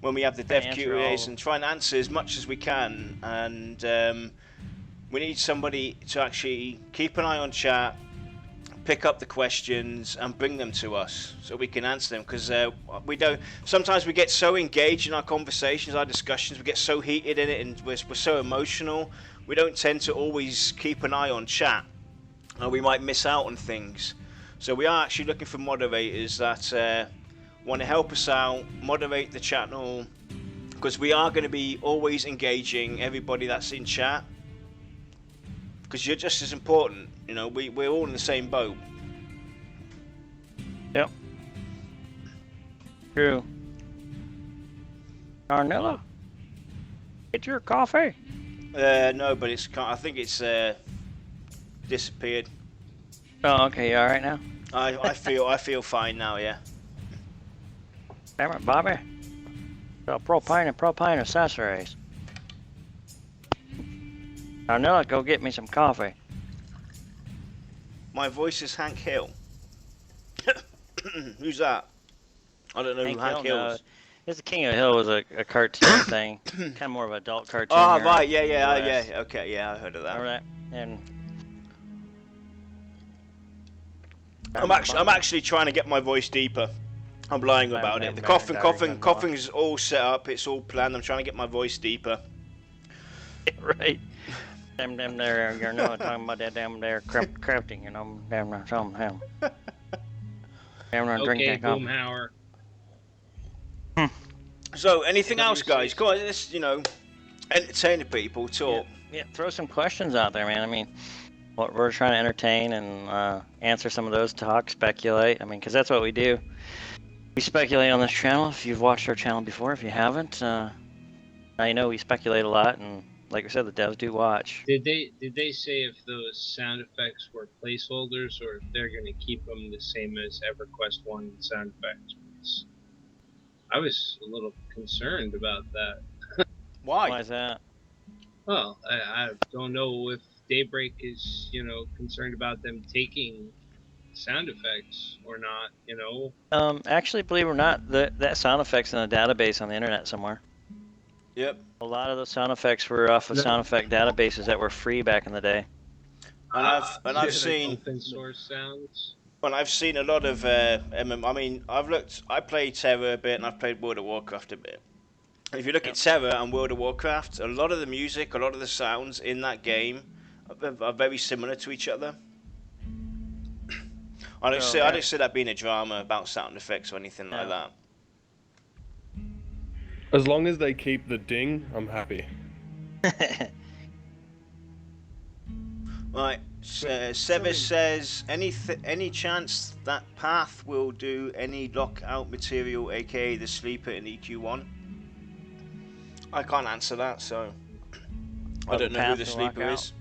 when we have the dev Q&As, and try and answer as much as we can, and we need somebody to actually keep an eye on chat, pick up the questions and bring them to us so we can answer them, because sometimes we get so engaged in our conversations, our discussions, we get so heated in it, and we're so emotional, we don't tend to always keep an eye on chat, and we might miss out on things. So we are actually looking for moderators that want to help us out, moderate the channel, because we are going to be always engaging everybody that's in chat, because you're just as important. We're all in the same boat. Yep. True. Arnella, get your coffee. No, but I think it's disappeared. Oh, okay. You all right now? I feel fine now. Yeah. Damn it, Bobby. Sell propane and propane accessories. Arnella, go get me some coffee. My voice is Hank Hill. Who's that? I don't know who Hank Hill is. It's the King of the Hill was a cartoon thing, kind of more of an adult cartoon. Oh right, yeah, okay, yeah, I heard of that. All right, and I'm actually trying to get my voice deeper. I'm lying about it. The coughing is all set up. It's all planned. I'm trying to get my voice deeper. Right. Them there, talking about that damn there crafting, damn something. Okay, Boomhauer. So, anything else, guys? Go on, let's, entertain the people, talk. Yeah, throw some questions out there, man. I mean, we're trying to entertain and answer some of those, talk, speculate. I mean, because that's what we do. We speculate on this channel. If you've watched our channel before, if you haven't, now you know we speculate a lot, and like I said, the devs do watch. Did they say if those sound effects were placeholders, or if they're going to keep them the same as EverQuest 1 sound effects? Because I was a little concerned about that. Why? Why is that? Well, I don't know if Daybreak is, concerned about them taking sound effects or not, Actually, believe it or not, that sound effect's in a database on the internet somewhere. Yep. A lot of those sound effects were off of sound effect databases that were free back in the day. And I've seen open source sounds. And I've seen a lot of I mean, I played Terra a bit, and I've played World of Warcraft a bit. And if you look at Terra and World of Warcraft, a lot of the music, a lot of the sounds in that game are very similar to each other. I don't see that being a drama about sound effects or anything like that. As long as they keep the ding, I'm happy. Right, Sevis says, any chance that Path will do any lockout material, aka the sleeper in EQ1? I can't answer that, so I don't know who the sleeper is.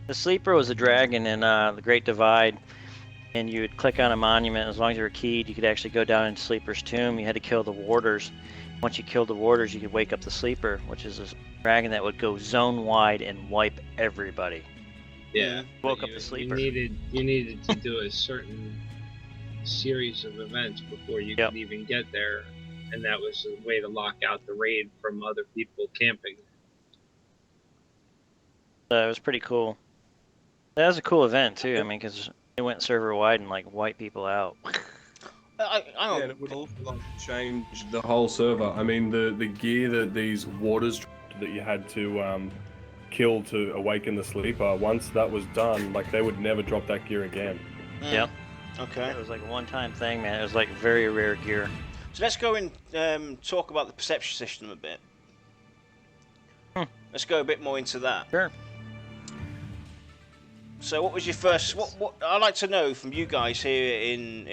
The sleeper was a dragon in the Great Divide, and you would click on a monument. As long as you were keyed, you could actually go down into Sleeper's tomb. You had to kill the warders, once you killed the warders, you could wake up the sleeper, which is a dragon that would go zone wide and wipe everybody. Yeah, Woke up the sleeper. You needed to do a certain series of events before you could even get there, and that was a way to lock out the raid from other people camping. It was pretty cool. That was a cool event too. I mean, because it went server wide and like wipe people out. I Yeah, and it would also like change the whole server. I mean, the gear that these warders dropped that you had to kill to awaken the sleeper, once that was done, like they would never drop that gear again. Yep. Okay. It was like a one-time thing, man. It was like very rare gear. So let's go and talk about the perception system a bit. Let's go a bit more into that. Sure. So what was your first... What I'd like to know from you guys here in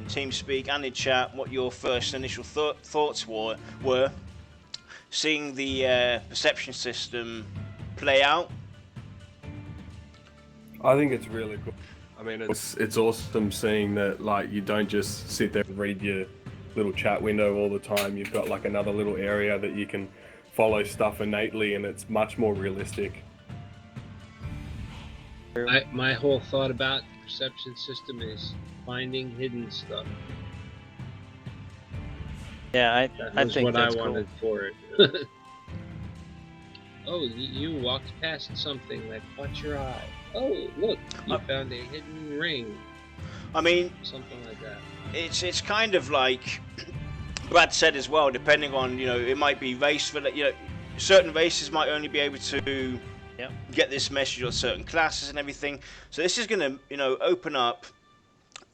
TeamSpeak and in chat what your first initial thoughts were seeing the perception system play out. I think it's really cool. I mean, it's awesome seeing that, like, you don't just sit there and read your little chat window all the time. You've got like another little area that you can follow stuff innately, and it's much more realistic. My whole thought about the perception system is finding hidden stuff. Yeah, That I was think what that's I wanted cool. for it. Oh, you walked past something that caught your eye. Oh, look, you found a hidden ring. I mean, something like that. It's kind of like Brad said as well. Depending on it might be race for certain races might only be able to get this message on certain classes and everything. So this is going to open up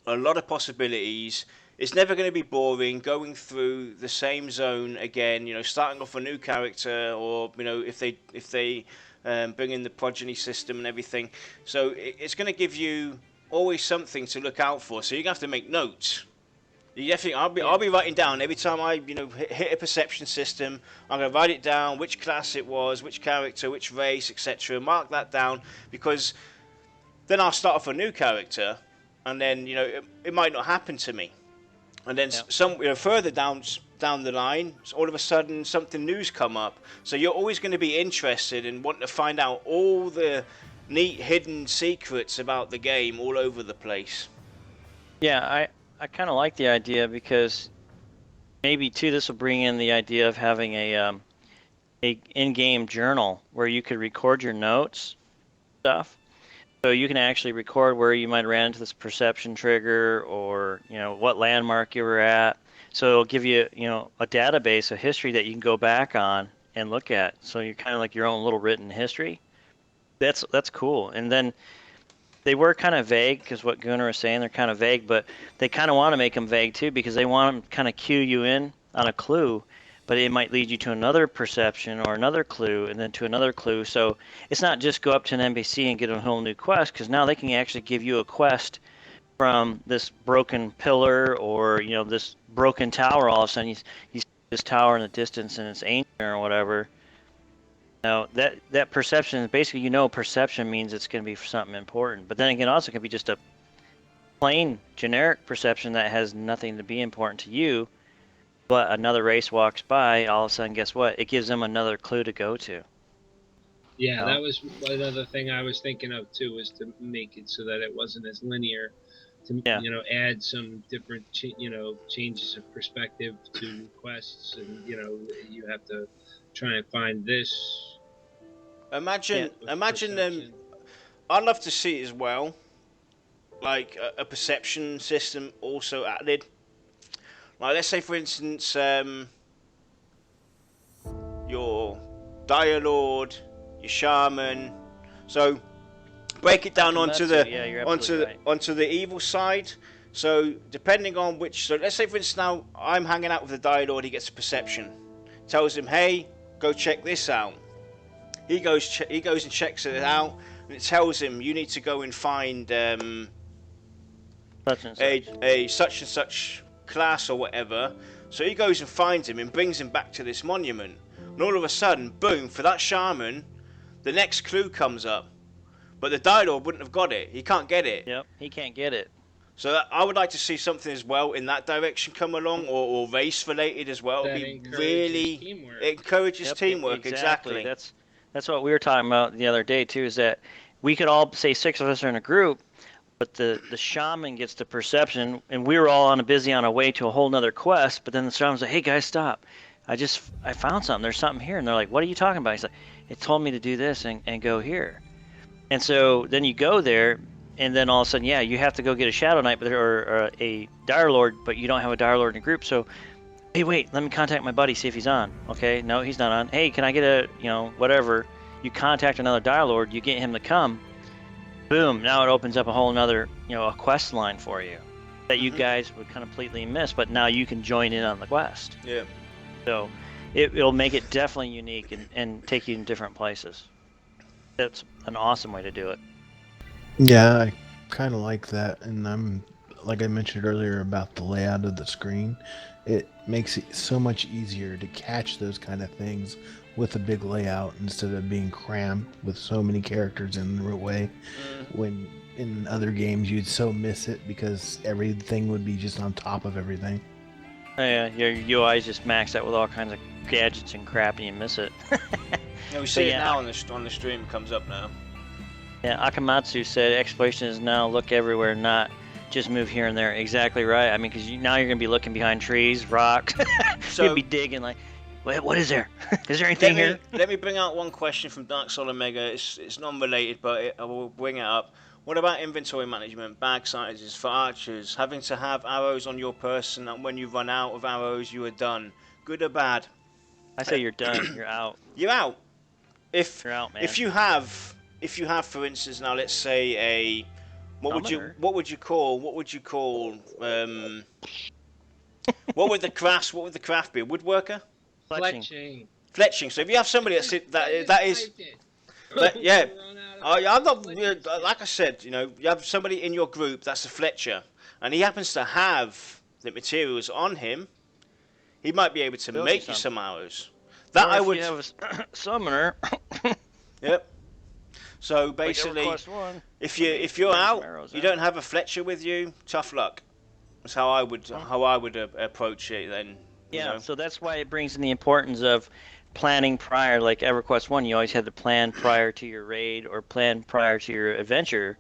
a lot of possibilities. It's never going to be boring going through the same zone again. Starting off a new character, or if they bring in the progeny system and everything. So it's going to give you always something to look out for. So you're going to have to make notes. You definitely, I'll be writing down every time I hit a perception system. I'm going to write it down, which class it was, which character, which race, etc. Mark that down, because then I'll start off a new character, and then it might not happen to me. And then further down the line, all of a sudden something new's come up. So you're always going to be interested and wanting to find out all the neat hidden secrets about the game all over the place. Yeah, I kind of like the idea, because maybe too this will bring in the idea of having a in-game journal where you could record your notes stuff. So you can actually record where you might ran into this perception trigger, or what landmark you were at. So it'll give you a database, a history that you can go back on and look at. So you're kind of like your own little written history. That's cool. And then they were kind of vague, because what Gunnar was saying, they're kind of vague, but they kind of want to make them vague too, because they want to kind of cue you in on a clue, but it might lead you to another perception or another clue, and then to another clue. So it's not just go up to an NPC and get a whole new quest, because now they can actually give you a quest from this broken pillar, or this broken tower. All of a sudden you see this tower in the distance and it's ancient or whatever. Now that perception is basically, perception means it's going to be for something important, but then again also can be just a plain generic perception that has nothing to be important to you, but another race walks by, all of a sudden guess what? It gives them another clue to go to. Yeah, that was another thing I was thinking of too, was to make it so that it wasn't as linear, to add some different changes of perspective to quests, and you have to try and find this. Imagine them. I'd love to see it as well, like a perception system also added. Like, let's say for instance, your Dire Lord, your Shaman. So break it down onto the evil side. So depending on which, so let's say for instance now I'm hanging out with the Dire Lord. He gets a perception, tells him, hey, go check this out. He goes and checks it out, and it tells him you need to go and find a such and such class or whatever. So he goes and finds him and brings him back to this monument. And all of a sudden, boom, for that shaman, the next clue comes up. But the Dire Lord wouldn't have got it. He can't get it. Yep, he can't get it. So I would like to see something as well in that direction come along, or race related as well. That It'd be encourages really teamwork. it encourages Yep, teamwork. Exactly. That's what we were talking about the other day too. Is that we could all say 6 of us are in a group, but the shaman gets the perception, and we were all busy on our way to a whole nother quest. But then the shaman's like, "Hey guys, stop! I found something. There's something here." And they're like, "What are you talking about?" He's like, "It told me to do this and go here." And so then you go there, and then all of a sudden, yeah, you have to go get a Shadow Knight, or a Dire Lord, but you don't have a Dire Lord in a group. So, hey, wait, let me contact my buddy, see if he's on. Okay, no, he's not on. Hey, can I get a, whatever? You contact another Dire Lord, you get him to come. Boom! Now it opens up a whole another, a quest line for you that you guys would completely miss, but now you can join in on the quest. Yeah. So it'll make it definitely unique and take you in different places. That's an awesome way to do it. Yeah, I kind of like that, and like I mentioned earlier about the layout of the screen, it makes it so much easier to catch those kind of things with a big layout instead of being cramped with so many characters in the way. When in other games you'd so miss it because everything would be just on top of everything. Oh, yeah, your UI is just maxed out with all kinds of gadgets and crap, and you miss it. Yeah, we see it now on the stream. It comes up now. Yeah, Akamatsu said exploration is now look everywhere, not just move here and there. Exactly right. I mean, because now you're going to be looking behind trees, rocks. So you'll be digging like, what is there? Is there anything here? Let me bring out one question from Dark Soul Omega. It's non-related, but I will bring it up. What about inventory management, bag sizes for archers, having to have arrows on your person, and when you run out of arrows, you are done? Good or bad? I say you're done. You're out. You're out. You're out, man. If you have, for instance, now let's say what would you call what would the craft be? A woodworker? Fletching. So if you have somebody that is. But yeah, I'm not. Like I said, you have somebody in your group that's a Fletcher, and he happens to have the materials on him. He might be able to make you some arrows. That I would. If you have a summoner. Yep. So basically, if you're out, you don't have a Fletcher with you. Tough luck. That's how I would approach it then. Yeah. So that's why it brings in the importance of planning prior. Like EverQuest 1, you always had to plan prior to your raid or plan prior to your adventure.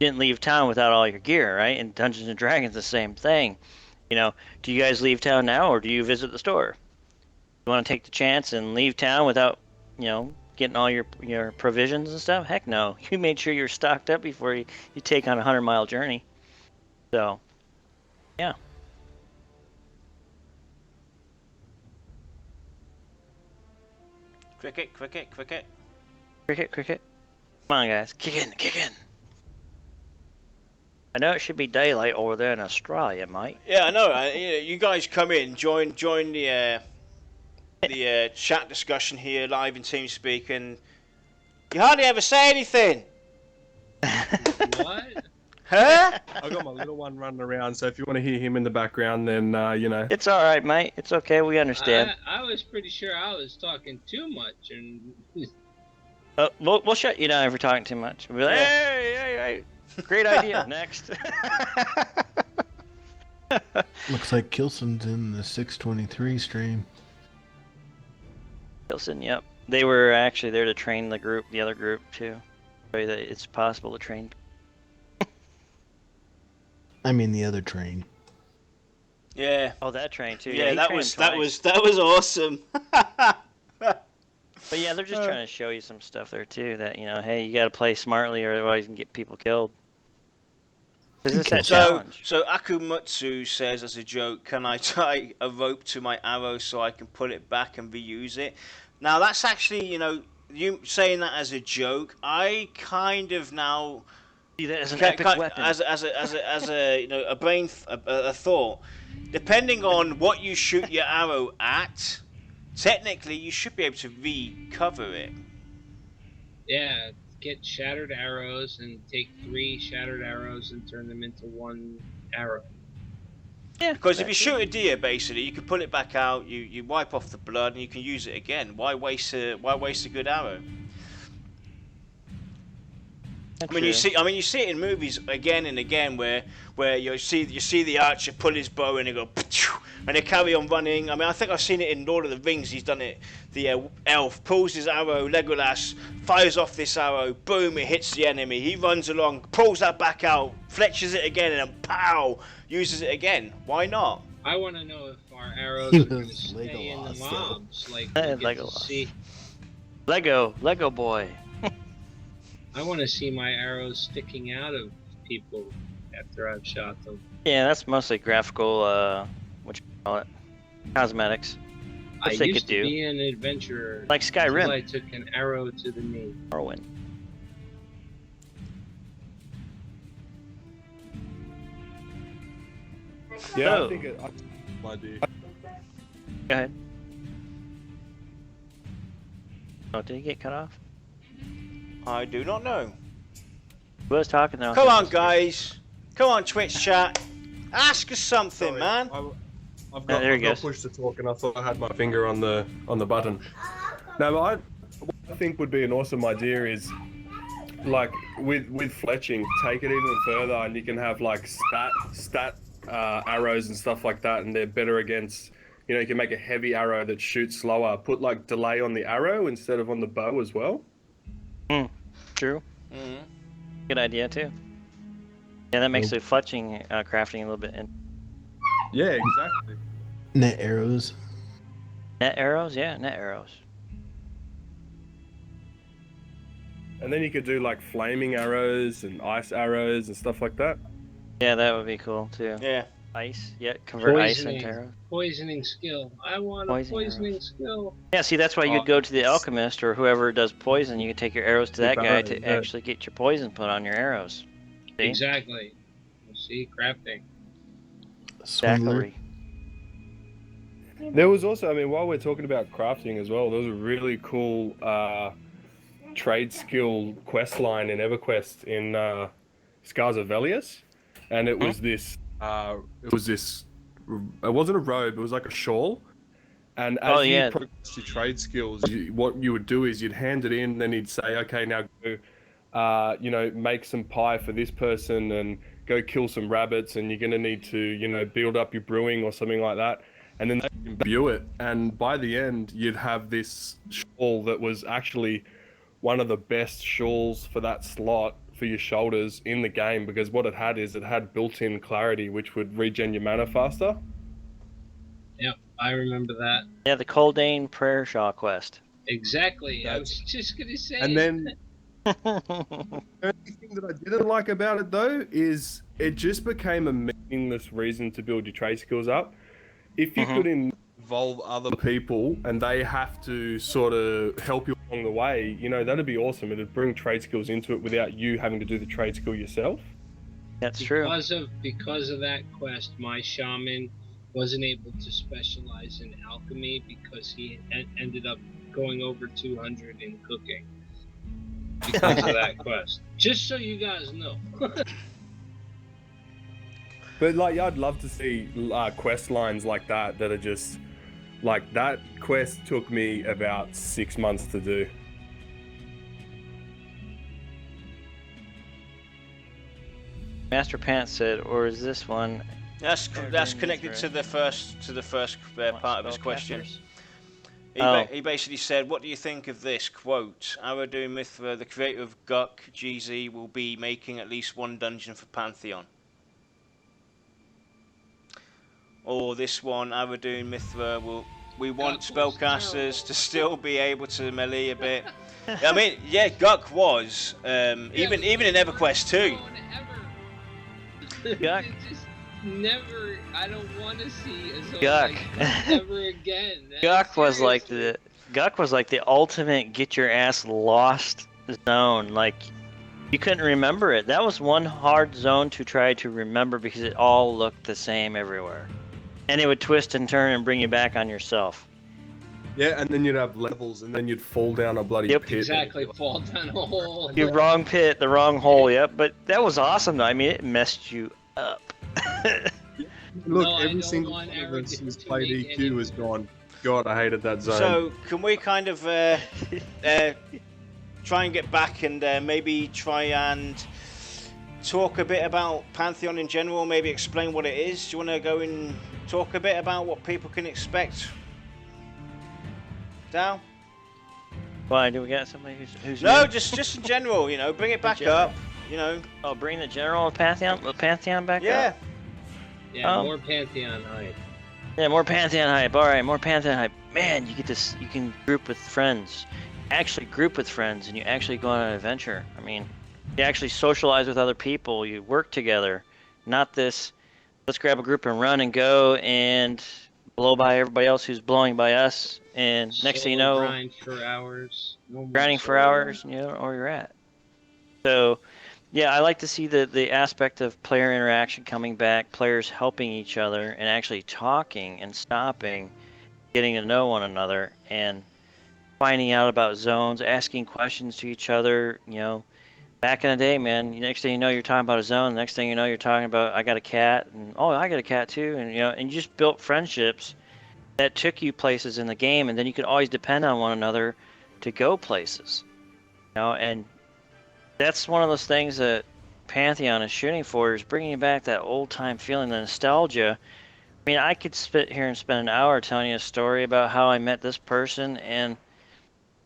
You didn't leave town without all your gear, right? And Dungeons and Dragons, the same thing. Do you guys leave town now, or do you visit the store? You want to take the chance and leave town without, getting all your provisions and stuff? Heck no. You made sure you're stocked up before you take on a 100-mile journey. So, yeah. Cricket. Cricket. Come on, guys. Kick in. I know it should be daylight over there in Australia, mate. Yeah, I know. You guys come in, join the chat discussion here live in TeamSpeak, and you hardly ever say anything. What? Huh? I got my little one running around, so if you want to hear him in the background, then It's all right, mate. It's okay. We understand. I was pretty sure I was talking too much, and We'll shut you down if you're talking too much. We'll be like, hey, great idea. Next. Looks like Kilson's in the 623 stream. Wilson, yep. They were actually there to train the other group too. Show you that it's possible to train. I mean the other train. Yeah. Oh, that train too. Yeah, that was awesome. But yeah, they're just trying to show you some stuff there too. That hey, you got to play smartly, or otherwise you can get people killed. It's that challenge. So Akumutsu says as a joke, can I tie a rope to my arrow so I can put it back and reuse it? Now that's actually, you saying that as a joke, I kind of now see that as an epic weapon. As a a thought. Depending on what you shoot your arrow at, technically you should be able to recover it. yeah, get shattered arrows and take 3 shattered arrows and turn them into 1 arrow. Yeah, because if you shoot a deer, basically, you can pull it back out, you wipe off the blood, and you can use it again. Why waste a good arrow? I mean, you see it in movies again and again, where you see the archer pull his bow and he go, and they carry on running. I mean, I think I've seen it in Lord of the Rings. He's done it. The elf pulls his arrow, Legolas fires off this arrow, boom! It hits the enemy. He runs along, pulls that back out, fletches it again, and then pow! Uses it again. Why not? I want to know if our arrows are going to stay in the mobs, like we get to Legolas. see. Lego boy. I want to see my arrows sticking out of people after I've shot them. Yeah, that's mostly graphical, what you call it, cosmetics. I Which they used could to do. be an adventurer. Like Skyrim. Until I took an arrow to the knee. Morrowind. Yeah, Oh. I think I do. Go ahead. Oh, did he get cut off? I do not know. Who was talking though? Come on, guys. Come on, Twitch chat. Ask us something, Sorry, man. I've there he got goes. pushed to talk, and I thought I had my finger on the button. No, but what I think would be an awesome idea is, like with fletching, take it even further, and you can have like stat arrows and stuff like that, and they're better against. You know, you can make a heavy arrow that shoots slower. Put like delay on the arrow instead of on the bow as well. True. Mm-hmm. Good idea too. Yeah, that makes the fletching crafting a little bit. Yeah, exactly. Net arrows. Net arrows, yeah, net arrows. And then you could do like flaming arrows and ice arrows and stuff like that. Yeah, that would be cool too. Yeah. Ice, yeah, convert ice Poisoning. into arrows. Poisoning skill. I want a Poison poisoning skill. Yeah, see, that's why you'd go to the alchemist or whoever does poison. You could take your arrows to that guy to actually get your poison put on your arrows. See? Exactly. See, crafting. Swindler. Exactly. There was also, I mean, while we're talking about crafting as well, there was a really cool trade skill quest line in EverQuest in Scars of Velius, and it was this. It wasn't a robe; it was like a shawl. And as you progress your trade skills, what you would do is you'd hand it in, then he'd say, "Okay, now go, make some pie for this person, and go kill some rabbits, and you're gonna need to, build up your brewing or something like that." And then they can imbue it, and by the end, you'd have this shawl that was actually one of the best shawls for that slot for your shoulders in the game, because what it had is it had built-in clarity, which would regen your mana faster. Yep, I remember that. Yeah, the Coldane Prayer Shaw quest. Exactly. I was just gonna say. And then the only thing that I didn't like about it though is it just became a meaningless reason to build your trade skills up. If you could involve other people and they have to sort of help you along the way, that'd be awesome. It'd bring trade skills into it without you having to do the trade skill yourself. That's true. Because of that quest, my shaman wasn't able to specialize in alchemy because he ended up going over 200 in cooking because of that quest. Just so you guys know. But I'd love to see quest lines like that are just like that. Quest took me about 6 months to do. Master Pants said, or is this one? That's connected to the first part of his question. He basically said, "What do you think of this?" Quote: "Aradun Mithra, the creator of Guk GZ, will be making at least one dungeon for Pantheon." Or this one, Aradun Mithra we want spellcasters to still be able to melee a bit. I mean, yeah, Guk was even in EverQuest 2. Guk. Never. I don't want to see a zone Guk. like that ever again. Guk was like the ultimate get your ass lost zone. Like you couldn't remember it. That was one hard zone to try to remember because it all looked the same everywhere, and it would twist and turn and bring you back on yourself. Yeah, and then you'd have levels, and then you'd fall down a bloody pit. Exactly, fall down a hole. The wrong pit, the wrong hole. Yep, but that was awesome though. I mean, it messed you up. Look, No, I every don't single want one of Eric us who's to played make EQ has gone, God, I hated that zone. So can we kind of try and get back and maybe try and talk a bit about Pantheon in general, maybe explain what it is. Do you want to go and talk a bit about what people can expect? Dal? Why, do we got somebody who's No, new? just in general, you know, bring it back general. up, you know. Oh, bring the general of Pantheon back up? Yeah, Oh. more Pantheon hype. Yeah, more Pantheon hype. All right, more Pantheon hype. Man, you get this. You can group with friends. Actually, group with friends, and you actually go on an adventure. I mean, you actually socialize with other people. You work together. Not this. Let's grab a group and run and go and blow by everybody else who's blowing by us. And next thing you know, grind for hours. No more grinding for solo. hours, and you don't know where you're at. So, yeah, I like to see the aspect of player interaction coming back, players helping each other, and actually talking and stopping, getting to know one another, and finding out about zones, asking questions to each other. You know, back in the day, man, next thing you know, you're talking about a zone. Next thing you know, you're talking about, I got a cat, and oh, I got a cat too, and you know, and you just built friendships that took you places in the game, and then you could always depend on one another to go places. You know, and that's one of those things that Pantheon is shooting for, is bringing back that old time feeling, the nostalgia. I mean, I could sit here and spend an hour telling you a story about how I met this person, and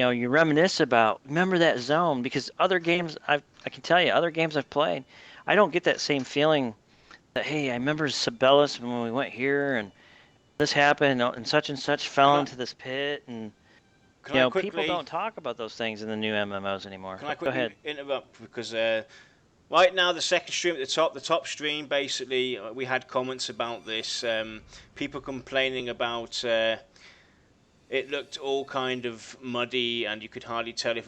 you know, you reminisce about, remember that zone, because other games I can tell you, other games I've played, I don't get that same feeling that, hey, I remember Sibelius when we went here and this happened and such fell into this pit, and you know, people don't talk about those things in the new MMOs anymore. Can I Go ahead. quickly interrupt, because right now the second stream at the top stream, basically we had comments about this, people complaining about it looked all kind of muddy and you could hardly tell if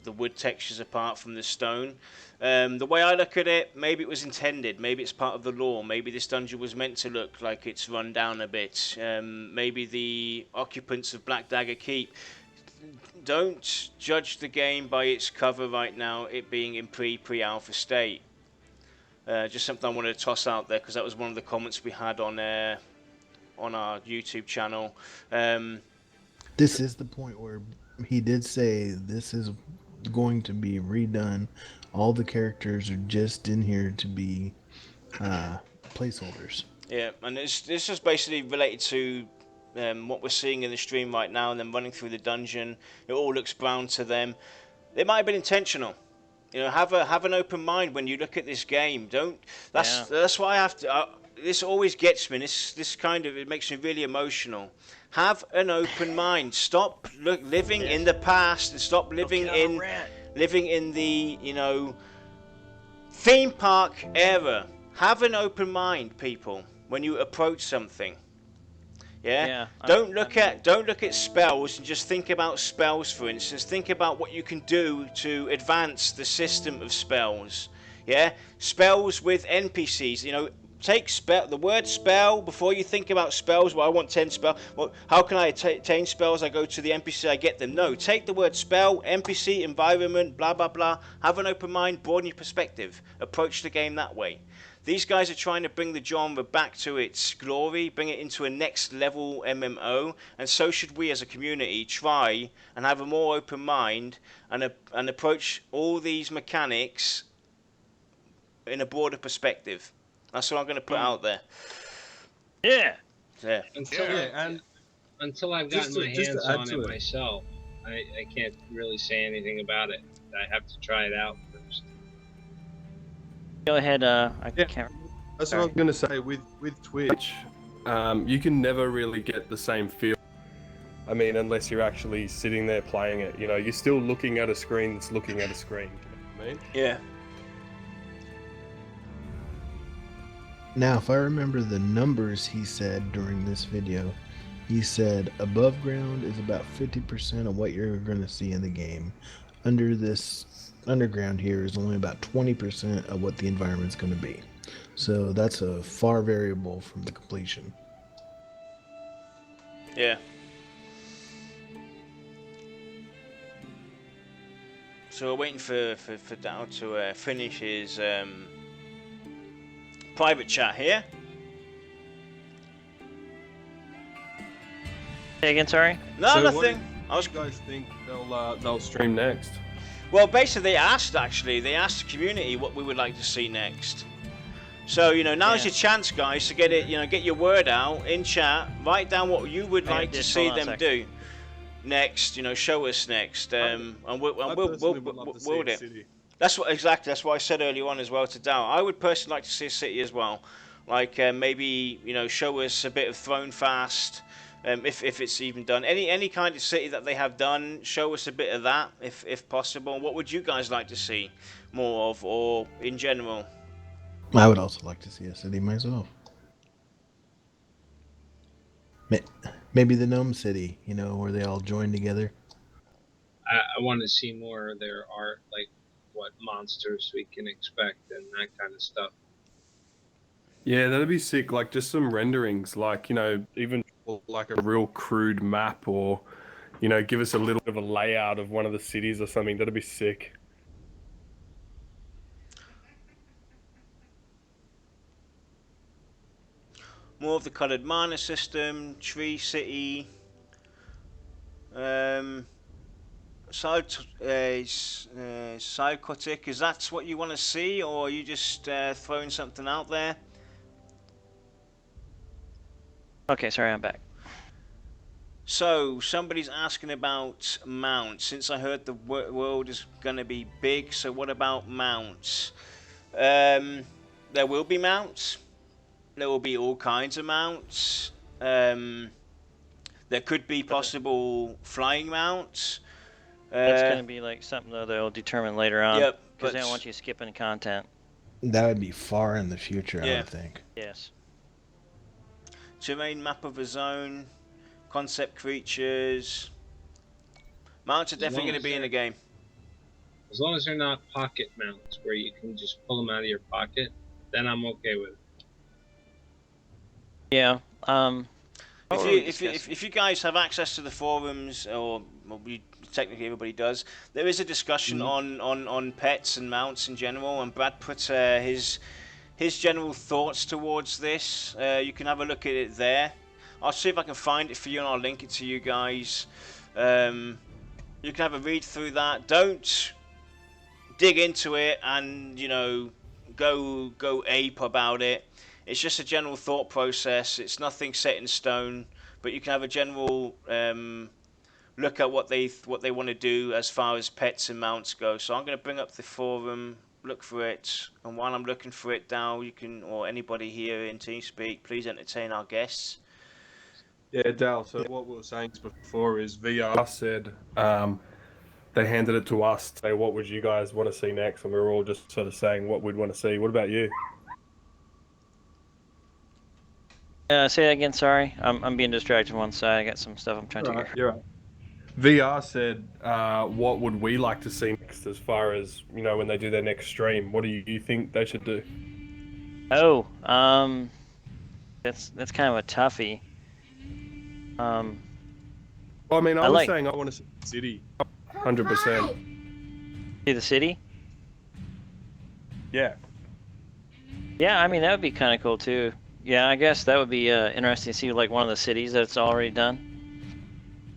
the wood textures apart from the stone. The way I look at it, maybe it was intended, maybe it's part of the lore, maybe this dungeon was meant to look like it's run down a bit, maybe the occupants of Black Dagger Keep. Don't judge the game by its cover right now, it being in pre-alpha state. Just something I wanted to toss out there, because that was one of the comments we had on our YouTube channel. This is the point where he did say this is going to be redone. All the characters are just in here to be placeholders. Yeah, and this is basically related to what we're seeing in the stream right now, and then running through the dungeon. It all looks brown to them. It might have been intentional. You know, have an open mind when you look at this game. That's why I have to. This always gets me. This kind of, it makes me really emotional. Have an open mind. Stop living in the past and stop living in the, you know, theme park era. Have an open mind, people, when you approach something. Don't look at spells and just think about spells, for instance. Think about what you can do to advance the system of spells. Yeah, spells with NPCs. You know, take the word spell before you think about spells. Well, I want 10 spells. Well, how can I attain spells? I go to the NPC, I get them. No, take the word spell, NPC, environment, blah blah blah. Have an open mind, broaden your perspective. Approach the game that way. These guys are trying to bring the genre back to its glory, bring it into a next level MMO, and so should we as a community try and have a more open mind and approach all these mechanics in a broader perspective. That's what I'm going to put out there. Yeah. Until I've gotten my hands on it myself, I can't really say anything about it. I have to try it out first. Go ahead. I can't. That's what I was going to say. With Twitch, you can never really get the same feel. I mean, unless you're actually sitting there playing it. You know, you're still looking at a screen that's looking at a screen. You know what I mean? Yeah. Now, if I remember the numbers he said during this video, he said above ground is about 50% of what you're going to see in the game. Under this underground here is only about 20% of what the environment's going to be. So that's a far variable from the completion. Yeah. So we're waiting for Dow to finish his private chat here. Say again, sorry? No, So nothing. What do you guys think they'll stream next? Well, basically, they asked the community what we would like to see next. So, you know, now's your chance, guys, to get it, you know, get your word out in chat. Write down what you would like to see them do next. You know, show us next, and we'll do it. That's what I said earlier on as well to Dow. I would personally like to see a city as well, like maybe, you know, show us a bit of Throne Fast, if it's even done. Any kind of city that they have done, show us a bit of that if possible. What would you guys like to see more of, or in general? I would also like to see a city myself. Maybe the Gnome City, you know, where they all join together. I want to see more of their art, like what monsters we can expect and that kind of stuff. Yeah, that'd be sick. Like just some renderings, like, you know, even like a real crude map, or, you know, give us a little bit of a layout of one of the cities or something. That'd be sick. More of the coloured mana system, tree city, psychotic. Is that what you want to see, or are you just throwing something out there? Okay, sorry, I'm back. So somebody's asking about mounts. Since I heard the world is going to be big, so what about mounts? There will be mounts. There will be all kinds of mounts. There could be possible flying mounts. That's going to be like something though they'll determine later on. Yep. Because they don't want you skipping content. That would be far in the future, I would think. Yes. Terrain map of a zone, concept creatures. Mounts are definitely going to be in the game. As long as they're not pocket mounts where you can just pull them out of your pocket, then I'm okay with it. Yeah. If you guys have access to the forums, or well, technically everybody does, there is a discussion on pets and mounts in general, and Brad put his general thoughts towards this. You can have a look at it there. I'll see if I can find it for you, and I'll link it to you guys. You can have a read through that. Don't dig into it and, you know, go ape about it. It's just a general thought process. It's nothing set in stone, but you can have a general look at what they want to do as far as pets and mounts go. So I'm going to bring up the forum, look for it, and while I'm looking for it, Dal, you can, or anybody here in TeamSpeak, please entertain our guests. Yeah, Dal. So what we were saying before is VR said they handed it to us to say what would you guys want to see next, and we were all just sort of saying what we'd want to see. What about you? Say that again, sorry. I'm being distracted on one side. I got some stuff I'm trying to hear. You're right. VR said, what would we like to see next as far as, you know, when they do their next stream? What do you think they should do? Oh, that's kind of a toughie. I mean, I was saying I want to see the city, 100%. See the city? Yeah. Yeah, I mean, that would be kind of cool, too. Yeah, I guess that would be interesting to see, like, one of the cities that's already done.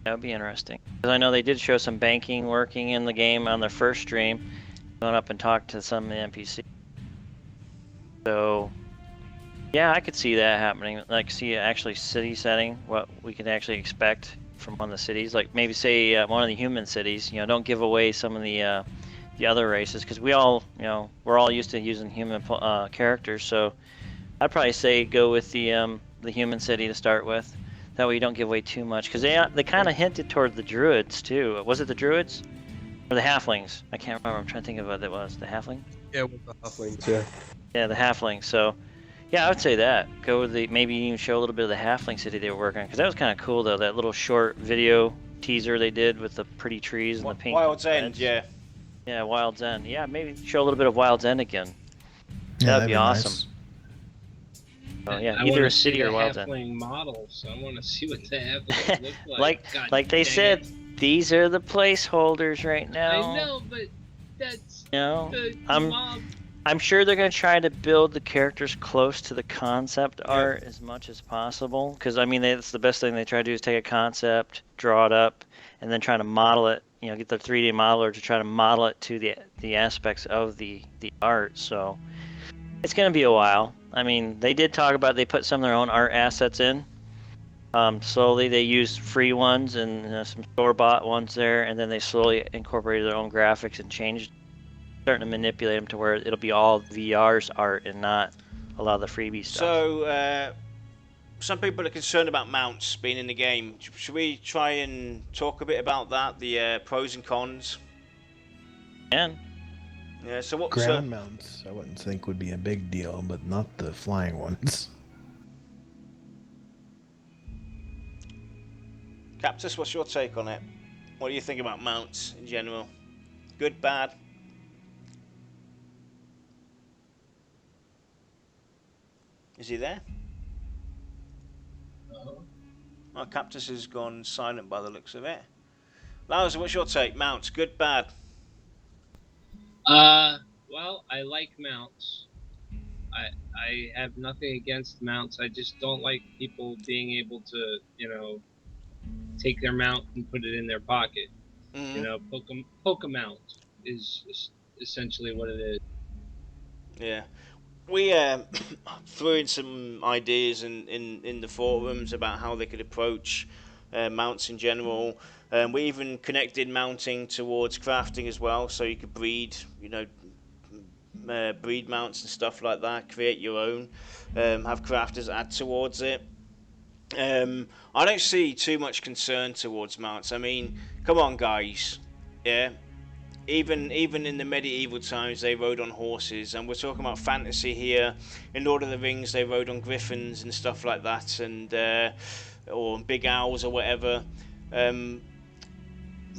That would be interesting. Because I know they did show some banking working in the game on their first stream. Going up and talk to some of the NPCs. So, yeah, I could see that happening. Like, see actually city setting, what we can actually expect from one of the cities. Like, maybe say one of the human cities. You know, don't give away some of the other races. Because we all, you know, we're all used to using human characters. So, I'd probably say go with the human city to start with. That way you don't give away too much. Because they kind of hinted toward the druids, too. Was it the druids? Or the halflings? I can't remember. I'm trying to think of what it was. The halfling? Yeah, with the halflings, yeah. Yeah, the halflings. So, yeah, I would say that. Go with maybe even show a little bit of the halfling city they were working on. Because that was kind of cool, though. That little short video teaser they did with the pretty trees and the pink. Wild's End, yeah. Yeah, Wild's End. Yeah, maybe show a little bit of Wild's End again. Yeah, that'd be awesome. Nice. Oh, yeah, either a city or Wild's End. Halfling models. I want to see what the halflings look like. like they said, these are the placeholders right now. I know, but that's the mob. I'm sure they're going to try to build the characters close to the concept art as much as possible. Because, I mean, that's the best thing they try to do is take a concept, draw it up, and then try to model it get the 3D modeler to try to model it to the aspects of the art. So it's going to be a while. I mean, they did talk about they put some of their own art assets in. Slowly they used free ones and some store-bought ones there, and then they slowly incorporated their own graphics and changed, starting to manipulate them to where it'll be all VR's art and not a lot of the freebie stuff. So, some people are concerned about mounts being in the game. Should we try and talk a bit about that, the pros and cons? And yeah, so what ground mounts I wouldn't think would be a big deal, but not the flying ones. Captus, what's your take on it? What do you think about mounts in general? Good, bad? Is he there? Oh, Captus has gone silent by the looks of it. Lowser, what's your take? Mounts, good, bad? Well, I like mounts. I have nothing against mounts. I just don't like people being able to, take their mount and put it in their pocket. Mm-hmm. Poke a mount is essentially what it is. Yeah. We threw in some ideas in the forums about how they could approach mounts in general. We even connected mounting towards crafting as well, so you could breed, breed mounts and stuff like that, create your own, have crafters add towards it. I don't see too much concern towards mounts. I mean, come on, guys. Yeah. Even in the medieval times, they rode on horses, and we're talking about fantasy here. In Lord of the Rings, they rode on griffins and stuff like that, and or big owls or whatever. The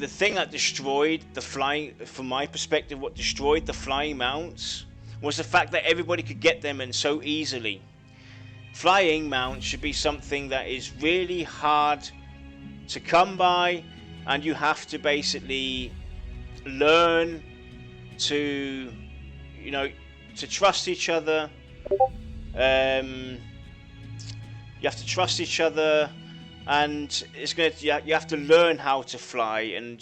thing that destroyed the flying, from my perspective, what destroyed the flying mounts was the fact that everybody could get them and so easily. Flying mounts should be something that is really hard to come by, and you have to basically learn to trust each other. You have to trust each other, and you have to learn how to fly, and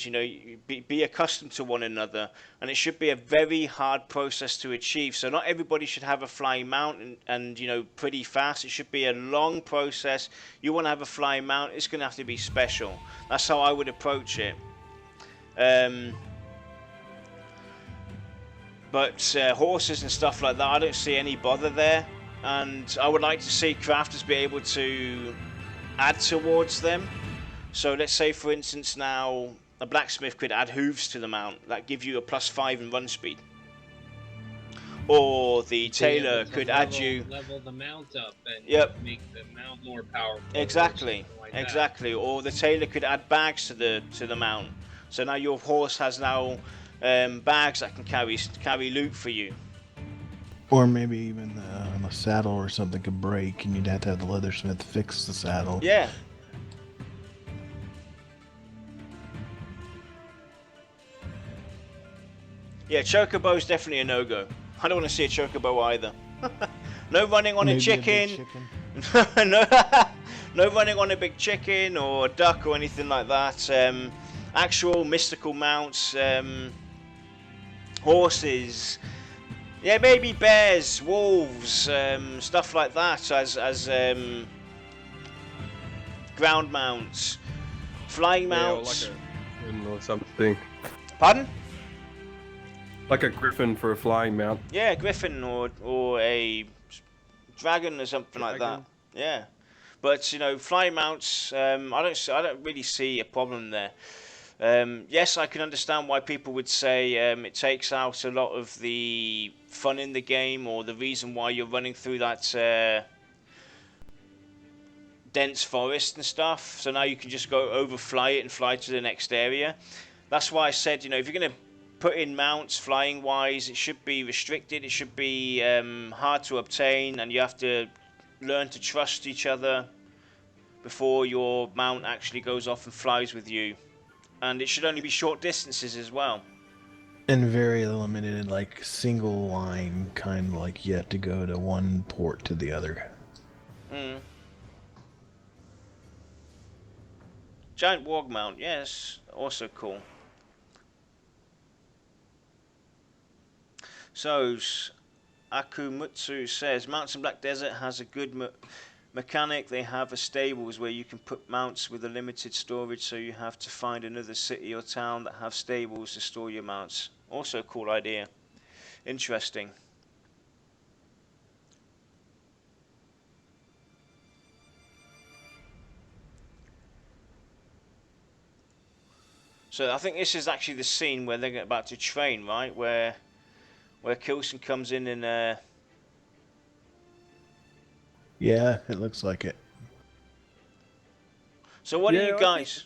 be accustomed to one another, and it should be a very hard process to achieve. So not everybody should have a flying mount and pretty fast. It should be a long process. You want to have a flying mount, it's going to have to be special. That's how I would approach it. But horses and stuff like that, I don't see any bother there, and I would like to see crafters be able to add towards them. So let's say, for instance, now a blacksmith could add hooves to the mount that give you a +5 in run speed, or the tailor could level the mount up and make the mount more powerful. Exactly, exactly. Or the tailor could add bags to the mount, so now your horse has now bags that can carry loot for you. Or maybe even the saddle or something could break, and you'd have to have the leathersmith fix the saddle. Yeah. Yeah, chocobo's definitely a no-go. I don't want to see a chocobo either. No running on a chicken. No running on a big chicken or a duck or anything like that. Actual mystical mounts, horses. Yeah, maybe bears, wolves, stuff like that as ground mounts. Flying mounts. Or like a griffin or something. Pardon? Like a griffin for a flying mount. Yeah, a griffin or a dragon or something like that. Yeah, but flying mounts. I don't really see a problem there. Yes, I can understand why people would say it takes out a lot of the fun in the game, or the reason why you're running through that dense forest and stuff. So now you can just go overfly it and fly to the next area. That's why I said, if you're going to put in mounts flying wise, it should be restricted. It should be hard to obtain, and you have to learn to trust each other before your mount actually goes off and flies with you. And it should only be short distances as well. And very limited, like single line, kind of like you have to go to one port to the other. Giant warg mount, yes, also cool. So, Akumutsu says, Mounts in Black Desert has a good mechanic. They have a stables where you can put mounts with a limited storage, so you have to find another city or town that have stables to store your mounts. Also a cool idea. Interesting. So I think this is actually the scene where they're about to train, right? Where Kilson comes in and Yeah, it looks like it. So what do Yeah, you guys...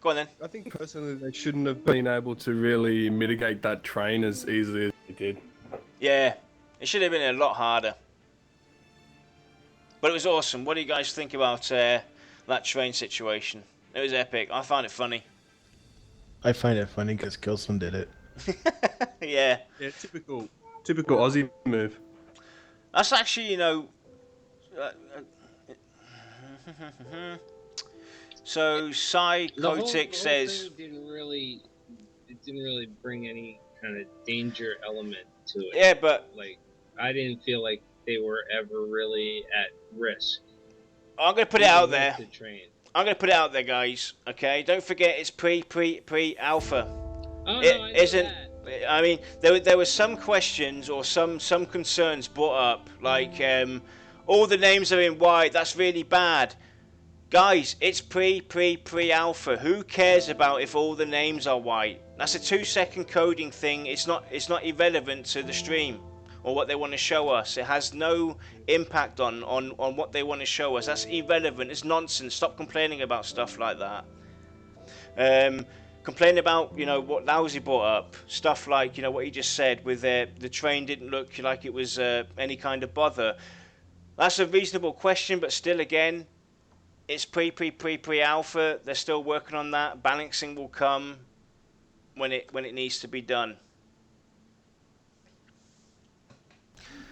Go on then. I think personally they shouldn't have been able to really mitigate that train as easily as they did. Yeah, it should have been a lot harder. But it was awesome. What do you guys think about that train situation? It was epic. I found it funny. I find it funny because Kilson did it. Yeah. Yeah, typical Aussie move. That's actually, you know... So, Psychotic says... Thing didn't really bring any kind of danger element to it. Yeah, but... Like, I didn't feel like they were ever really at risk. I'm going to put it out there. The train. I'm going to put it out there, guys. Okay? Don't forget it's pre-alpha. Oh, It no, I know isn't... that. I mean, there were some questions or some concerns brought up, like all the names are in white. That's really bad, guys. It's pre-alpha. Who cares about if all the names are white? That's a 2-second coding thing. It's not irrelevant to the stream or what they want to show us. It has no impact on what they want to show us. That's irrelevant. It's nonsense. Stop complaining about stuff like that. Complain about, you know, what Lousy brought up. Stuff like, you know, what he just said with the train didn't look like it was any kind of bother. That's a reasonable question, but still, again, it's pre-alpha. They're still working on that. Balancing will come when it needs to be done.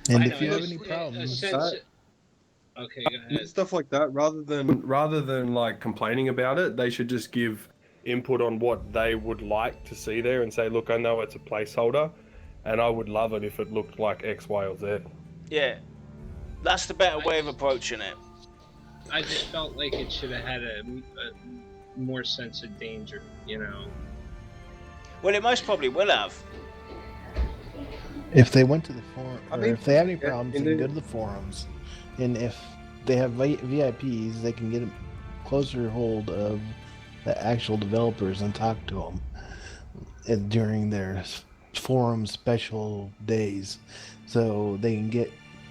And I if know, you have it's any a problems, sense- Okay, go ahead. Stuff like that, rather than like complaining about it, they should just give input on what they would like to see there and say, look, I know it's a placeholder and I would love it if it looked like X, Y, or Z. Yeah, that's the better way of approaching it. I just felt like it should have had a more sense of danger, you know. Well, it most probably will have. if they went to the forum, I or mean, if they have any yeah, problems, they and can they- go to the forums. And if they have VIPs, they can get a closer hold of the actual developers and talk to them during their forum special days, so they can get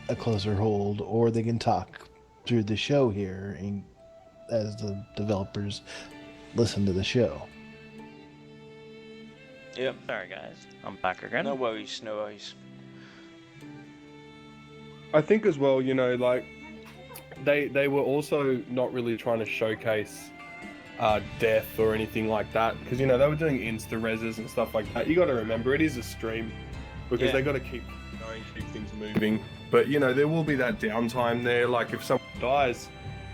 a closer hold, or they can talk through the show here and as the developers listen to the show. Yep. Sorry, guys. I'm back again. No worries, no worries. I think as well, you know, like they were also not really trying to showcase death or anything like that, because you know they were doing insta reses and stuff like that. You got to remember it is a stream because Yeah. they got to keep going, keep things moving. But you know there will be that downtime there. Like if someone dies,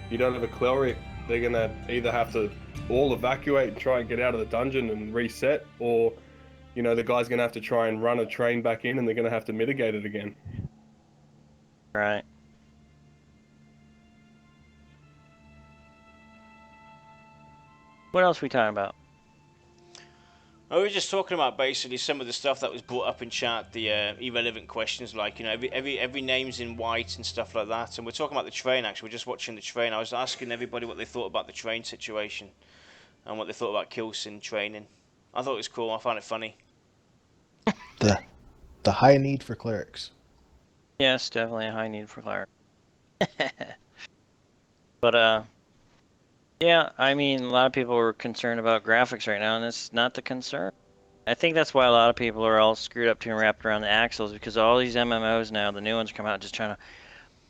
you don't have a cleric. They're gonna either have to all evacuate and try and get out of the dungeon and reset, or you know the guy's gonna have to try and run a train back in, and they're gonna have to mitigate it again. Right. What else are we talking about? Oh, we were just talking about basically some of the stuff that was brought up in chat, the irrelevant questions, like, you know, every name's in white and stuff like that. And we're talking about the train, actually. We're just watching the train. I was asking everybody what they thought about the train situation and what they thought about Kilson training. I thought it was cool. I found it funny. The high need for clerics. Yes, definitely a high need for cleric. But yeah, I mean, a lot of people were concerned about graphics right now, and it's not the concern. I think that's why a lot of people are all screwed up to and wrapped around the axles, because all these MMOs now, the new ones come out just trying to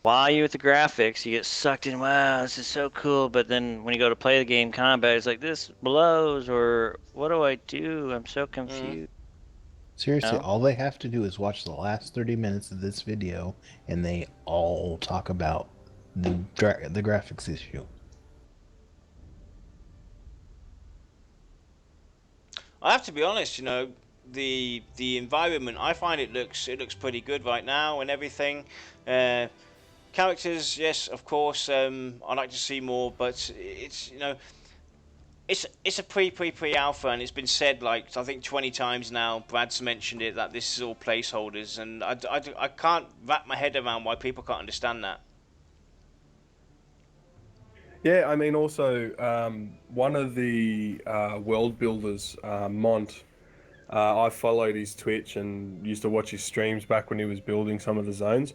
wow you with the graphics. You get sucked in, wow, this is so cool, but then when you go to play the game combat, it's like, this blows, or what do I do? I'm so confused. Seriously, No? all they have to do is watch the last 30 minutes of this video, and they all talk about the graphics issue. I have to be honest, you know, the environment, I find it looks pretty good right now and everything. Characters, yes, of course, I'd like to see more, but it's, you know, it's a pre-alpha, and it's been said like I think 20 times now. Brad's mentioned it, that this is all placeholders, and I can't wrap my head around why people can't understand that. Yeah, I mean, also, one of the world builders, Mont, I followed his Twitch and used to watch his streams back when he was building some of the zones.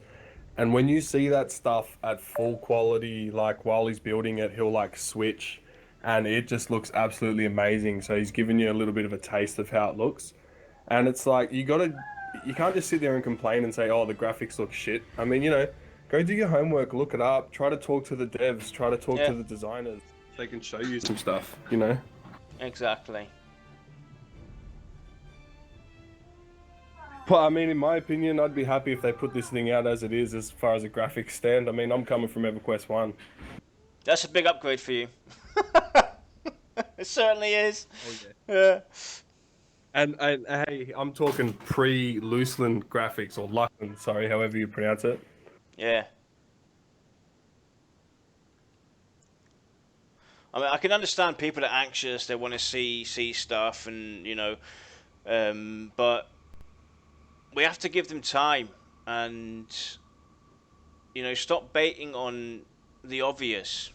And when you see that stuff at full quality, like while he's building it, he'll like switch and it just looks absolutely amazing. So he's giving you a little bit of a taste of how it looks. And it's like, you can't just sit there and complain and say, oh, the graphics look shit. I mean, you know, go do your homework, look it up, try to talk to the devs, try to talk to the designers. They can show you some stuff, you know? Exactly. But I mean, in my opinion, I'd be happy if they put this thing out as it is, as far as the graphics stand. I mean, I'm coming from EverQuest 1. That's a big upgrade for you. It certainly is. Oh, yeah. And hey, I'm talking pre-Luceland graphics, or Luckland, sorry, however you pronounce it. Yeah. I mean, I can understand people are anxious, they want to see stuff, and, you know, but we have to give them time, and, you know, stop baiting on the obvious.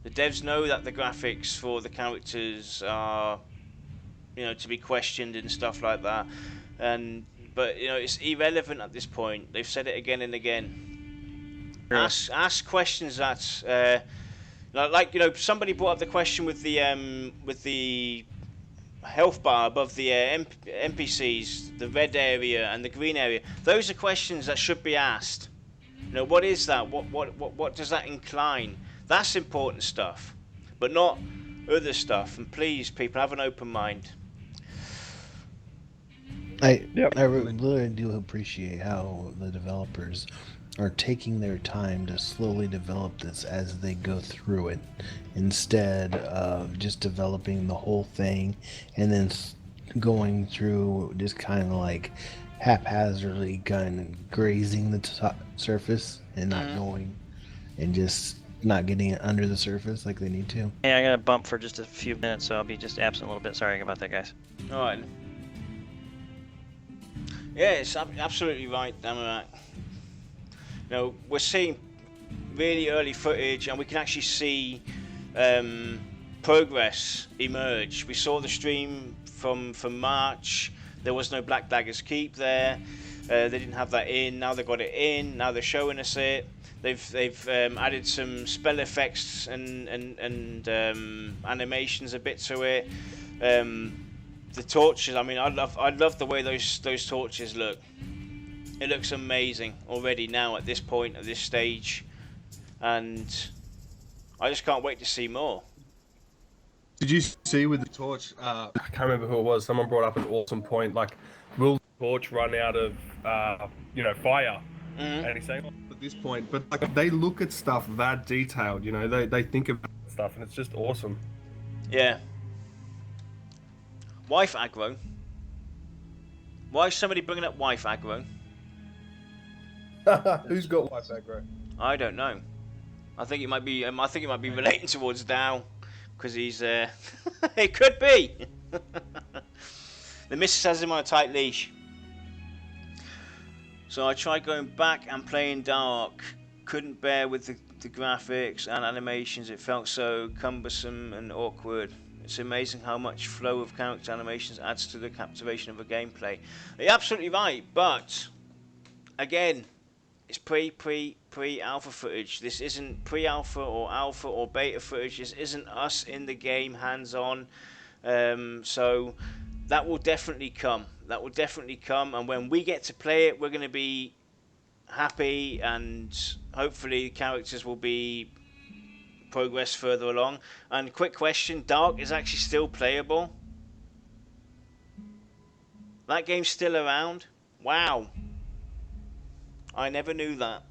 The devs know that the graphics for the characters are, you know, to be questioned and stuff like that, but you know, it's irrelevant at this point. They've said it again and again. Sure. Ask questions that, like, you know, somebody brought up the question with the health bar above the NPCs, the red area and the green area. Those are questions that should be asked. You know, what is that? What does that incline? That's important stuff, but not other stuff. And please, people, have an open mind. I really do appreciate how the developers are taking their time to slowly develop this as they go through it, instead of just developing the whole thing and then going through just kind of like haphazardly kind of grazing the top surface and not going and just not getting it under the surface like they need to. Hey, I got a bump for just a few minutes, so I'll be just absent a little bit. Sorry about that, guys. All right. Yeah, it's absolutely right, Damarak. You know, we're seeing really early footage, and we can actually see progress emerge. We saw the stream from March. There was no Black Dagger's Keep there. They didn't have that in. Now they've got it in. Now they're showing us it. They've added some spell effects and animations a bit to it. The torches. I mean, I love the way those torches look. It looks amazing already now at this point, at this stage, and I just can't wait to see more. Did you see with the torch? I can't remember who it was. Someone brought up an awesome point. Like, will the torch run out of, you know, fire? Mm-hmm. And he's saying, at this point, but like they look at stuff that detailed. You know, they think about stuff, and it's just awesome. Yeah. Wife aggro. Why is somebody bringing up wife aggro? Who's got wife aggro? I don't know. I think it might be. I think it might be relating towards Dow, because he's. It could be. The missus has him on a tight leash. So I tried going back and playing Dark. Couldn't bear with the graphics and animations. It felt so cumbersome and awkward. It's amazing how much flow of character animations adds to the captivation of a gameplay. You're absolutely right, but again, it's pre-alpha footage. This isn't pre-alpha or alpha or beta footage. This isn't us in the game, hands-on. So that will definitely come. That will definitely come. And when we get to play it, we're going to be happy, and hopefully characters will be progress further along. And quick question, Dark is actually still playable? That game's still around? Wow. I never knew that.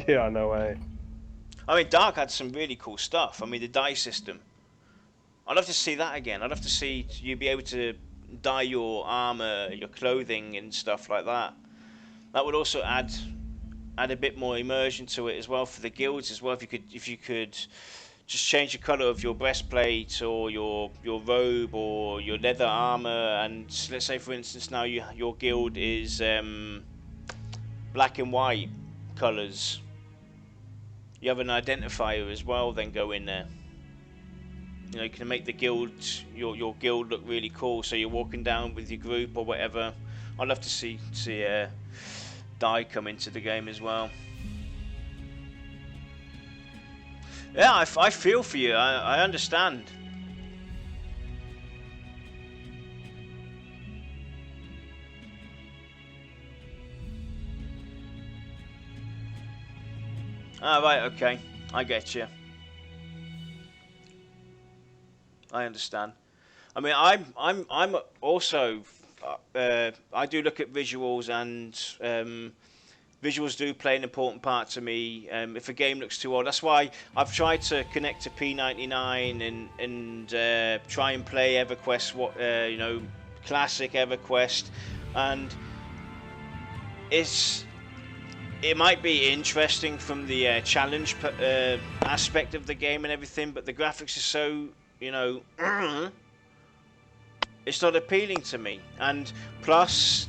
Yeah, no way. I mean, Dark had some really cool stuff. I mean, the die system. I'd love to see that again. I'd love to see you be able to dye your armor, your clothing, and stuff like that. That would also add a bit more immersion to it as well for the guilds as well. If you could just change the color of your breastplate or your robe or your leather armor, and let's say for instance now your guild is black and white colors. You have an identifier as well. Then go in there. You know, you can make the guild your guild look really cool. So you're walking down with your group or whatever. I'd love to see dye come into the game as well. Yeah, I feel for you. I understand. Ah, right, okay. I get you. I understand. I mean, I'm also I do look at visuals, and visuals do play an important part to me. If a game looks too old, that's why I've tried to connect to P99 and try and play EverQuest, you know, classic EverQuest, and it might be interesting from the challenge aspect of the game and everything, but the graphics are so, you know, it's not appealing to me. And plus,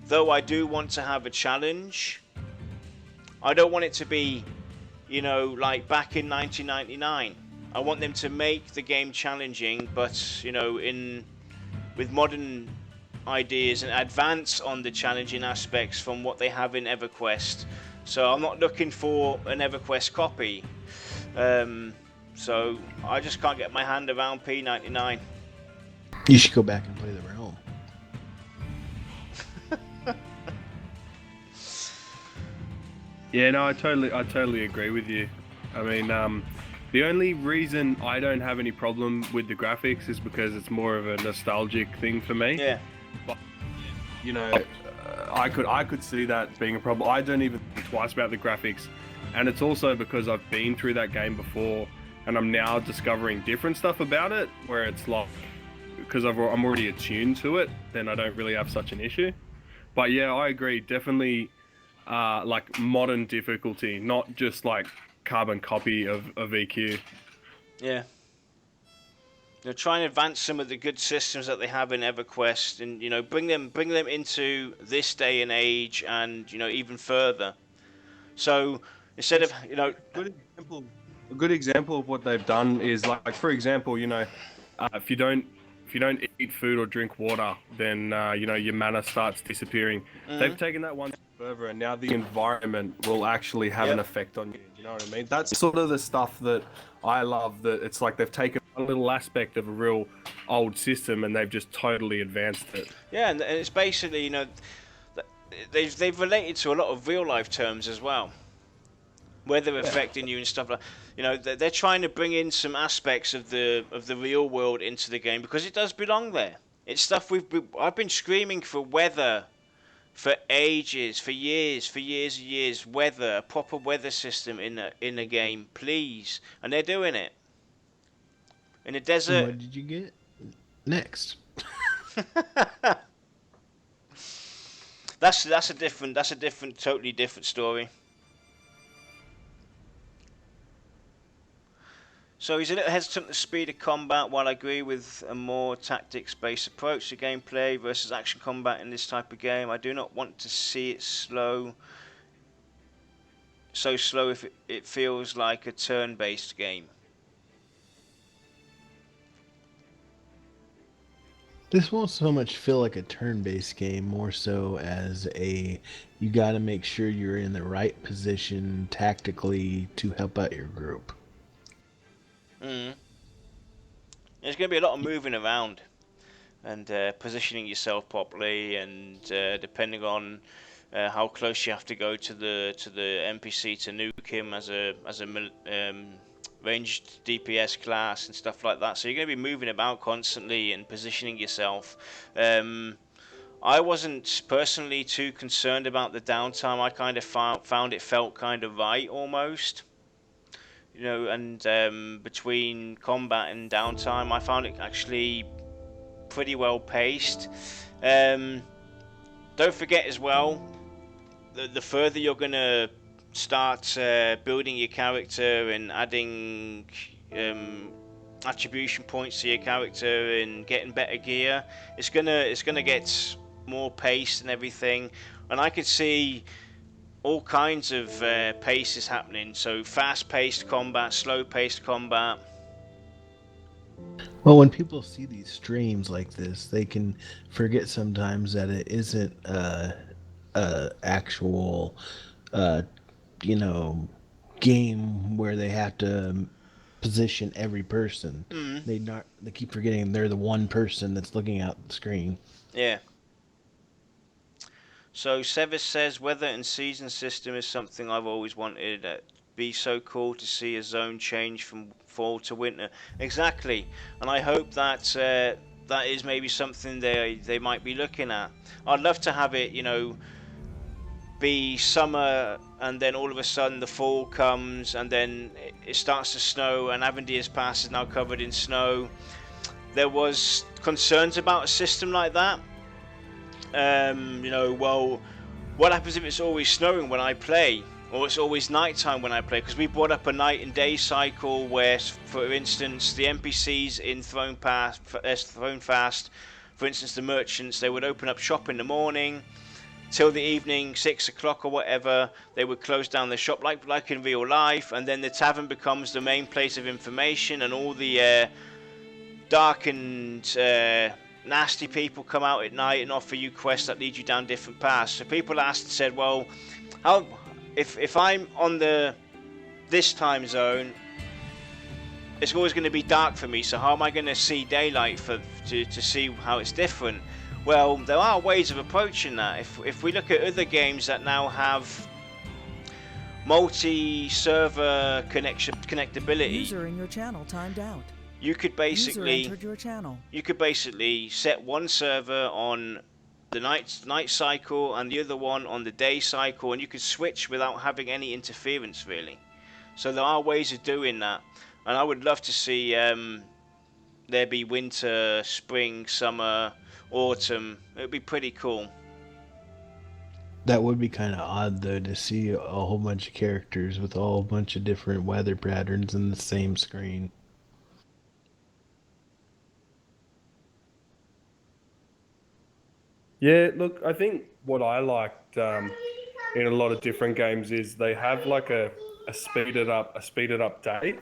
though I do want to have a challenge, I don't want it to be, you know, like back in 1999. I want them to make the game challenging, but, you know, with modern ideas and advance on the challenging aspects from what they have in EverQuest. So I'm not looking for an EverQuest copy. So I just can't get my hand around P99. You should go back and play the Realm. Yeah, no, I totally agree with you. I mean, the only reason I don't have any problem with the graphics is because it's more of a nostalgic thing for me. Yeah. But, you know, I could see that being a problem. I don't even think twice about the graphics, and it's also because I've been through that game before, and I'm now discovering different stuff about it. Where it's like, because I'm already attuned to it, then I don't really have such an issue. But yeah, I agree. Definitely, like modern difficulty, not just like carbon copy of EQ. Yeah. You know, try and advance some of the good systems that they have in EverQuest, and, you know, bring them into this day and age, and, you know, even further. So instead of, you know, a good example of what they've done is like for example, you know, if you don't eat food or drink water, then you know, your mana starts disappearing. They've taken that one step further, and now the environment will actually have an effect on you. You know what I mean? That's sort of the stuff that I love. That it's like they've taken a little aspect of a real old system and they've just totally advanced it. Yeah, and it's basically, you know, they've related to a lot of real life terms as well. Weather affecting you and stuff like, you know, they're trying to bring in some aspects of the real world into the game, because it does belong there. It's stuff I've been screaming for weather for ages, for years and years. Weather, a proper weather system in a game, please. And they're doing it. In the desert. What did you get next? That's a totally different story. So he's a little hesitant to speed of combat, while I agree with a more tactics-based approach to gameplay versus action combat in this type of game. I do not want to see it so slow if it feels like a turn-based game. This won't so much feel like a turn-based game, more so as you got to make sure you're in the right position tactically to help out your group. There's going to be a lot of moving around and positioning yourself properly, and depending on how close you have to go to the NPC to nuke him as a ranged DPS class and stuff like that. So you're going to be moving about constantly and positioning yourself. I wasn't personally too concerned about the downtime. I kind of found it felt kind of right almost. you know, and between combat and downtime, I found it actually pretty well paced. Don't forget as well, the further you're gonna start building your character and adding attribution points to your character and getting better gear, it's gonna get more paced and everything. And I could see all kinds of paces happening. So fast-paced combat, slow-paced combat. Well, when people see these streams like this, they can forget sometimes that it isn't actual, uh, you know, game where they have to position every person. They keep forgetting they're the one person that's looking at the screen. Yeah. So Sevis says weather and season system is something I've always wanted. It'd be so cool to see a zone change from fall to winter. Exactly, and I hope that that is maybe something they might be looking at. I'd love to have it, you know, be summer and then all of a sudden the fall comes and then it starts to snow and Avendier's Pass is now covered in snow. There was concerns about a system like that. You know, well, what happens if it's always snowing when I play, or it's always nighttime when I play? Because we brought up a night and day cycle where, for instance, the NPCs in Throne Fast, for instance, the merchants, they would open up shop in the morning till the evening, 6 o'clock or whatever. They would close down the shop like in real life, and then the tavern becomes the main place of information, and all the dark and nasty people come out at night and offer you quests that lead you down different paths. So people said, well, how if I'm on this time zone, it's always going to be dark for me. So how am I going to see daylight to see how it's different? Well, there are ways of approaching that. If we look at other games that now have multi-server connectability, User in your channel timed out. You could basically your channel. You could basically set one server on the night cycle and the other one on the day cycle, and you could switch without having any interference, really. So there are ways of doing that, and I would love to see there be winter, spring, summer, autumn. It would be pretty cool. That would be kind of odd, though, to see a whole bunch of characters with a whole bunch of different weather patterns in the same screen. Yeah, look, I think what I liked in a lot of different games is they have like a speeded up day.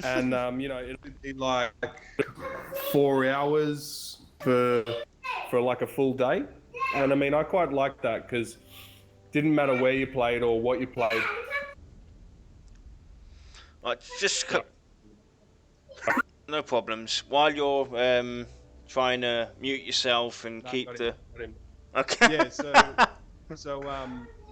And you know, it'd be like 4 hours for like a full day. And I mean, I quite like that because didn't matter where you played or what you played. No problems. While you're trying to mute yourself and keep the. Okay. Yeah. So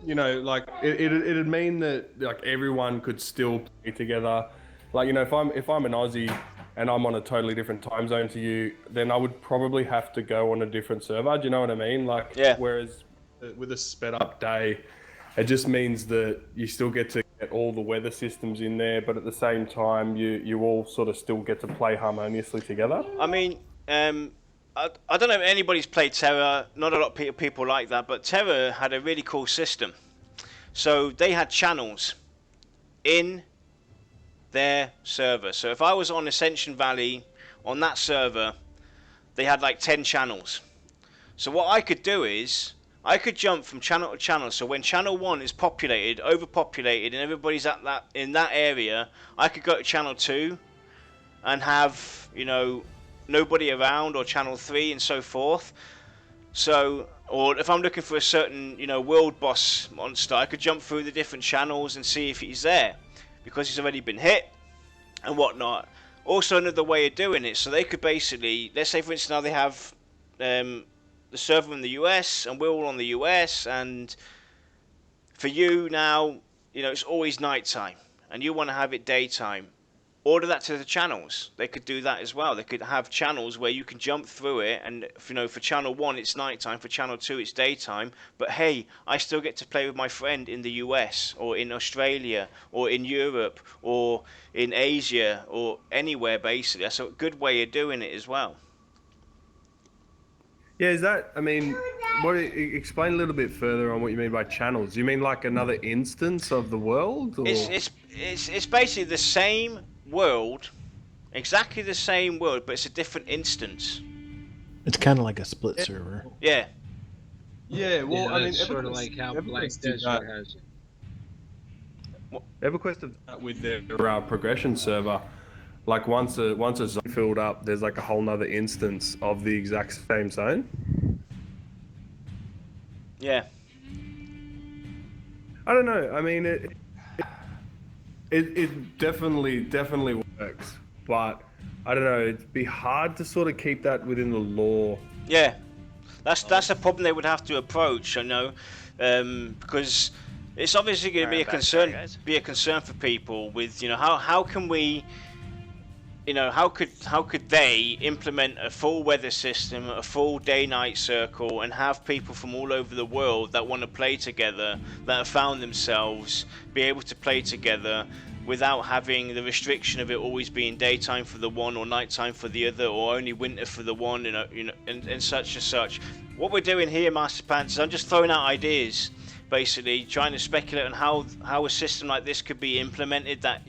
you know, like it'd mean that like everyone could still play together. Like, you know, if I'm an Aussie and I'm on a totally different time zone to you, then I would probably have to go on a different server. Do you know what I mean? Like, yeah. Whereas with a sped up day, it just means that you still get to get all the weather systems in there, but at the same time, you all sort of still get to play harmoniously together. I mean, I don't know if anybody's played Terra. Not a lot of people like that, but Terra had a really cool system. So they had channels in their server. So if I was on Ascension Valley on that server, they had like 10 channels. So what I could do is I could jump from channel to channel. So when channel 1 is populated, overpopulated, and everybody's in that area, I could go to channel 2 and have, you know, nobody around, or channel 3 and so forth. So, or if I'm looking for a certain, you know, world boss monster, I could jump through the different channels and see if he's there, because he's already been hit and whatnot. Also, another way of doing it, so they could basically, let's say for instance now they have the server in the US and we're all on the US, and for you now, you know, it's always nighttime and you want to have it daytime. order that to the channels. They could do that as well. They could have channels where you can jump through it, and for channel 1 it's nighttime, for channel 2 it's daytime, but hey, I still get to play with my friend in the US or in Australia or in Europe or in Asia or anywhere. Basically, that's a good way of doing it as well. Yeah, is that? I mean, explain a little bit further on what you mean by channels. Do you mean like another instance of the world? Or? It's basically the same world, exactly the same world, but it's a different instance. It's kind of like a split server. Yeah. Yeah, well, Yeah, I mean, it's sort of like how Black Desert has it. EverQuest have that with their progression server. Like once a zone filled up, there's like a whole nother instance of the exact same zone. Yeah. I don't know. I mean, it definitely works, but I don't know. It'd be hard to sort of keep that within the law. Yeah, that's a problem they would have to approach. I know, because it's obviously going to be a concern for people. With how can we. How could they implement a full weather system, a full day-night circle, and have people from all over the world that want to play together, that have found themselves, be able to play together without having the restriction of it always being daytime for the one or nighttime for the other, or only winter for the one, and such and such. What we're doing here, Master Pants, is I'm just throwing out ideas. Basically trying to speculate on how a system like this could be implemented, that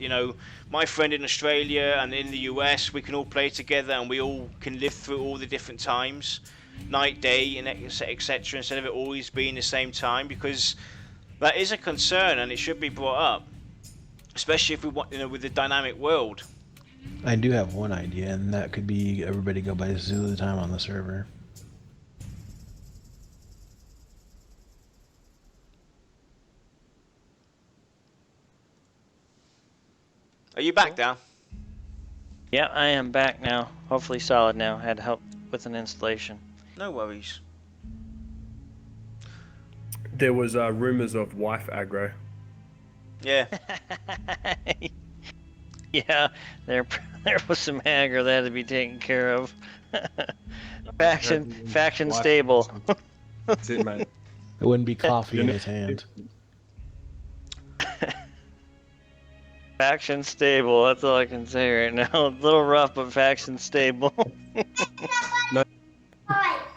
my friend in Australia and in the US, we can all play together and we all can live through all the different times, night, day, and etc., instead of it always being the same time, because that is a concern and it should be brought up, especially if we want with the dynamic world. I do have one idea, and that could be everybody go by Zulu time on the server. Are you back now? Yeah, I am back now. Hopefully solid now. Had help with an installation. No worries. There was rumors of wife aggro. Yeah. Yeah, there was some aggro that had to be taken care of. Faction stable. That's it, mate. It wouldn't be coffee in his hand. Faction stable, that's all I can say right now. A little rough, but faction stable.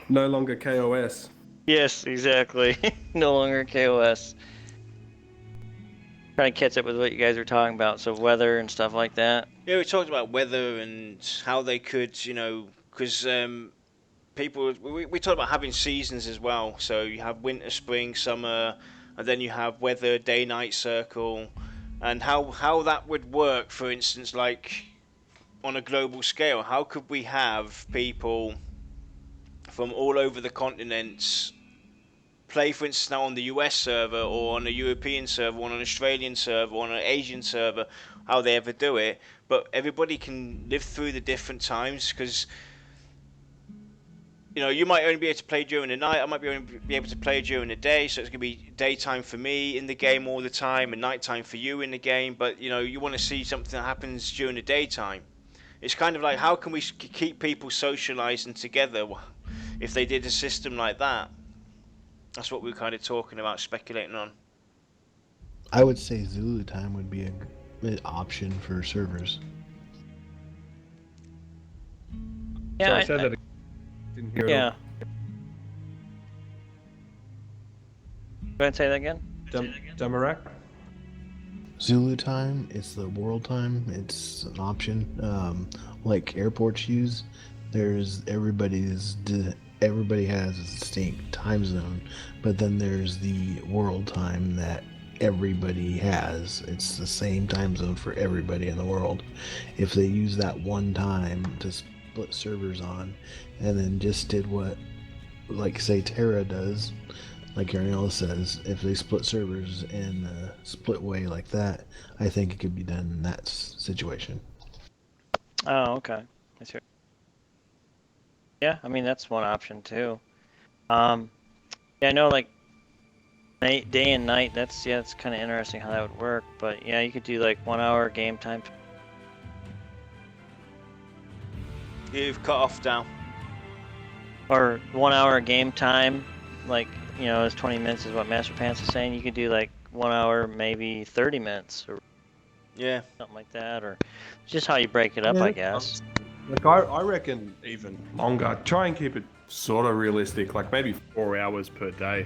No longer KOS. Yes, exactly. No longer KOS. Trying to catch up with what you guys were talking about, so weather and stuff like that. Yeah, we talked about weather and how they could, because people, we talked about having seasons as well. So you have winter, spring, summer, and then you have weather, day-night circle. And how that would work, for instance, like on a global scale. How could we have people from all over the continents play, for instance, now on the US server or on a European server, or on an Australian server, or on an Asian server, how they ever do it, but everybody can live through the different times, because you might only be able to play during the night, I might only be able to play during the day, so it's going to be daytime for me in the game all the time and nighttime for you in the game, but you want to see something that happens during the daytime. It's kind of like, how can we keep people socializing together if they did a system like that? That's what we were kind of talking about, speculating on. I would say Zulu time would be an option for servers. Yeah, So I said that. Didn't hear yeah. it. Go ahead and say that again. Damarak? Zulu time, it's the world time, it's an option. Like airports use, everybody has a distinct time zone, but then there's the world time that everybody has. It's the same time zone for everybody in the world. If they use that one time to split servers on, and then just did what, like, say Terra does, like Ariella says, if they split servers in a split way like that, I think it could be done in that situation. Oh, okay. That's right. Yeah, I mean, that's one option too. Yeah, I know, like, day and night, it's kind of interesting how that would work, but yeah, you could do like 1 hour game time You've cut off down. Or 1 hour game time, like, you know, it's 20 minutes is what Master Pants is saying. You could do like 1 hour, maybe 30 minutes or Yeah. something like that, or just how you break it up, I guess. Like I reckon even longer. Try and keep it sort of realistic, like maybe 4 hours per day.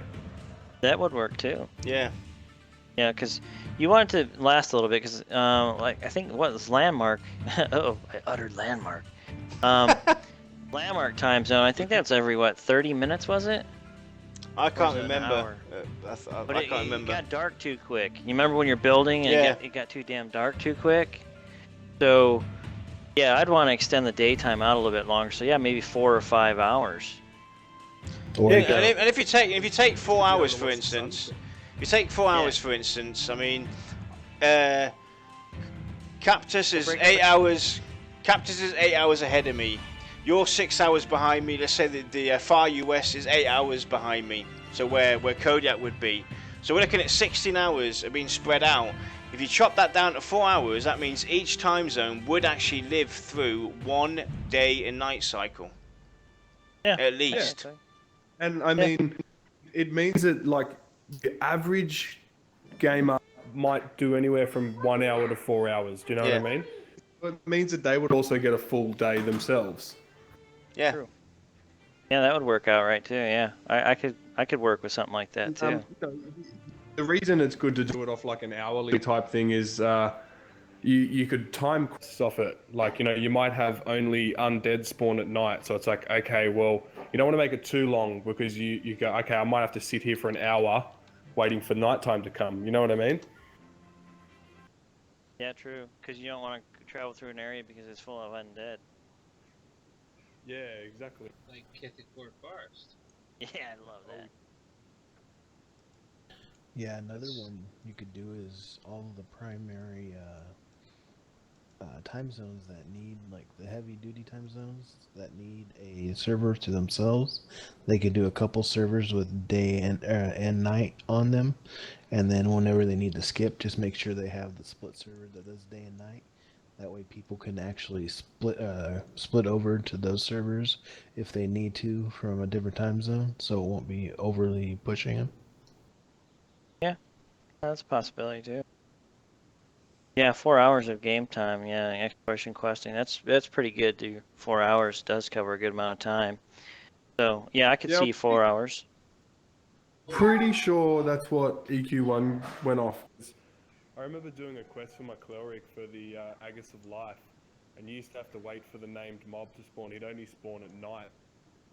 That would work too. Yeah. Yeah, because you want it to last a little bit, because like I think what was Landmark? Oh, I uttered Landmark. Landmark time zone. I think that's every 30 minutes, was it? I can't Or was it an remember. hour? But I can't remember. It got dark too quick. You remember when you're building and Yeah. it got too damn dark too quick? So, yeah, I'd want to extend the daytime out a little bit longer. So yeah, maybe 4 or 5 hours. Yeah, and if you take 4 hours for instance, I mean, Captus is 8 hours. Captus is 8 hours ahead of me. You're 6 hours behind me. Let's say the far US is 8 hours behind me. So where Kodiak would be. So we're looking at 16 hours of being spread out. If you chop that down to 4 hours, that means each time zone would actually live through 1 day and night cycle. Yeah. At least. Yeah. And I mean, it means that like the average gamer might do anywhere from 1 hour to 4 hours. Do you know what I mean? It means that they would also get a full day themselves. Yeah. True. Yeah, that would work out right too. Yeah, I could work with something like that too. The reason it's good to do it off like an hourly type thing is you could time quests off it. Like, you know, you might have only undead spawn at night, so it's like, okay, well, you don't want to make it too long because you go, okay, I might have to sit here for an hour waiting for nighttime to come. You know what I mean? Yeah, true. Because you don't want to travel through an area because it's full of undead. Yeah, exactly. Like Kithikor Forest. Yeah, I love that. Yeah, another one you could do is all of the primary time zones that need, like the heavy duty time zones that need a server to themselves. They could do a couple servers with day and night on them, and then whenever they need to skip, just make sure they have the split server that does day and night. That way people can actually split over to those servers if they need to from a different time zone, so it won't be overly pushing them. Yeah, that's a possibility too. Yeah, 4 hours of game time. Yeah, exploration questing. That's pretty good. 4 hours does cover a good amount of time. So yeah, I could see 4 hours. Pretty sure that's what EQ1 went off. I remember doing a quest for my cleric for the Aegis of Life, and you used to have to wait for the named mob to spawn. He'd only spawn at night,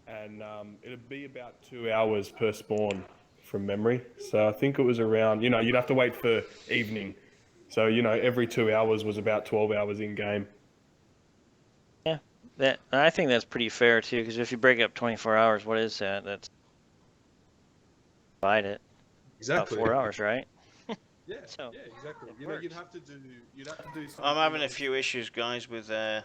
and it'd be about 2 hours per spawn from memory. So I think it was around, you know, you'd have to wait for evening. So, you know, every 2 hours was about 12 hours in game. Yeah, I think that's pretty fair too, because if you break up 24 hours, what is that? That's divide it. Exactly. About 4 hours, right? Yeah, So, yeah, exactly. it You know, works. you'd have to do something. I'm having a few issues, guys, with the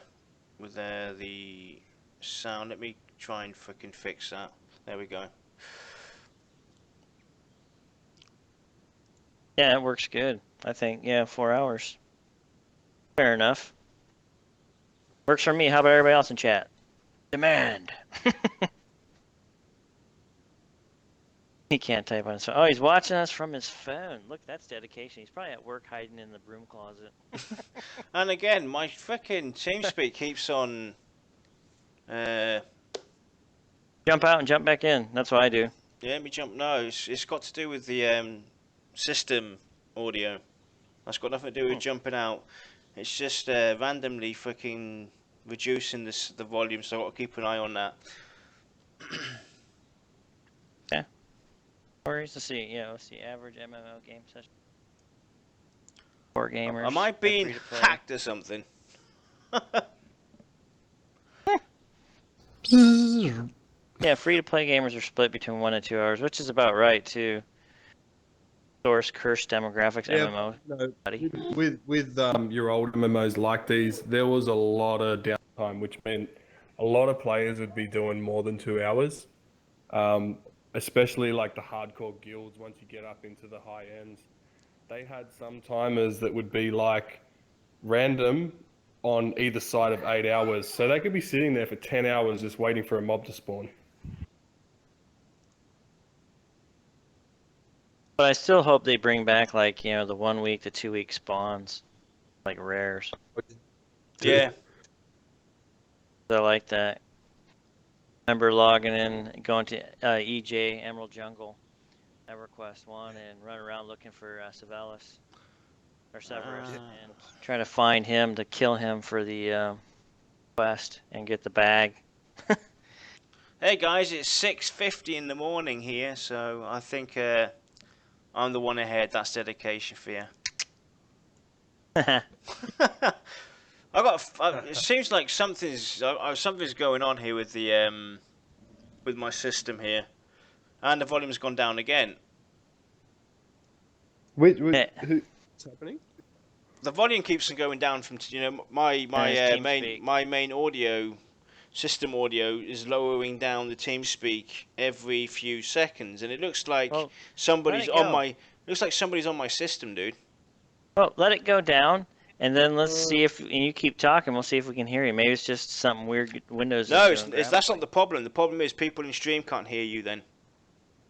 sound. Let me try and fucking fix that. There we go. Yeah, it works good. I think, yeah, 4 hours. Fair enough. Works for me. How about everybody else in chat? Demand. He can't type on his phone. Oh, he's watching us from his phone. Look, that's dedication. He's probably at work hiding in the broom closet. And again, my fucking TeamSpeak keeps on. Jump out and jump back in. That's what I do. Yeah, let me jump. No, it's got to do with the system audio. That's got nothing to do with jumping out. It's just randomly fucking reducing the volume, so I've got to keep an eye on that. Worries to see. Yeah, let's see. Average MMO game session. 4 gamers. Am I being free-to-play. hacked or something? Yeah, free-to-play gamers are split between 1 and 2 hours, which is about right too. Source cursed demographics Yeah, MMO. no, Buddy. with your old MMOs like these, there was a lot of downtime, which meant a lot of players would be doing more than 2 hours. Especially like the hardcore guilds, once you get up into the high ends, they had some timers that would be like random on either side of 8 hours. So they could be sitting there for 10 hours just waiting for a mob to spawn. But I still hope they bring back, like, the 1 week to 2 week spawns, like rares. Yeah. I like that. I remember logging in, going to EJ Emerald Jungle, EverQuest 1, and running around looking for Severus, and trying to find him to kill him for the quest and get the bag. Hey guys, it's 6:50 in the morning here, so I think I'm the one ahead. That's dedication for you. It seems like something's going on here with the with my system here, and the volume's gone down again. Wait, what's happening? The volume keeps on going down from my main audio system audio is lowering down the TeamSpeak every few seconds, and it looks like somebody's on my system, dude. Well, let it go down. And then let's see if you keep talking. We'll see if we can hear you. Maybe it's just something weird. Windows. No, that's not the problem. The problem is people in stream can't hear you. Then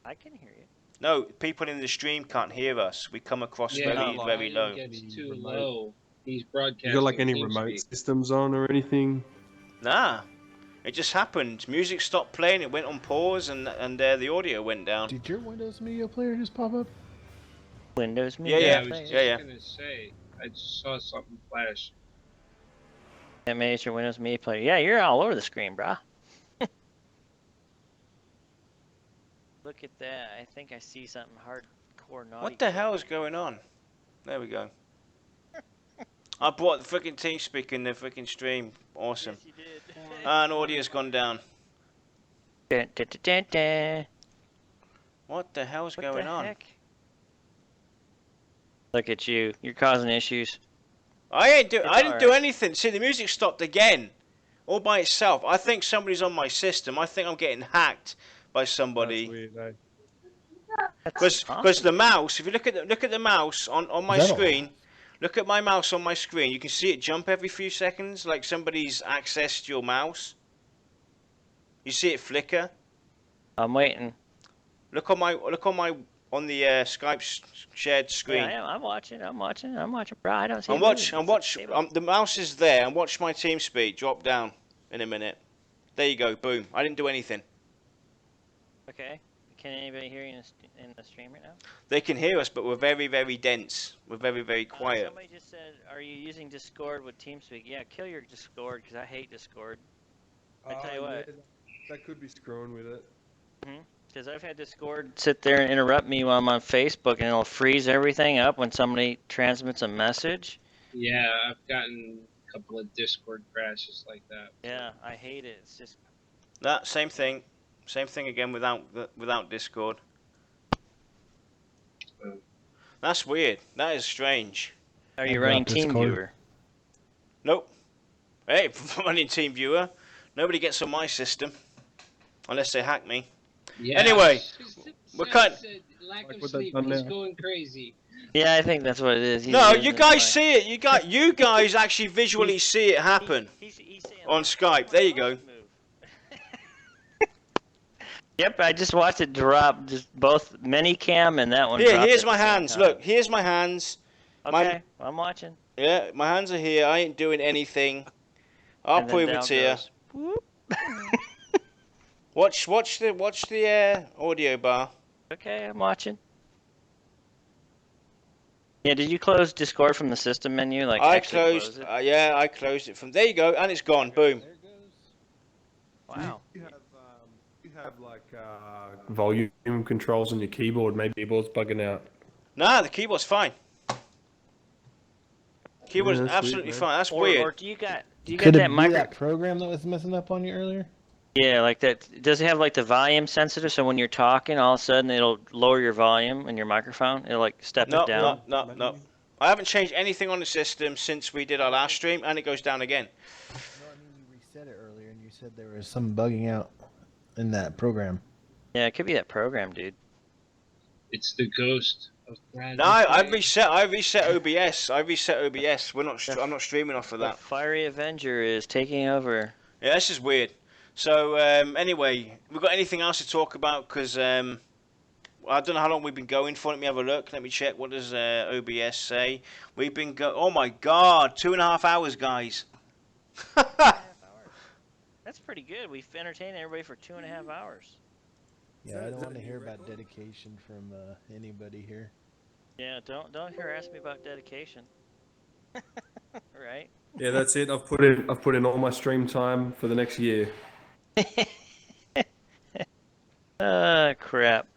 I can hear you. No, people in the stream can't hear us. We come across very low. It gets too low. He's broadcasting. You got like any remote systems on or anything? Nah, it just happened. Music stopped playing. It went on pause, and the audio went down. Did your Windows Media Player just pop up? Windows Media. Yeah. I was just gonna say. I just saw something flash. That made your Windows Media Player. Yeah, you're all over the screen, brah. Look at that. I think I see something hardcore naughty. What the hell is going on? There we go. I brought the freaking TeamSpeak in the freaking stream. Awesome. Yes, you did. And audio's gone down. Dun, dun, dun, dun, dun. What the hell's What going the on? heck? Look at you. You're causing issues. I didn't do anything. See, the music stopped again. All by itself. I think somebody's on my system. I think I'm getting hacked by somebody. That's weird, Because the mouse, if you look at the mouse on my screen, look at my mouse on my screen. You can see it jump every few seconds, like somebody's accessed your mouse. You see it flicker. I'm waiting. Look on the Skype shared screen. Yeah, I'm watching, bro. I don't see it Watch. moving. The mouse is there, and watch my TeamSpeak drop down in a minute. There you go. Boom. I didn't do anything. Okay. Can anybody hear you in the stream right now? They can hear us, but we're very, very dense. We're very, very quiet. Somebody just said, "Are you using Discord with TeamSpeak?" Yeah, kill your Discord because I hate Discord. I tell you what. Yeah, that could be screwing with it. Because I've had Discord sit there and interrupt me while I'm on Facebook, and it'll freeze everything up when somebody transmits a message. Yeah, I've gotten a couple of Discord crashes like that. Yeah, I hate it. It's just That same thing again without Discord. That's weird. That is strange. Are you running TeamViewer? Nope. Hey, I'm running TeamViewer. Nobody gets on my system unless they hack me. Yeah. Anyway, we're cut. Lack Like of what they've sleep. done He's now. going crazy. Yeah, I think that's what it is. No, you guys see it. You guys actually visually see it happen He's saying on Skype. There you go. Yep, I just watched it drop. Just both Minicam and that one. Here's my hands. Look, here's my hands. Okay, I'm watching. Yeah, my hands are here. I ain't doing anything. I'll And then prove it down to you. goes. Whoop. Watch the audio bar. Okay, I'm watching. Yeah, did you close Discord from the system menu? Like I actually closed. close it? Yeah, I closed it from. There you go, and it's gone. Boom. Wow. You have like volume controls on your keyboard. Maybe your keyboard's bugging out. Nah, the keyboard's fine. Keyboard's that's absolutely weird, fine. That's Or weird. do you got Could it that be micro? that program that was messing up on you earlier? Yeah, like that. Does it have like the volume sensitive? So when you're talking, all of a sudden it'll lower your volume in your microphone. It'll like step it down. No. I haven't changed anything on the system since we did our last stream, and it goes down again. No, I mean you reset it earlier, and you said there was some bugging out in that program. Yeah, it could be that program, dude. It's the ghost. Brad No, this I've way. reset. I reset OBS. I reset OBS. We're not. I'm not streaming off of The that. Fiery Avenger is taking over. Yeah, this is weird. So anyway, we got anything else to talk about? Because I don't know how long we've been going for. Let me have a look. Let me check. What does OBS say? We've been Oh my God, 2.5 hours, guys. 2.5 hours. That's pretty good. We've entertained everybody for 2.5 hours. Yeah, I don't want to hear about dedication from anybody here. Yeah, don't harass me about dedication. Right? Yeah, that's it. I've put in all my stream time for the next year. Crap.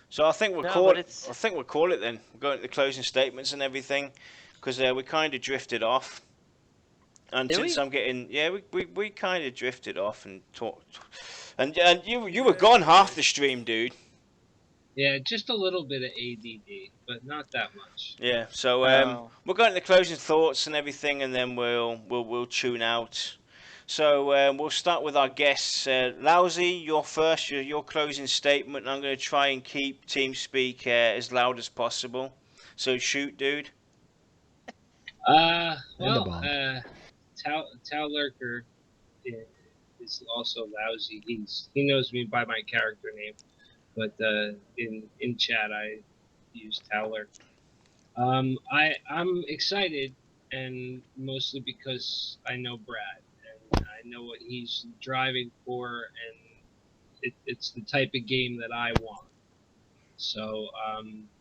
So I think we'll No, call but it. it's I think we'll call it then. We're going to the closing statements and everything, because we kind of drifted off. And Did since we? I'm getting, yeah, we kind of drifted off and talked, and you were gone half the stream, dude. Yeah, just a little bit of ADD, but not that much. Yeah, so Oh. we'll go into the closing thoughts and everything, and then we'll tune out. So we'll start with our guests. Lousy, you're first. Your closing statement. I'm going to try and keep TeamSpeak as loud as possible. So shoot, dude. Well, bomb. Tau Lurker is also lousy. He knows me by my character name, but in chat I use Tau Lurker. I'm excited, and mostly because I know Brad and I know what he's driving for, and it's the type of game that I want. So,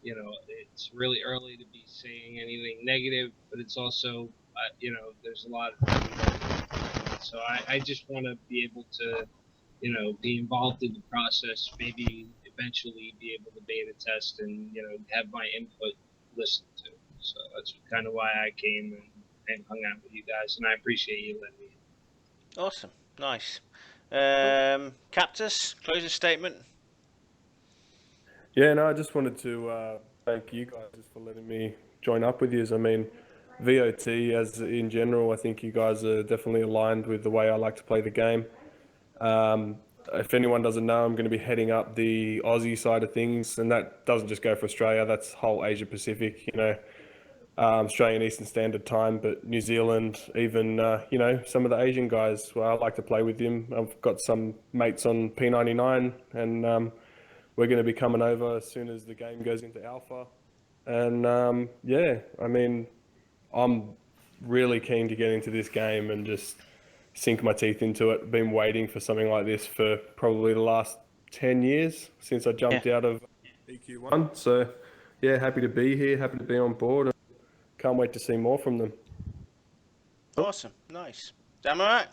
it's really early to be saying anything negative, but it's also, there's a lot of. So I just want to be able to, be involved in the process, maybe eventually be able to beta test and, have my input listened to. So that's kind of why I came and hung out with you guys, and I appreciate you letting me in. Awesome, nice. Captus, closing statement. Yeah, no, I just wanted to thank you guys for letting me join up with you. I mean, VOT as in general, I think you guys are definitely aligned with the way I like to play the game. If anyone doesn't know, I'm going to be heading up the Aussie side of things, and that doesn't just go for Australia, that's whole Asia Pacific, Australian Eastern Standard Time, but New Zealand, even, some of the Asian guys, well, I like to play with them. I've got some mates on P99, and we're going to be coming over as soon as the game goes into alpha. And yeah, I mean, I'm really keen to get into this game and just sink my teeth into it. Been waiting for something like this for probably the last 10 years since I jumped out of EQ1. So yeah, happy to be here, happy to be on board, and can't wait to see more from them. Awesome, nice. Damn alright.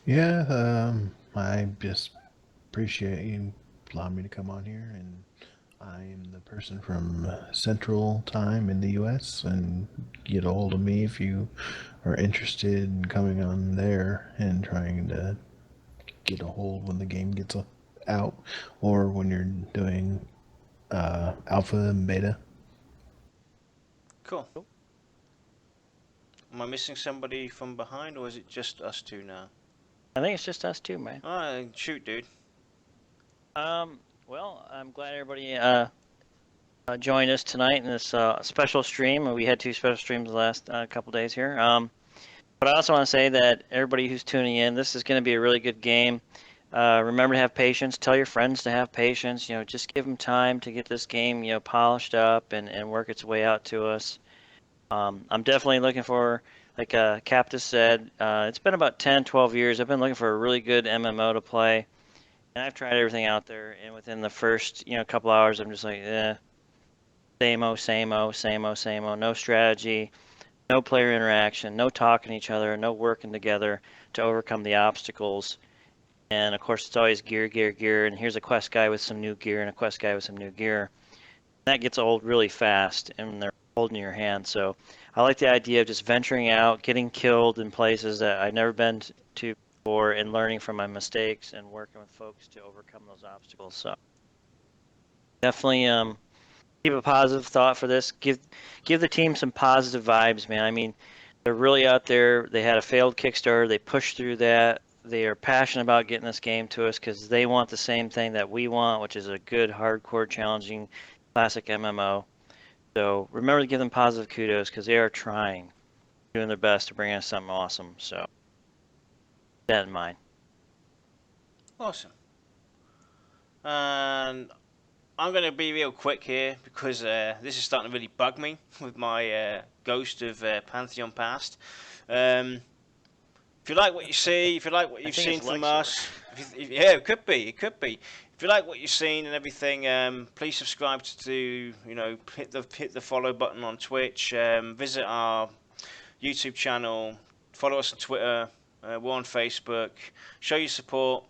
Yeah, I just appreciate you allowing me to come on here, and I am the person from Central Time in the U.S., and get a hold of me if you are interested in coming on there and trying to get a hold when the game gets out, or when you're doing alpha and beta. Cool. Am I missing somebody from behind, or is it just us two now? I think it's just us two, man. Alright, shoot, dude. Well, I'm glad everybody joined us tonight in this special stream. We had 2 special streams the last couple days here. But I also want to say that everybody who's tuning in, this is going to be a really good game. Remember to have patience. Tell your friends to have patience. Just give them time to get this game, polished up and work its way out to us. I'm definitely looking for, like Captus said, it's been about 10, 12 years. I've been looking for a really good MMO to play. And I've tried everything out there, and within the first, couple hours, I'm just like, same-o, same-o, same-o, same-o. No strategy, no player interaction, no talking to each other, no working together to overcome the obstacles. And, of course, it's always gear, gear, gear, and here's a quest guy with some new gear and a quest guy with some new gear. That gets old really fast, and they're holding your hand. So I like the idea of just venturing out, getting killed in places that I've never been to before, and learning from my mistakes and working with folks to overcome those obstacles. So definitely keep a positive thought for this. Give the team some positive vibes, man. I mean, they're really out there. They had a failed Kickstarter. They pushed through that. They are passionate about getting this game to us because they want the same thing that we want, which is a good, hardcore, challenging classic MMO. So remember to give them positive kudos because they are trying, doing their best to bring us something awesome. So keep that in mind. Awesome. And I'm going to be real quick here because this is starting to really bug me with my ghost of Pantheon past. If you like what you see, if you like what you've seen from us, yeah, it could be. If you like what you've seen and everything, please subscribe to hit the follow button on Twitch. Visit our YouTube channel. Follow us on Twitter. We're on Facebook. Show your support.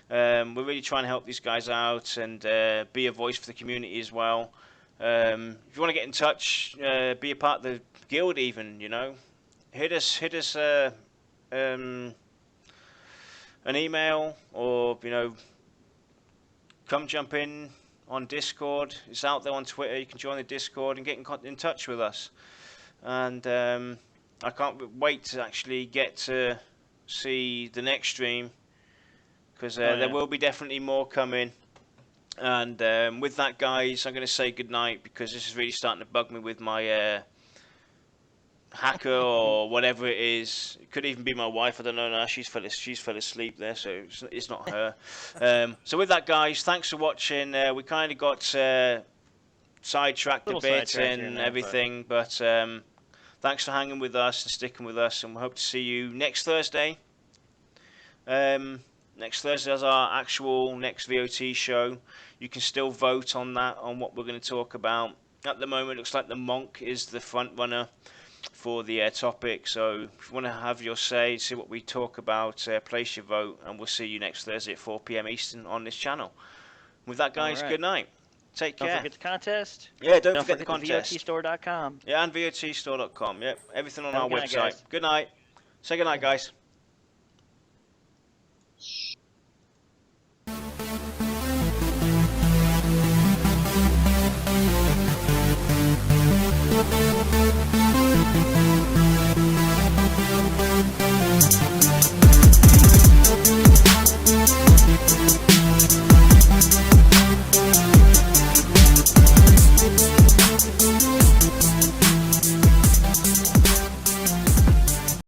We're really trying to help these guys out and be a voice for the community as well. If you want to get in touch, be a part of the guild, even hit us an email, or come jump in on Discord. It's out there on Twitter. You can join the Discord and get in touch with us. And I can't wait to actually get to see the next stream, because there will be definitely more coming. And with that, guys, I'm going to say goodnight, because this is really starting to bug me with my hacker or whatever it is. It could even be my wife. I don't know now. She's fell asleep there, so it's not her. So with that, guys, thanks for watching. We kind of got sidetracked a bit and everything, but thanks for hanging with us and sticking with us, and we hope to see you next Thursday. Next Thursday is our actual next VOT show. You can still vote on that, on what we're going to talk about. At the moment, it looks like the Monk is the front runner for the topic. So if you want to have your say, see what we talk about, place your vote, and we'll see you next Thursday at 4 p.m. Eastern on this channel. With that, guys, good night. Take care. Don't forget the contest. Yeah, don't forget the contest. VOTstore.com. Yeah, and VOTstore.com. Yep, everything on our website. Guys. Good night. Say good night, guys. Thank you.